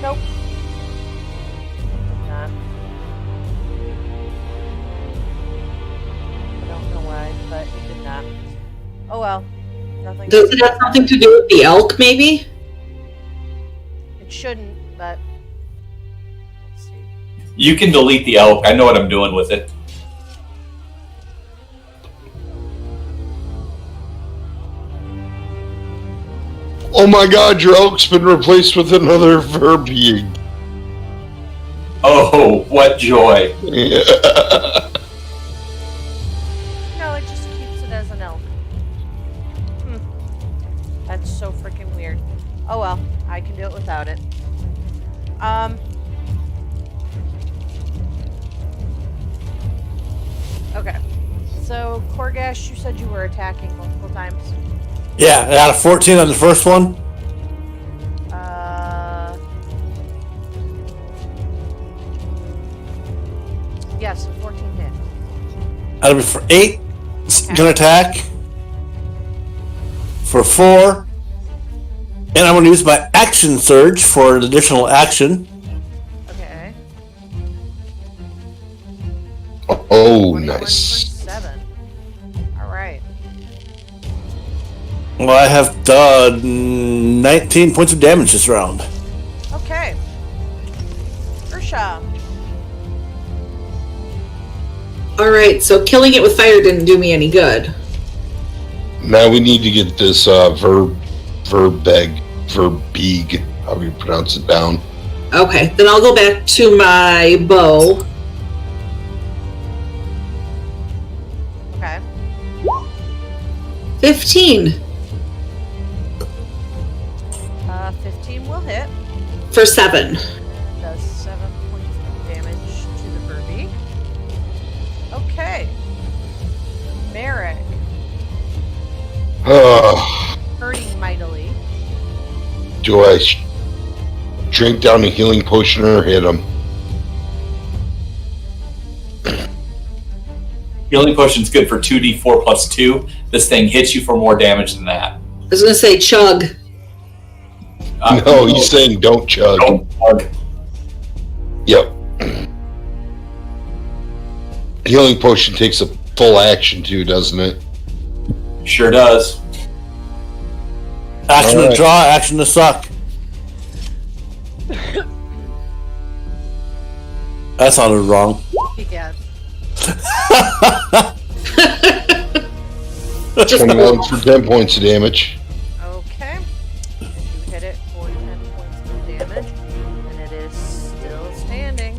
Nope. Did not. I don't know why, but it did not. Oh well. Nothing. Does it have something to do with the elk, maybe? It shouldn't, but let's see. you can delete the elk. I know what I'm doing with it. Oh my god, your elk's been replaced with another verbiage. Oh, what joy. Yeah. No, it just keeps it as an elk. That's so freaking weird. Oh well, I can do it without it. Okay. So, Korgash, you said you were attacking multiple times. Yeah, I got a 14 on the first one. Yes, 14 hit. That'll be for 8. Okay. Gonna attack. For 4. And I'm gonna use my action surge for an additional action. Okay. Oh, 21 nice. for 7. Alright. Well, I have done 19 points of damage this round. Okay. Ursha. Alright, so killing it with fire didn't do me any good. Now we need to get this verbeeg, how do you pronounce it, down? Okay, then I'll go back to my bow. Okay. 15 15 will hit. for 7. And does 7 points of damage to the Verbeeg. Okay. Merrick. Hurting mightily. Do I drink down a healing potion or hit him? Healing potion's good for 2d4 plus 2. This thing hits you for more damage than that. I was gonna say chug. No, he's saying don't chug. Don't chug. Yep. Healing potion takes a full action too, doesn't it? Sure does. Action All to right. draw, action to suck. That sounded wrong. Yeah. Just 21 for 10 points of damage. Okay. And you hit it for 10 points of damage. And it is still standing.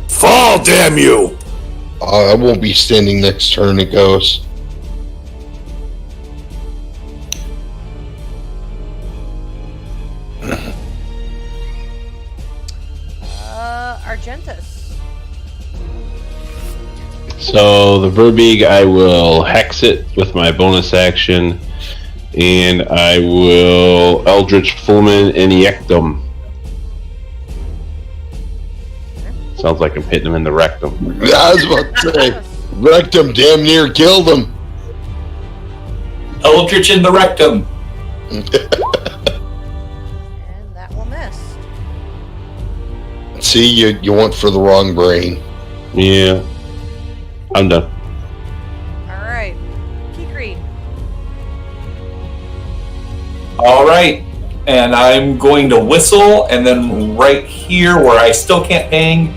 Fall, damn you! I won't be standing next turn it goes. Argentus. So the Verbeeg, I will hex it with my bonus action, And I will Eldritch Fulmin and Ejectum. Sounds like I'm hitting him in the rectum. I was about to say, wrecked him, damn near killed him. Eldritch in the rectum. And that will miss. See, you went for the wrong brain. Yeah. I'm done. All right. Kikri. All right. And I'm going to whistle, and then right here where I still can't ping,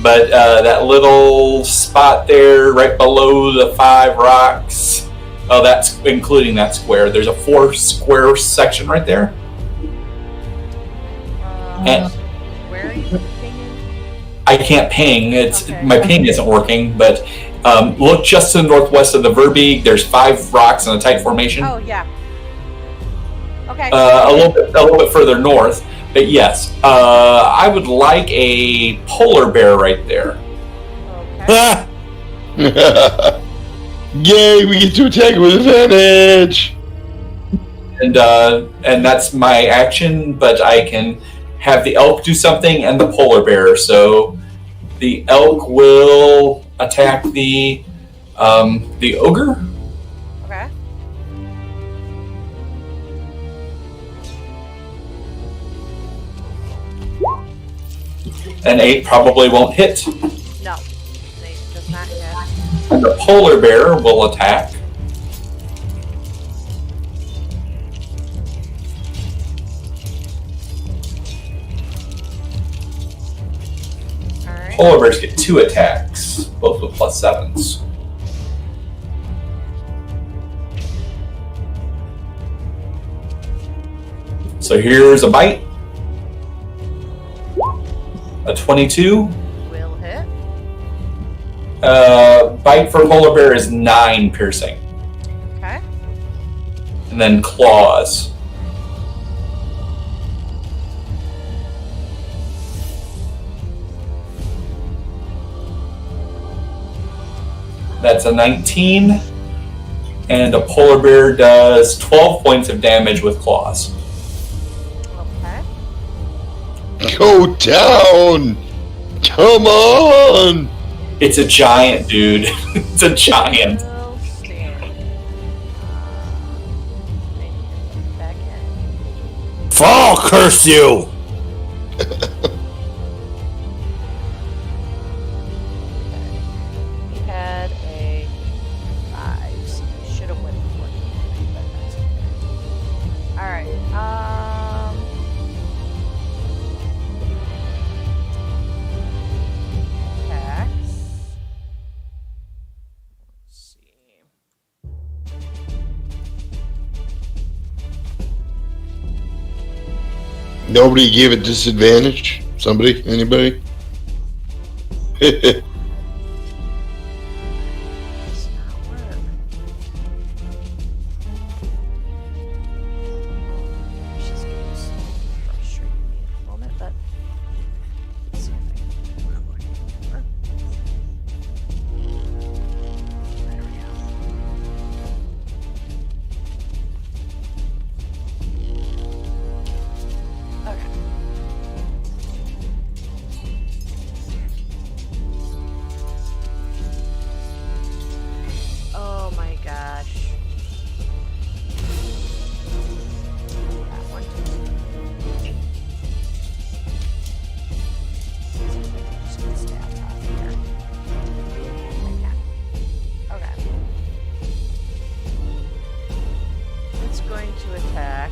but that little spot there right below the 5 rocks, oh, that's including that square. There's a 4 square section right there. And Where are you pinging? I can't ping. It's Okay. my ping isn't working, but look just to the northwest of the Verbeeg. There's 5 rocks in a tight formation. Oh, yeah. Okay. A little bit further north. But yes, I would like a polar bear right there. Okay. Ah! Yay, we get to attack with advantage. And that's my action, but I can have the elk do something and the polar bear. So the elk will attack the ogre. Okay. An 8 probably won't hit. No. They does not hit. And the polar bear will attack. All right. Polar bears get 2 attacks, both with +7s. So here's a bite. A 22. Will hit. Bite for polar bear is 9 piercing. Okay. And then claws. That's a 19. And a polar bear does 12 points of damage with claws. Okay. Go down. Come on. It's a giant, dude. It's a giant. Will stand. I need to put back in. Fall, curse you! He had a 5, so he should have went for it, but that's okay. All right. Attacks. Let's see. Nobody gave it disadvantage? Somebody? Anybody? Does not work. She's getting so frustrating me at the moment, but let's see if I can do it. There we go. Okay. Oh my gosh. That one. Just gonna stab off here. Okay. It's going to attack.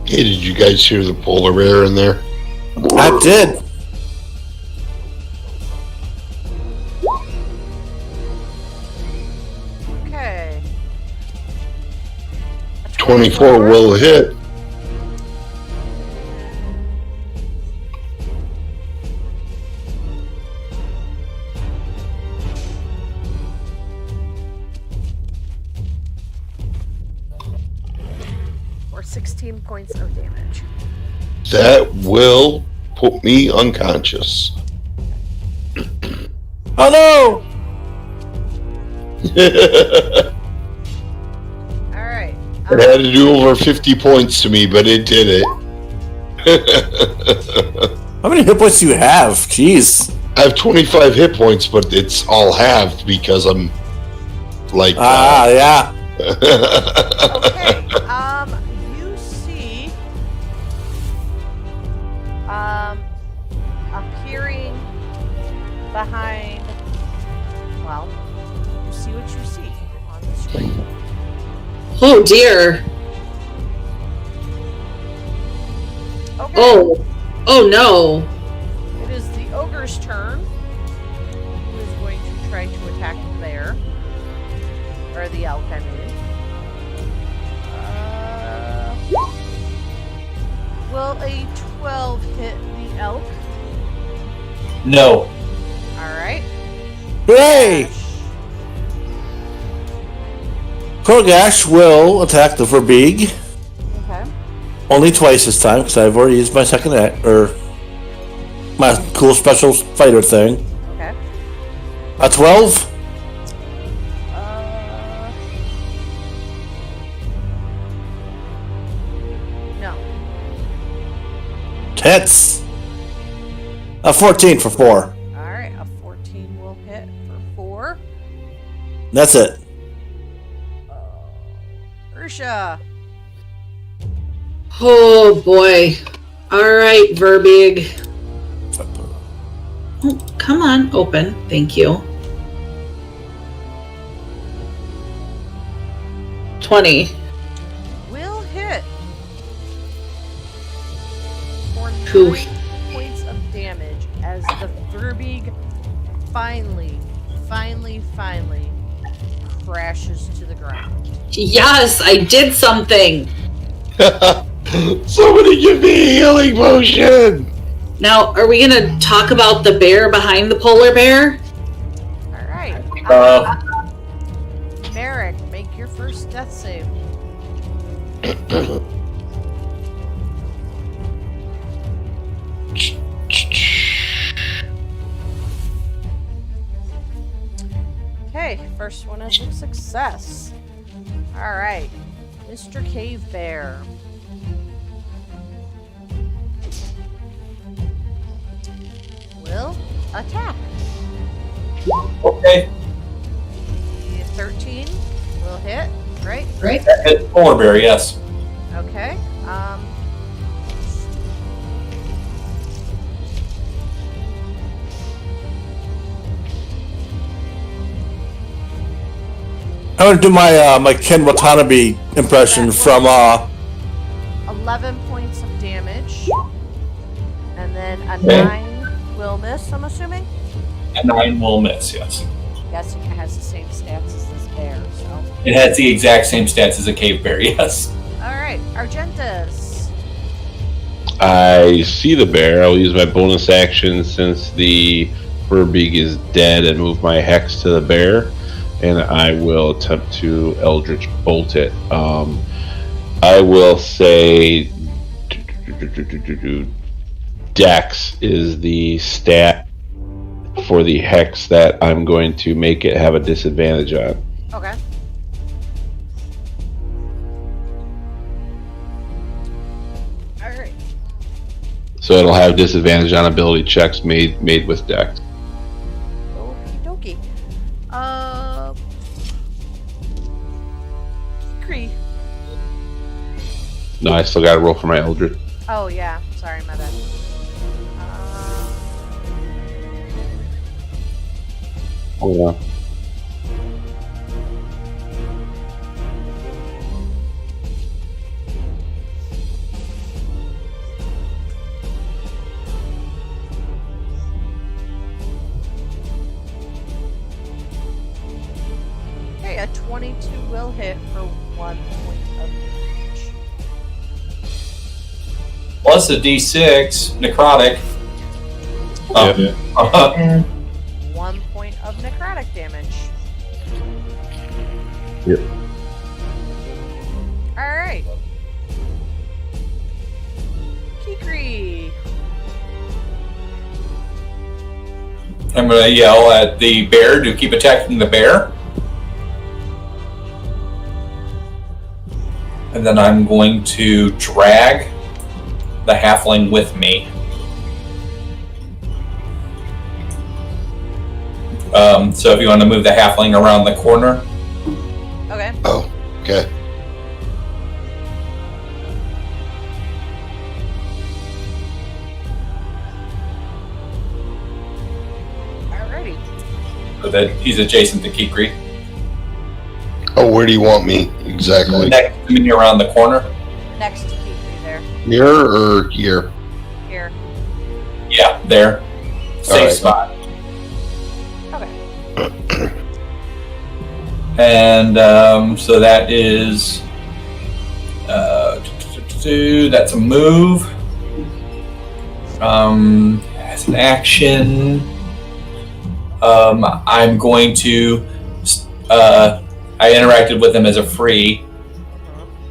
Hey, did you guys hear the polar bear in there? I did. Okay. A 24 will hit. 16 points of damage. That will put me unconscious. Oh no! It All right. had to do over 50 points to me, but it did it. How many hit points do you have? Jeez. I have 25 hit points, but it's all halved because I'm like. Yeah. Okay. You see, appearing behind. Well, you see what you see on the screen. Oh dear. Okay. Oh no. It is the ogre's turn, who is going to try to attack the bear. Or the elk, I mean. Will a 12 hit the elk? No. Alright. Hooray! Korgash will attack the Verbeeg. Okay. Only twice this time, because I've already used my second act, or my cool special fighter thing. Okay. A 12? No. Hits. A 14 for 4. Alright, a 14 will hit for 4. That's it. Ursha. Oh boy. Alright, Verbeeg. Oh, come on, open. Thank you. 20. Will hit for Phew. 9 points of damage as the Verbeeg finally crashes to the ground. Yes, I did something. Somebody give me a healing potion! Now, are we gonna talk about the bear behind the polar bear? Alright. Merrick, make your first death save. Okay, first one is a success. Alright, Mr. Cave Bear. Will attack. Okay. The 13 will hit, right? That hit polar bear, yes. Okay. I'm gonna do my my Ken Watanabe impression from 11 points of damage. And then a Okay. 9 will miss, I'm assuming? A 9 will miss, yes. Guessing it has the same stats as this bear, so. It has the exact same stats as a cave bear, yes. Alright, Argentus. I see the bear. I'll use my bonus action since the Verbeeg is dead and move my hex to the bear. And I will attempt to Eldritch Bolt it. I will say Dex is the stat for the hex that I'm going to make it have a disadvantage on. Okay. Alright. So it'll have disadvantage on ability checks made with Dex. Okie dokie. Cree. No, I still gotta roll for my Eldritch. Oh, yeah. Sorry, my bad. Oh yeah. Okay, a 22 will hit for 1 point of damage. Plus a d6, necrotic. Yep. 1 point of necrotic damage. Yep. Alright. I'm going to yell at the bear to keep attacking the bear. And then I'm going to drag the halfling with me. So if you want to move the halfling around the corner. Okay. Oh, okay. Alrighty. So that he's adjacent to Kikri. Oh, where do you want me exactly? Next to me around the corner. Next to Kiki there. Here or here? Here. Yeah, there. Safe Alright. spot. Okay. And so that is that's a move. As an action, I'm going to. I interacted with him as a free,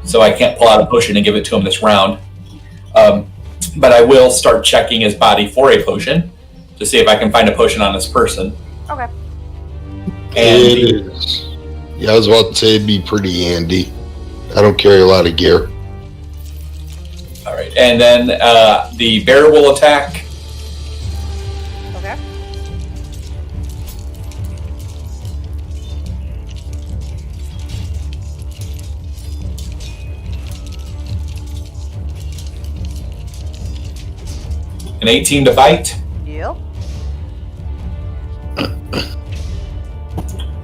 so I can't pull out a potion and give it to him this round. But I will start checking his body for a potion to see if I can find a potion on this person. Okay. And It is. Yeah, I was about to say it'd be pretty handy. I don't carry a lot of gear. all right, and then the bear will attack. Okay. An 18 to bite Yep.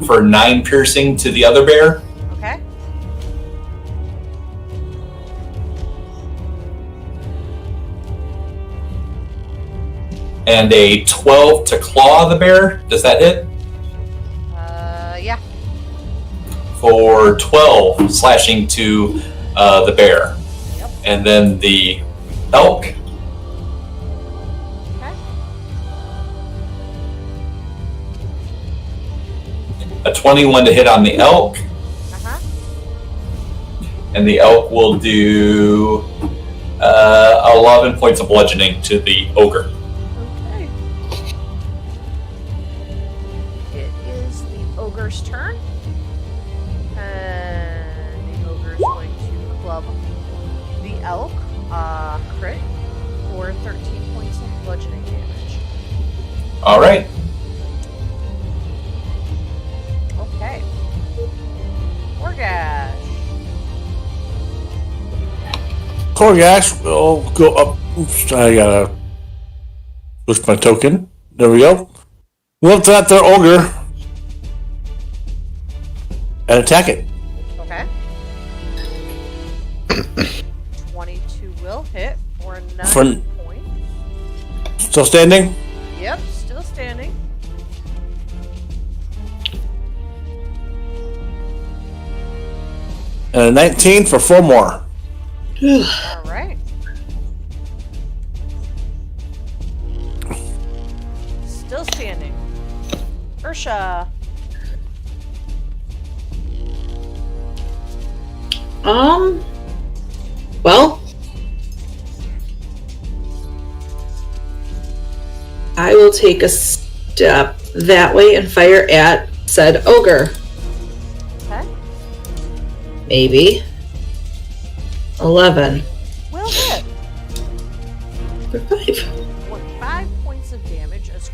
for 9 piercing to the other bear. Okay. And a 12 to claw the bear. Does that hit? Yeah. For 12 slashing to the bear. Yep. And then the elk. Okay. A 21 to hit on the elk. Uh-huh. And the elk will do 11 points of bludgeoning to the ogre. Okay. It is the ogre's turn. And the ogre is going to club the elk, crit, for 13 points of bludgeoning damage. All right. Okay. Orgash. Korgash will go up. Oops, I gotta push my token. There we go. Go up to that there ogre and attack it. Okay. 22 will hit for 9 For- points. Still standing? Yep, still standing. And a 19 for 4 more. All right. Still standing. Ursha. Well, I will take a step that way and fire at said ogre. Okay. Maybe. 11. Will hit. For 5. With 5 points of damage as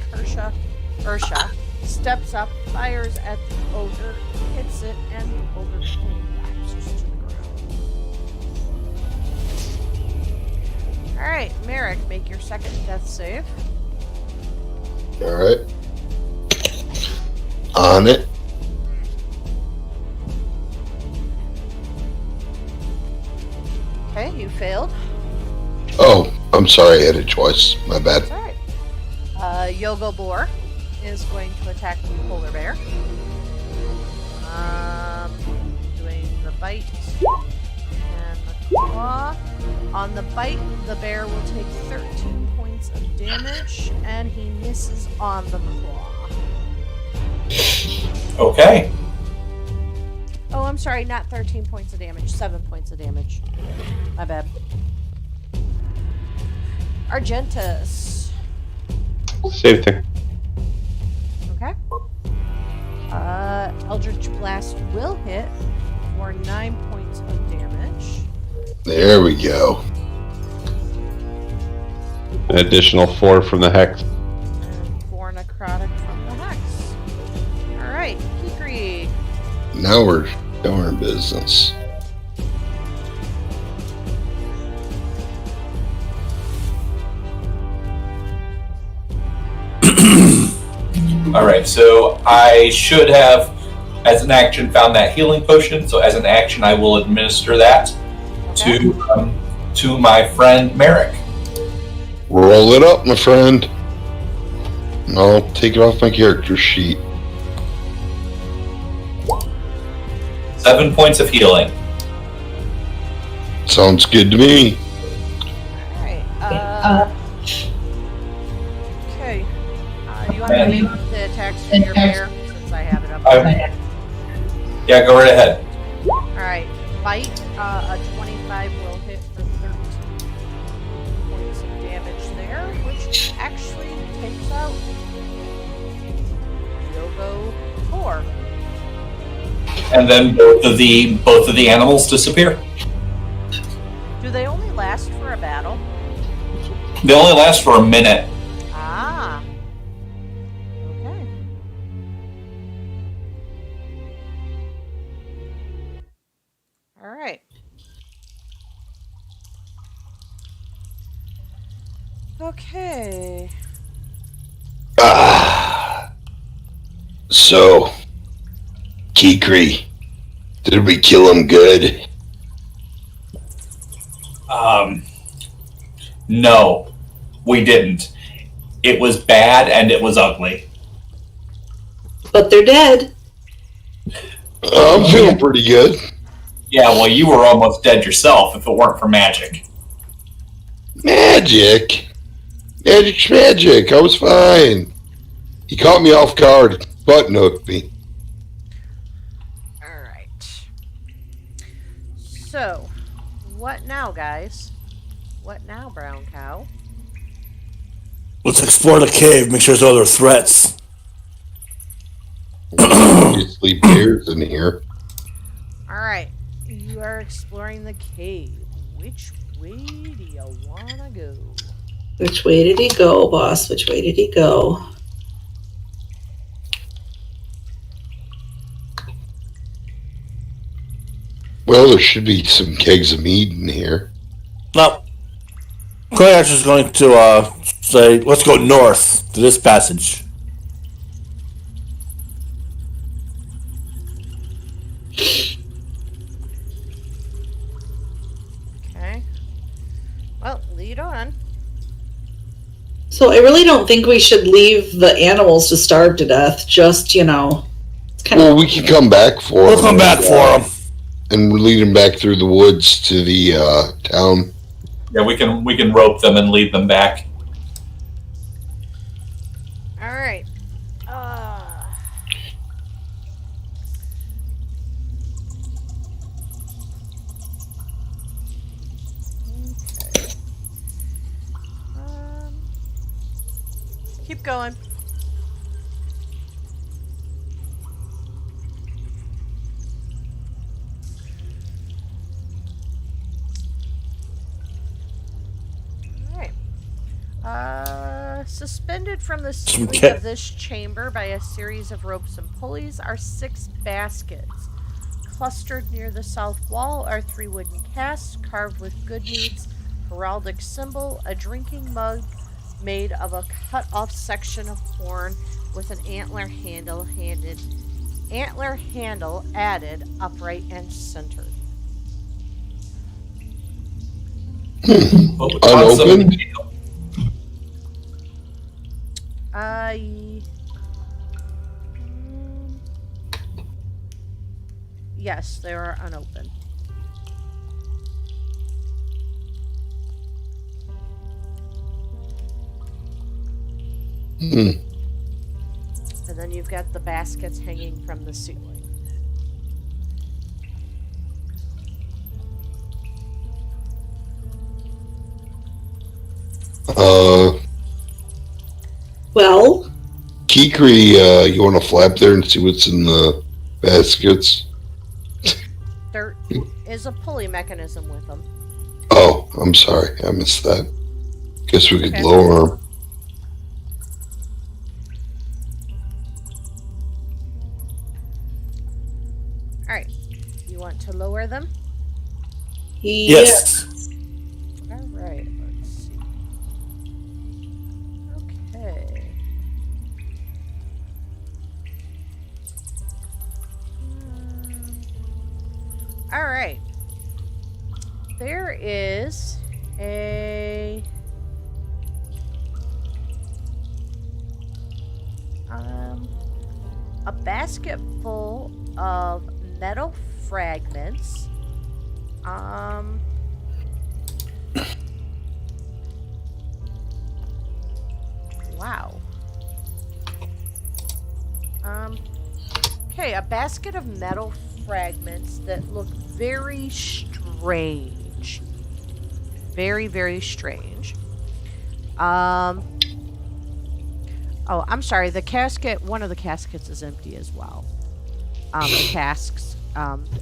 Ursha steps up, fires at the ogre, hits it, and the ogre collapses to the ground. Alright, Merrick, make your second death save. All right. On it. Okay, you failed. Oh, I'm sorry. I had a choice. My bad. That's alright. Yogo Boar is going to attack the polar bear. Doing the bite and the claw. On the bite, the bear will take 13 points of damage, and he misses on the claw. Okay. Oh, I'm sorry, not 13 points of damage, 7 points of damage. My bad. Argentus. Same thing. Eldritch Blast will hit for 9 points of damage. There we go. An additional 4 from the hex. And 4 necrotic from the hex. Alright, Kikri. Now we're in business. Alright, so I should have, as an action, found that healing potion. So as an action, I will administer that to my friend Merrick. Roll it up, my friend. And I'll take it off my character sheet. 7 points of healing. Sounds good to me. Alright, okay. You want to make the attacks for your bear, since I have it up there? Yeah, go right ahead. Alright, bite, a 25 will hit for 13 points of damage there, which actually takes out Yogo 4. And then both of the animals disappear. Do they only last for a battle? They only last for a minute. Ah. Okay. Alright. Okay. So, Kikri, did we kill him good? No, we didn't. It was bad and it was ugly. But they're dead. I'm feeling pretty good. Yeah, well, you were almost dead yourself if it weren't for magic. Magic? Magic's magic. I was fine. He caught me off guard. Button hooked me. Alright. So, what now, guys? What now, brown cow? Let's explore the cave. Make sure there's no other threats. Obviously, bears in here. Alright. You are exploring the cave. Which way do you wanna go? Which way did he go, boss? Which way did he go? Well, there should be some kegs of mead in here. No. Koyax is going to say, let's go north to this passage. Okay. Well, lead on. So I really don't think we should leave the animals to starve to death. Just, it's kind Well, of... we can come back for We'll him. come back for him. And lead him back through the woods to the town. Yeah, we can rope them and lead them back. Alright. Okay. Keep going. Suspended from the ceiling of this chamber by a series of ropes and pulleys are 6 baskets. Clustered near the south wall are 3 wooden casks carved with good needs, heraldic symbol, a drinking mug made of a cut-off section of horn with an antler handle added upright and centered. Unopened? Yes, they are unopened. And then you've got the baskets hanging from the ceiling. Well, Kikri, you want to flap there and see what's in the baskets. There is a pulley mechanism with them. Oh, I'm sorry. I missed that. Guess we could Okay. lower them. All right. You want to lower them? Yes. All right. Let's see. Okay. All right. There is a basket full of metal fragments. Wow. Okay, a basket of metal fragments that look very strange. Very, very strange. Oh, I'm sorry. The casket, one of the caskets is empty as well. The casks,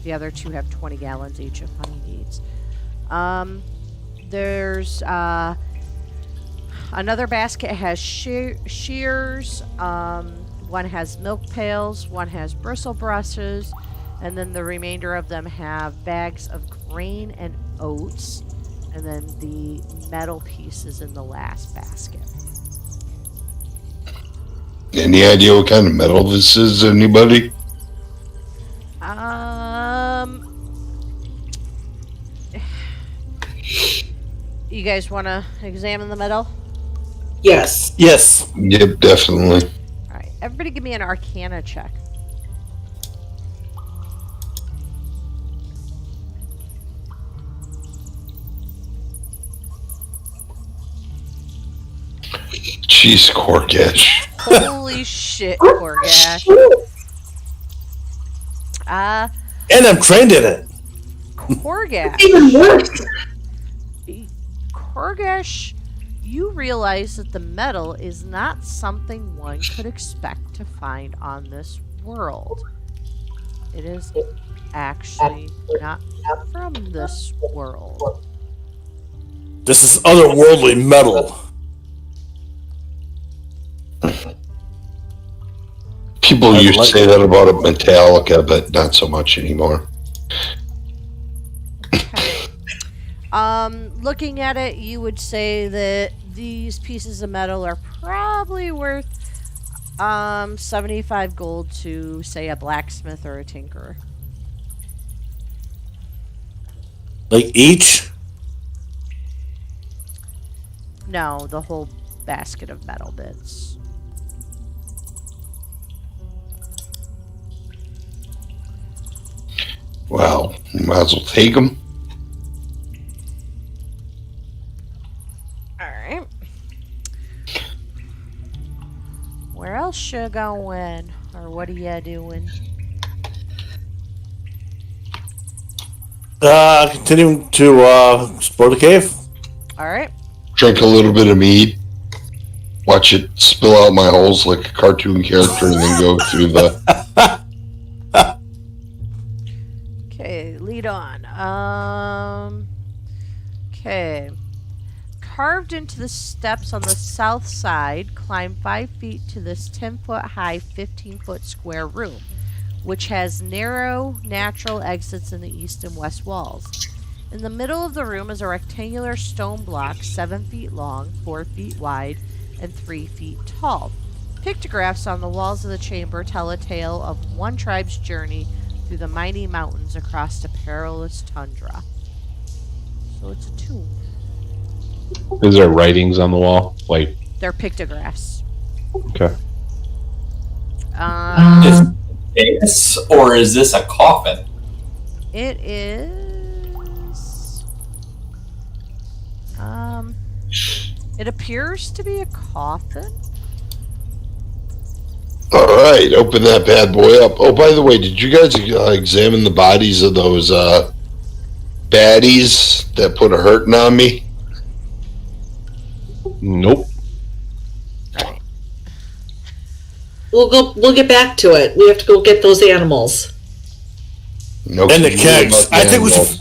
the other two have 20 gallons each if honey needs. There's another basket has shears. One has milk pails. One has bristle brushes. And then the remainder of them have bags of grain and oats. And then the metal pieces in the last basket. Any idea what kind of metal this is, anybody? You guys want to examine the metal? Yes. Yes. Yep, definitely. All right, everybody give me an Arcana check. Jeez, Corgash. Holy shit, Corgash. And I'm trained in it. Corgash. Even worse. Corgash, you realize that the metal is not something one could expect to find on this world. It is actually not from this world. This is otherworldly metal. People used to say that about a Metallica, but not so much anymore. Okay. Looking at it, you would say that these pieces of metal are probably worth 75 gold to, say, a blacksmith or a tinkerer. Like each? No, the whole basket of metal bits. Well, you might as well take them. Alright. Where else you going? Or what are you doing? Continuing to explore the cave. Alright. Drink a little bit of mead. Watch it spill out my holes like a cartoon character and then go through the... Okay, lead on. Okay. Carved into the steps on the south side, climb 5 feet to this 10-foot high, 15-foot square room, which has narrow, natural exits in the east and west walls. In the middle of the room is a rectangular stone block 7 feet long, 4 feet wide, and 3 feet tall. Pictographs on the walls of the chamber tell a tale of one tribe's journey through the mighty mountains across a perilous tundra. So it's a tomb. Is there writings on the wall? Like, They're pictographs. okay. Is this or is this a coffin? It is. It appears to be a coffin. All right, open that bad boy up. Oh, by the way, did you guys examine the bodies of those baddies that put a hurting on me? Nope. We'll get back to it. We have to go get those animals. No And the clue kegs. about the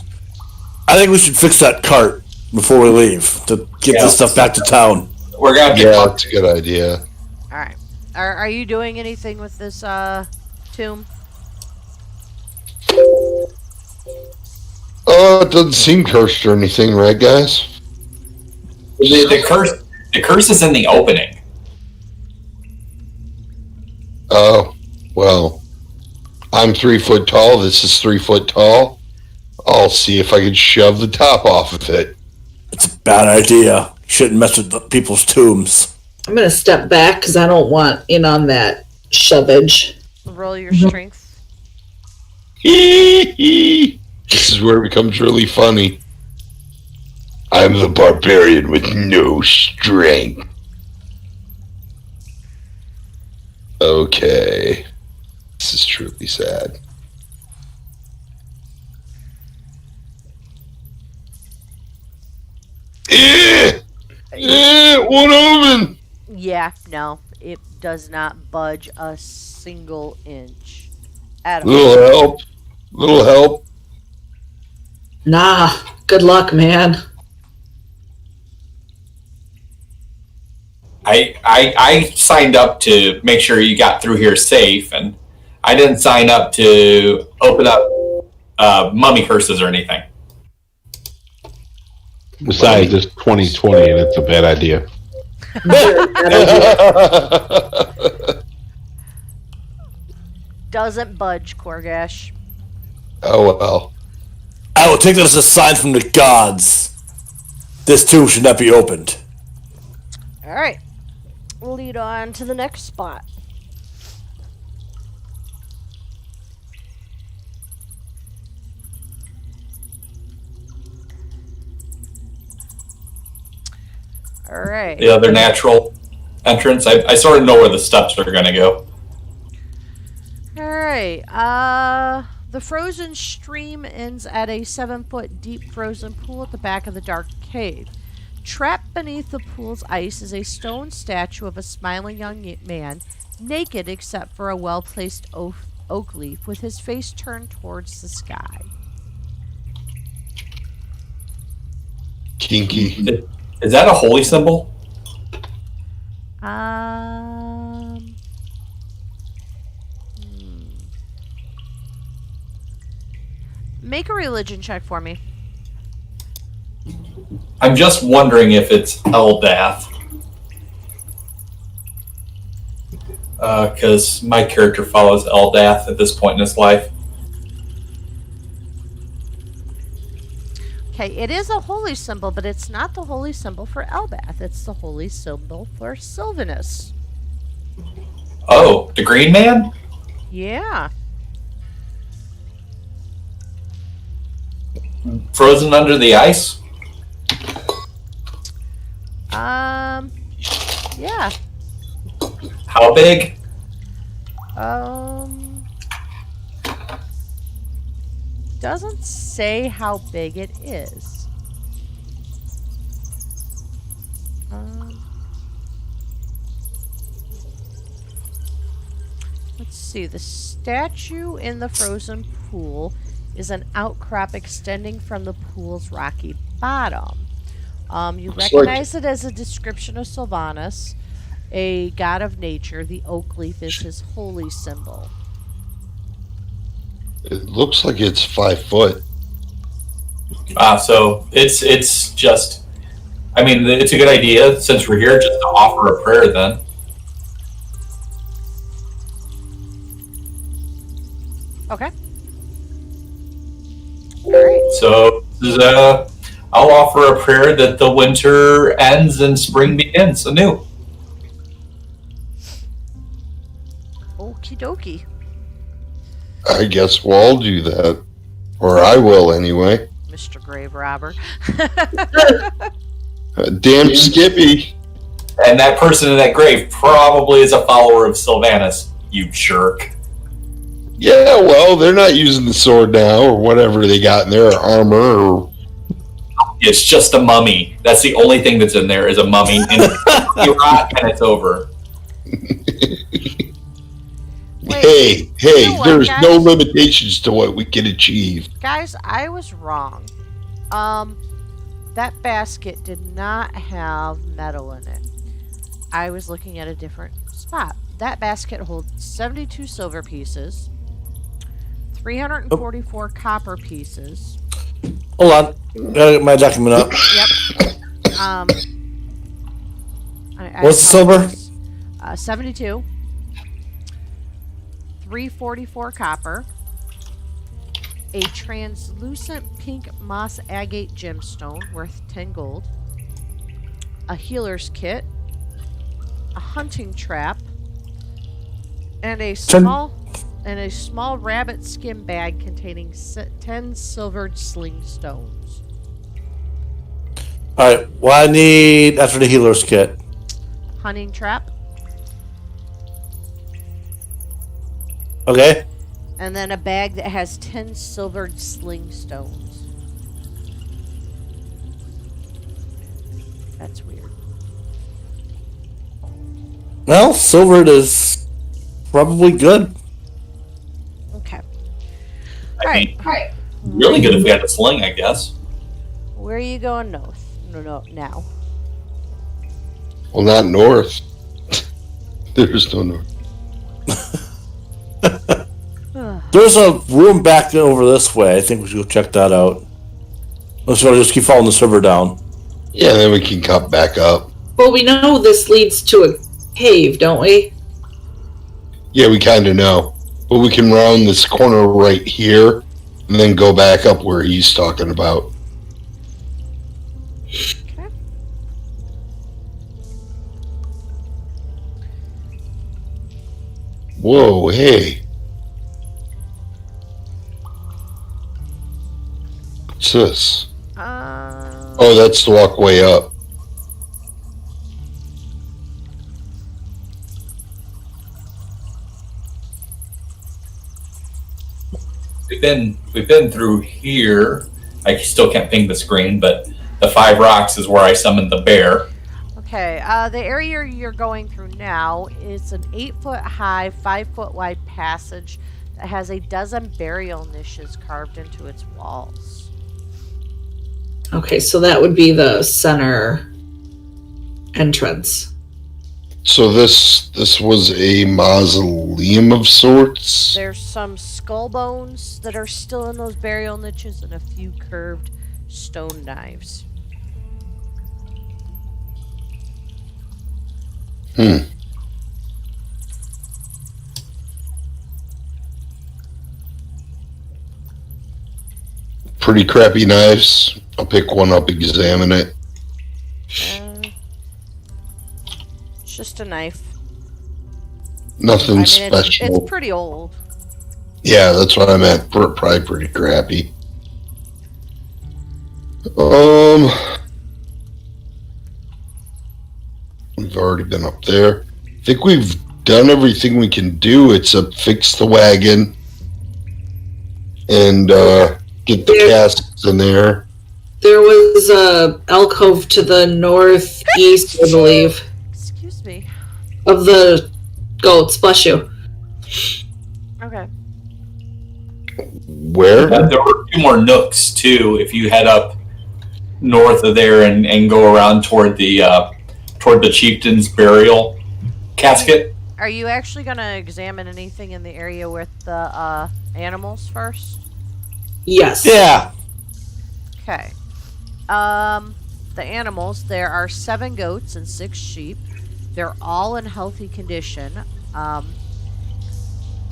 I think we should fix that cart before we leave to get this stuff back to town. We're gonna have to Yeah, talk. that's a good idea. All right. Are you doing anything with this tomb? Oh, it doesn't seem cursed or anything, right, guys? The curse is in the opening. Oh, well, I'm 3 foot tall. This is 3 foot tall. I'll see if I can shove the top off of it. It's a bad idea. You shouldn't mess with the people's tombs. I'm gonna step back because I don't want in on that shovage. Roll your strength. This is where it becomes really funny. I'm the barbarian with no strength. Okay. This is truly sad. One oven! Yeah, no, it does not budge a single inch. At all. Little help. Nah, good luck, man. I signed up to make sure you got through here safe, and I didn't sign up to open up mummy curses or anything. Besides, it's 2020 and it's a bad idea. Doesn't budge, Korgash. Oh well. I will take that as a sign from the gods. This tomb should not be opened. Alright. We'll lead on to the next spot. Alright. The other natural entrance. I sort of know where the steps are going to go. Alright. The frozen stream ends at a 7-foot deep frozen pool at the back of the dark cave. Trapped beneath the pool's ice is a stone statue of a smiling young man, naked except for a well-placed oak leaf, with his face turned towards the sky. Kinky. Is that a holy symbol? Make a religion check for me. I'm just wondering if it's Eldath. Because my character follows Eldath at this point in his life. Okay, it is a holy symbol, but it's not the holy symbol for Elbath. It's the holy symbol for Sylvanus. Oh, the Green Man? Yeah. Frozen under the ice? Yeah. How big? Doesn't say how big it is. Let's see. The statue in the frozen pool is an outcrop extending from the pool's rocky bottom. You recognize it as a description of Sylvanus, a god of nature. The oak leaf is his holy symbol. It looks like it's 5 foot. So it's just, I mean, it's a good idea since we're here just to offer a prayer then. Okay. Alright. So this is I'll offer a prayer that the winter ends and spring begins anew. Okie dokie. I guess we'll all do that. Or I will anyway. Mr. Grave Robber. Damn Skippy. And that person in that grave probably is a follower of Sylvanus, you jerk. Yeah, well, they're not using the sword now, or whatever they got in their armor, or... It's just a mummy. That's the only thing that's in there is a mummy. And you rot and it's over. Wait, Hey, you know what, there's no guys? limitations to what we can achieve. Guys, I was wrong. That basket did not have metal in it. I was looking at a different spot. That basket holds 72 silver pieces, 344 copper pieces. Hold on. Gotta get my document up. Yep. What's the silver? apologize. 72, 344 copper, a translucent pink moss agate gemstone worth 10 gold, a healer's kit, a hunting trap, and a small rabbit skin bag containing 10 silvered sling stones. Alright, what I need after the healer's kit. Hunting trap, Okay? and then a bag that has 10 silvered sling stones. That's weird. Well, silver is probably good. Okay. I Alright. think really good if we had a sling, I guess. Where are you going north? No, now. Well, not north. There's no north. There's a room back over this way. I think we should go check that out. Let's just keep following the server down. Yeah, then we can cut back up. Well, we know this leads to a cave, don't we? Yeah, we kind of know. But we can round this corner right here and then go back up where he's talking about. Okay. Whoa, hey. What's this? Oh, that's the walkway up. We've been through here. I still can't ping the screen, but the 5 rocks is where I summoned the bear. Okay, the area you're going through now is an 8-foot high, 5-foot wide passage that has a dozen burial niches carved into its walls. Okay, so that would be the center entrance. So this was a mausoleum of sorts? There's some skull bones that are still in those burial niches and a few curved stone knives. Pretty crappy knives. I'll pick one up, examine it. It's just a knife. Nothing It's special. pretty old. Yeah, that's what I meant. Probably pretty crappy. We've already been up there. I think we've done everything we can do except fix the wagon and get the casks in there. There was a alcove to the northeast, I believe, Excuse me. of the goats. Bless you. Okay. Where? There were a few more nooks too. If you head up north of there and go around toward the chieftain's burial casket. Are you actually going to examine anything in the area with the animals first? Yes. Yeah. Okay. The animals, there are 7 goats and 6 sheep. They're all in healthy condition.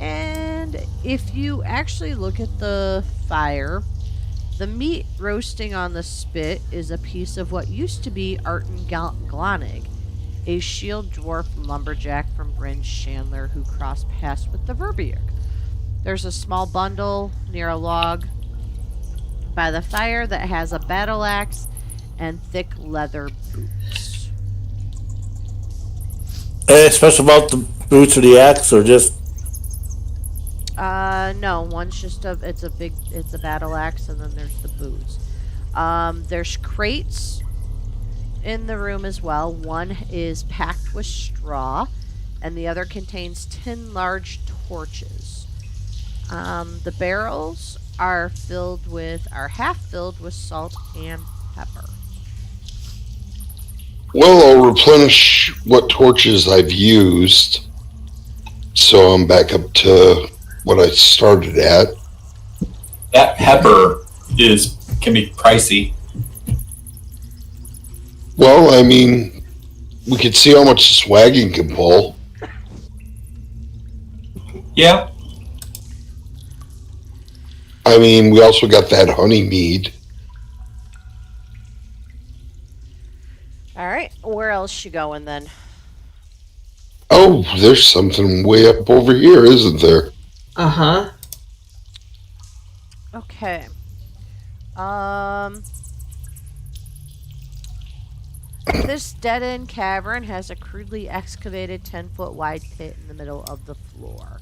And if you actually look at the fire, the meat roasting on the spit is a piece of what used to be Arten Glonig, a shield dwarf lumberjack from Bryn Chandler who crossed paths with the Verbier. There's a small bundle near a log by the fire that has a battle axe and thick leather boots. Anything special about the boots or the axe, or just No, one's just it's a battle axe, and then there's the boots. There's crates in the room as well. One is packed with straw, and the other contains 10 large torches. The barrels are half filled with salt and pepper. Well, I'll replenish what torches I've used, so I'm back up to what I started at. That pepper can be pricey. Well, I mean, we could see how much this wagon can pull. Yeah. I mean, we also got that honey mead. All right, where else you going then? Oh, there's something way up over here, isn't there? Uh-huh. Okay. This dead-end cavern has a crudely excavated 10-foot wide pit in the middle of the floor.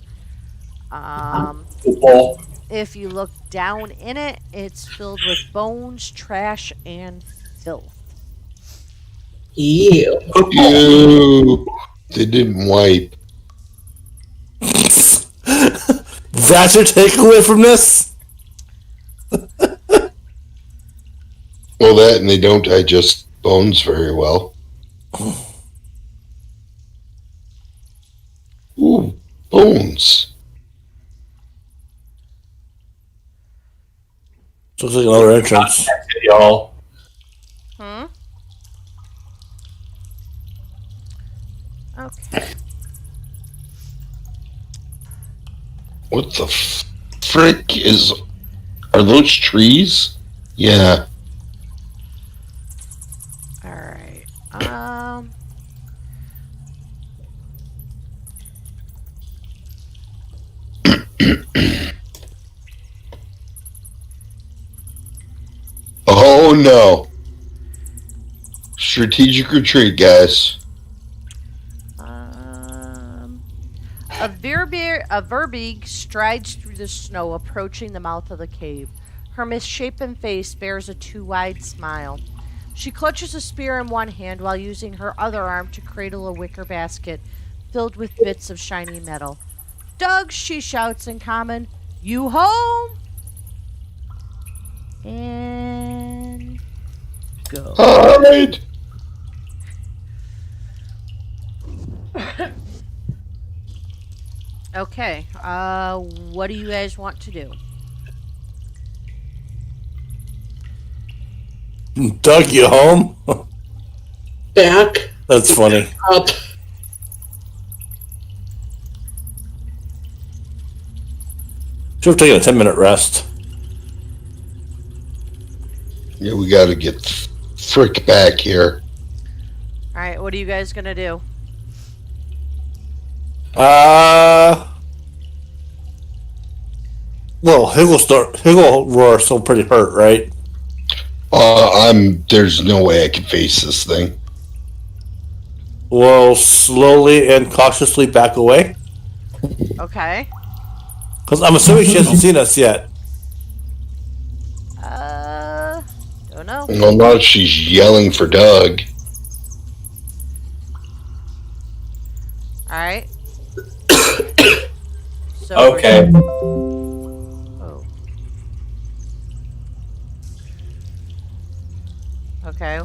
Football. If you look down in it, it's filled with bones, trash, and filth. Ew. Ew. They didn't wipe. That's your takeaway from this? Well, that and they don't digest bones very well. Ooh, bones. Looks like another entrance. Y'all. Hmm? Okay. What the frick are those trees? Yeah. Alright. Oh no. Strategic retreat, guys. A Verbeeg strides through the snow, approaching the mouth of the cave. Her misshapen face bears a too-wide smile. She clutches a spear in one hand while using her other arm to cradle a wicker basket filled with bits of shiny metal. "Doug," she shouts in common, "you home?" And go. Hide! Okay, what do you guys want to do? Doug, you home? Back That's funny. up. Should have taken a 10-minute rest. Yeah, we gotta get frick back here. Alright, what are you guys gonna do? Well, Higgle Roar's still pretty hurt, right? There's no way I can face this thing. We'll slowly and cautiously back away. Okay. Because I'm assuming she hasn't seen us yet. Don't know. Well, now she's yelling for Doug. Alright. So Okay. Oh. Okay.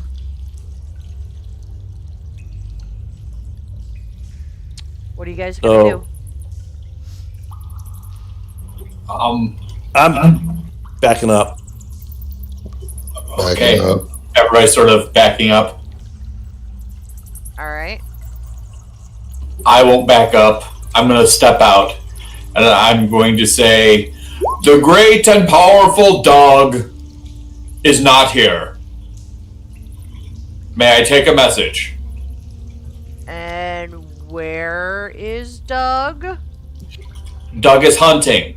What are you guys gonna do? I'm backing up. Okay. Backing up. Everybody's sort of backing up. Alright. I won't back up. I'm going to step out. And I'm going to say, the great and powerful Doug is not here. May I take a message? And where is Doug? Doug is hunting.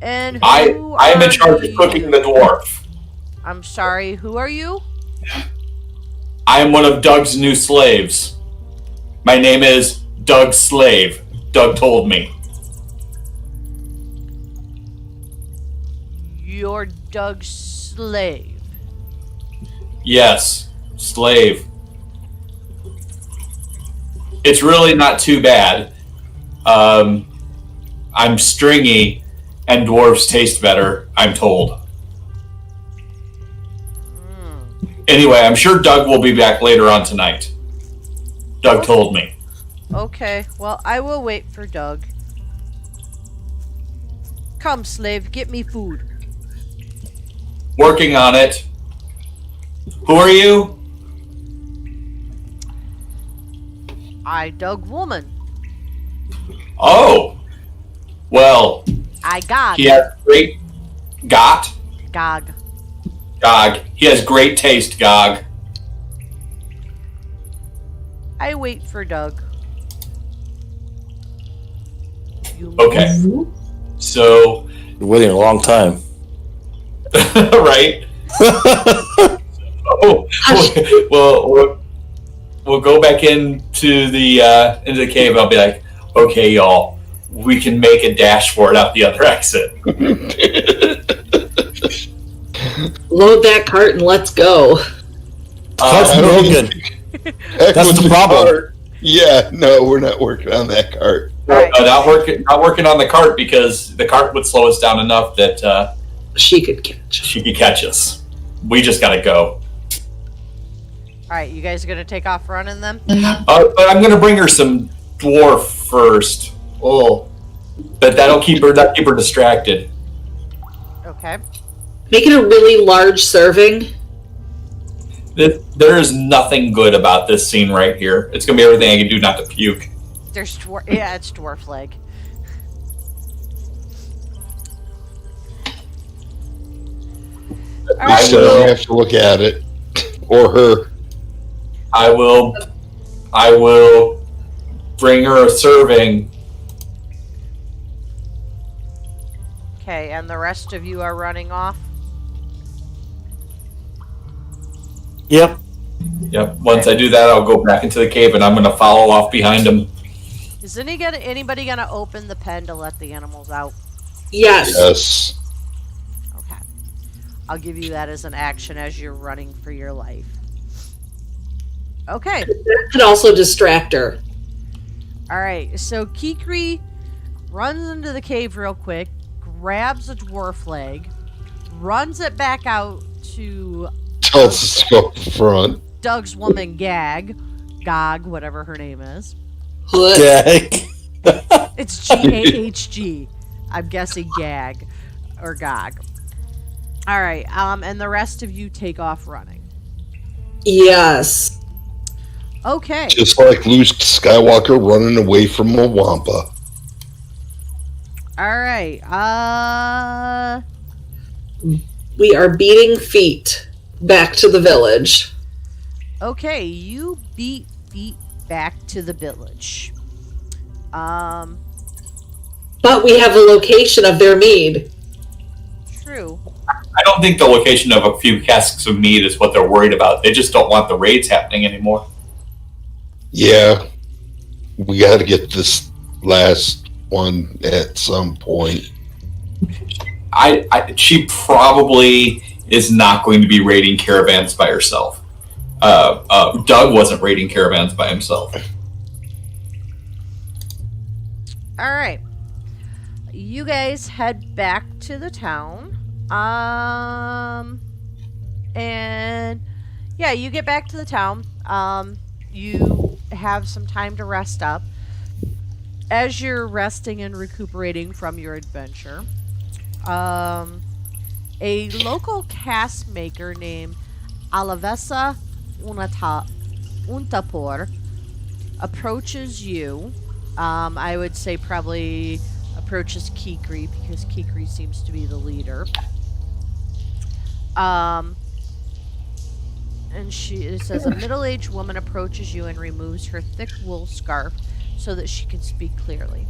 And who I am in are charge you? of cooking the dwarf. I'm sorry, who are you? I am one of Doug's new slaves. My name is Doug Slave. Doug told me. You're Doug's slave. Yes, slave. It's really not too bad. I'm stringy, and dwarves taste better, I'm told. Anyway, I'm sure Doug will be back later on tonight. Doug told me. Okay, well, I will wait for Doug. Come, slave, get me food. Working on it. Who are you? I Doug woman. Oh. Well, I Gog. he has great... Got? Gog. Gog. He has great taste, Gog. I wait for Doug. You Okay. So... You're waiting a long time. right? Oh, we'll go back into the cave. I'll be like, okay, y'all, we can make a dash for it out the other exit. Load that cart and let's go. Cart's I don't broken. Heck That's with the problem. cart. Yeah, no, we're not working on that cart. Right. Not working on the cart because the cart would slow us down enough that She could catch. she could catch us. We just gotta go. Alright, you guys gonna take off running then? But I'm gonna bring her some dwarf first. Oh, but that'll keep her distracted. Okay. Make it a really large serving. There is nothing good about this scene right here. It's gonna be everything I can do not to puke. There's it's dwarf leg. At least I don't have to look at it. Or her. I will bring her a serving. Okay, and the rest of you are running off? Yep. Yep. Once I do that, I'll go back into the cave and I'm gonna follow off behind him. Is anybody gonna open the pen to let the animals out? Yes. Yes. Okay. I'll give you that as an action as you're running for your life. Okay. That could also distract her. Alright, so Kikri runs into the cave real quick, grabs a dwarf leg, runs it back out to Tells us to go front. Doug's woman Gog, whatever her name is. Gag. It's G-A-H-G. I'm guessing Gag or Gog. Alright, and the rest of you take off running. Yes. Okay. Just like Luke Skywalker running away from a Wampa. Alright, We are beating feet back to the village. okay, you beat feet back to the village. But we have a location of their mead. True. I don't think the location of a few casks of meat is what they're worried about. They just don't want the raids happening anymore. Yeah. We got to get this last one at some point. She probably is not going to be raiding caravans by herself. Doug wasn't raiding caravans by himself. Alright. You guys head back to the town. And yeah, you get back to the town. You have some time to rest up. As you're resting and recuperating from your adventure, a local cast maker named Alavesa Untapor approaches you. I would say probably approaches Kikri because Kikri seems to be the leader. And it says a middle-aged woman approaches you and removes her thick wool scarf so that she can speak clearly.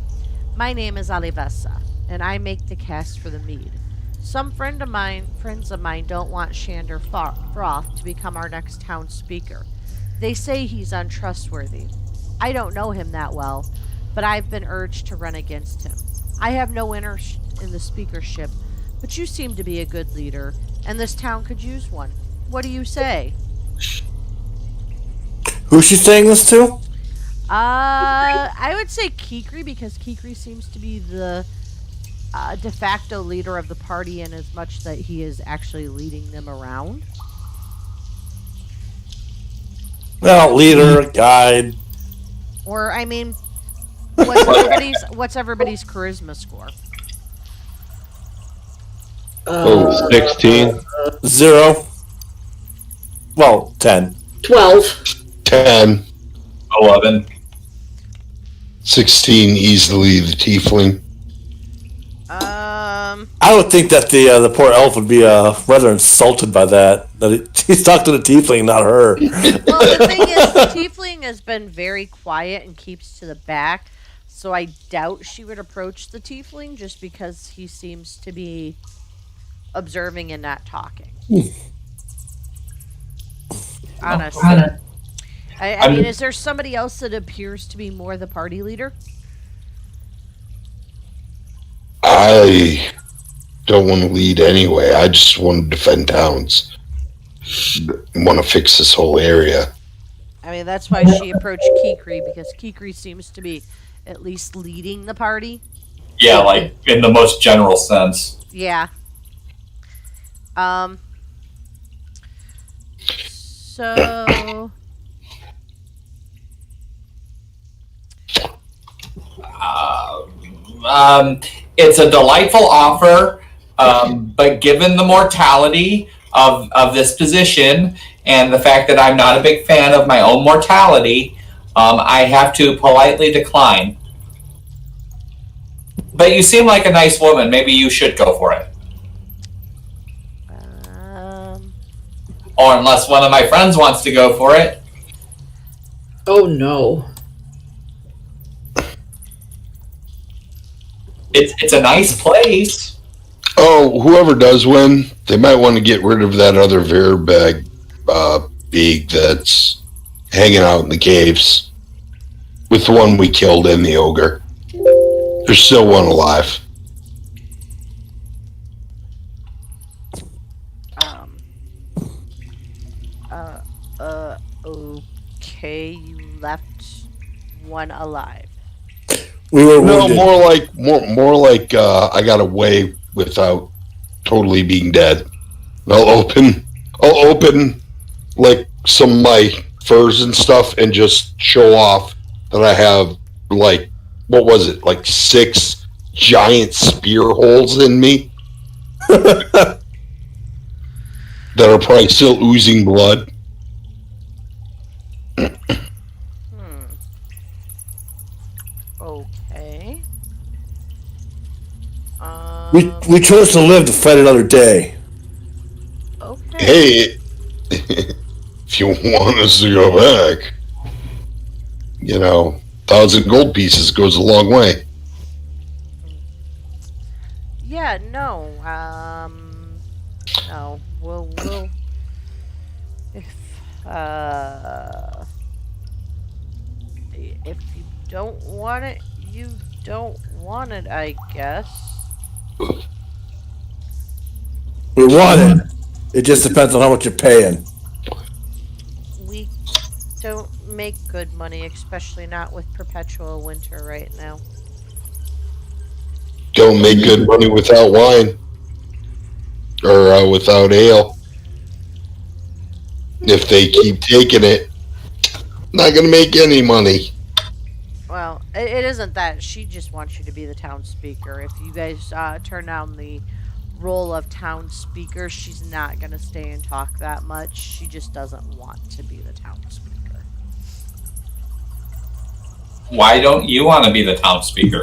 My name is Alivesa, and I make the cast for the mead. Some friends of mine don't want Shander Froth to become our next town speaker. They say he's untrustworthy. I don't know him that well, but I've been urged to run against him. I have no interest in the speakership, but you seem to be a good leader, and this town could use one. What do you say? Who's she saying this to? I would say Kikri because Kikri seems to be the de facto leader of the party in as much that he is actually leading them around. Well, leader, guide. Or, I mean, what's everybody's charisma score? 16. 0. Well, 10. 12. 10. 11. 16, easily the tiefling. I would think that the poor elf would be rather insulted by that. That he's talking to the tiefling, not her. Well, the thing is, the tiefling has been very quiet and keeps to the back, so I doubt she would approach the tiefling just because he seems to be observing and not talking. Honestly. I mean, is there somebody else that appears to be more the party leader? I don't want to lead anyway. I just want to defend towns. Want to fix this whole area. I mean, that's why she approached Kikri, because Kikri seems to be at least leading the party. Yeah, like in the most general sense. Yeah. So... It's a delightful offer, but given the mortality of this position and the fact that I'm not a big fan of my own mortality, I have to politely decline. But you seem like a nice woman. Maybe you should go for it. Or unless one of my friends wants to go for it. Oh no. It's a nice place. Oh, whoever does win, they might want to get rid of that other Veerbag beak that's hanging out in the caves with the one we killed in the ogre. There's still one alive. Okay, you left one alive. We were No, wounded. more like I got away without totally being dead. I'll open like some of my furs and stuff and just show off that I have like, what was it, like 6 giant spear holes in me that are probably still oozing blood. Okay. We chose to live to fight another day. Okay. Hey, if you want us to go back, 1,000 gold pieces goes a long way. Yeah, no. No. We'll if you don't want it, you don't want it, I guess. We want it. It just depends on how much you're paying. We don't make good money, especially not with perpetual winter right now. Don't make good money without wine or without ale. If they keep taking it, not going to make any money. Well, it isn't that. She just wants you to be the town speaker. If you guys turn down the role of town speaker, she's not going to stay and talk that much. She just doesn't want to be the town speaker. Why don't you want to be the town speaker?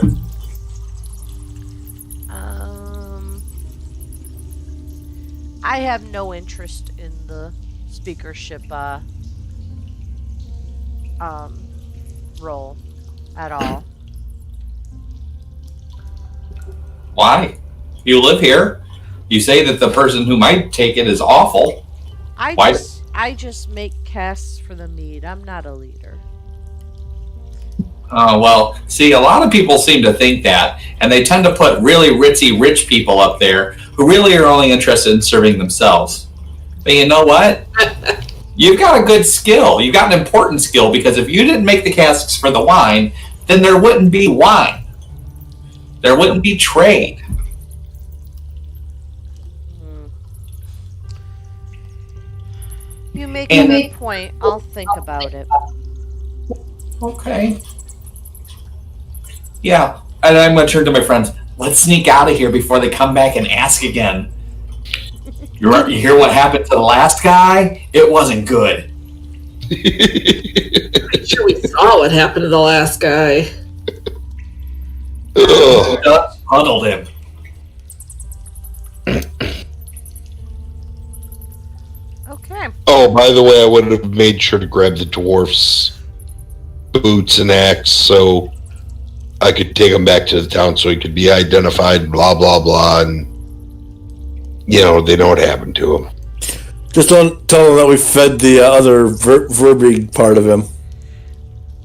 I have no interest in the speakership role at all. Why? You live here. You say that the person who might take it is awful. I just make casts for the mead. I'm not a leader. Well, see, a lot of people seem to think that, and they tend to put really ritzy rich people up there who really are only interested in serving themselves. But you know what? You've got a good skill. You've got an important skill, because if you didn't make the casks for the wine, then there wouldn't be wine. There wouldn't be trade. You make a good point. I'll think about it. Okay. Yeah. And I'm going to turn to my friends. Let's sneak out of here before they come back and ask again. You hear what happened to the last guy? It wasn't good. I'm sure we saw what happened to the last guy. Just huddled him. Okay. Oh, by the way, I would have made sure to grab the dwarf's boots and axe so I could take him back to the town so he could be identified, blah, blah, blah, and, you know, they know what happened to him. Just don't tell him that we fed the other verbeeg part of him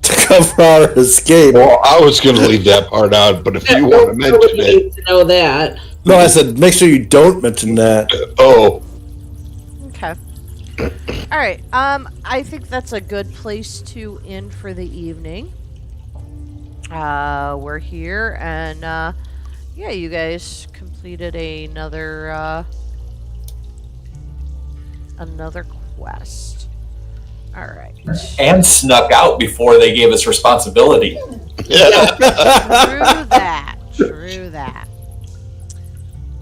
to cover our escape. Well, I was going to leave that part out, but if you want to mention Nobody it. needs to know that. No, I said make sure you don't mention that. Oh, Okay. All right. I think that's a good place to end for the evening. We're here, and yeah, you guys completed another quest. All right. And snuck out before they gave us responsibility. True that. True that.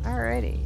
Alrighty.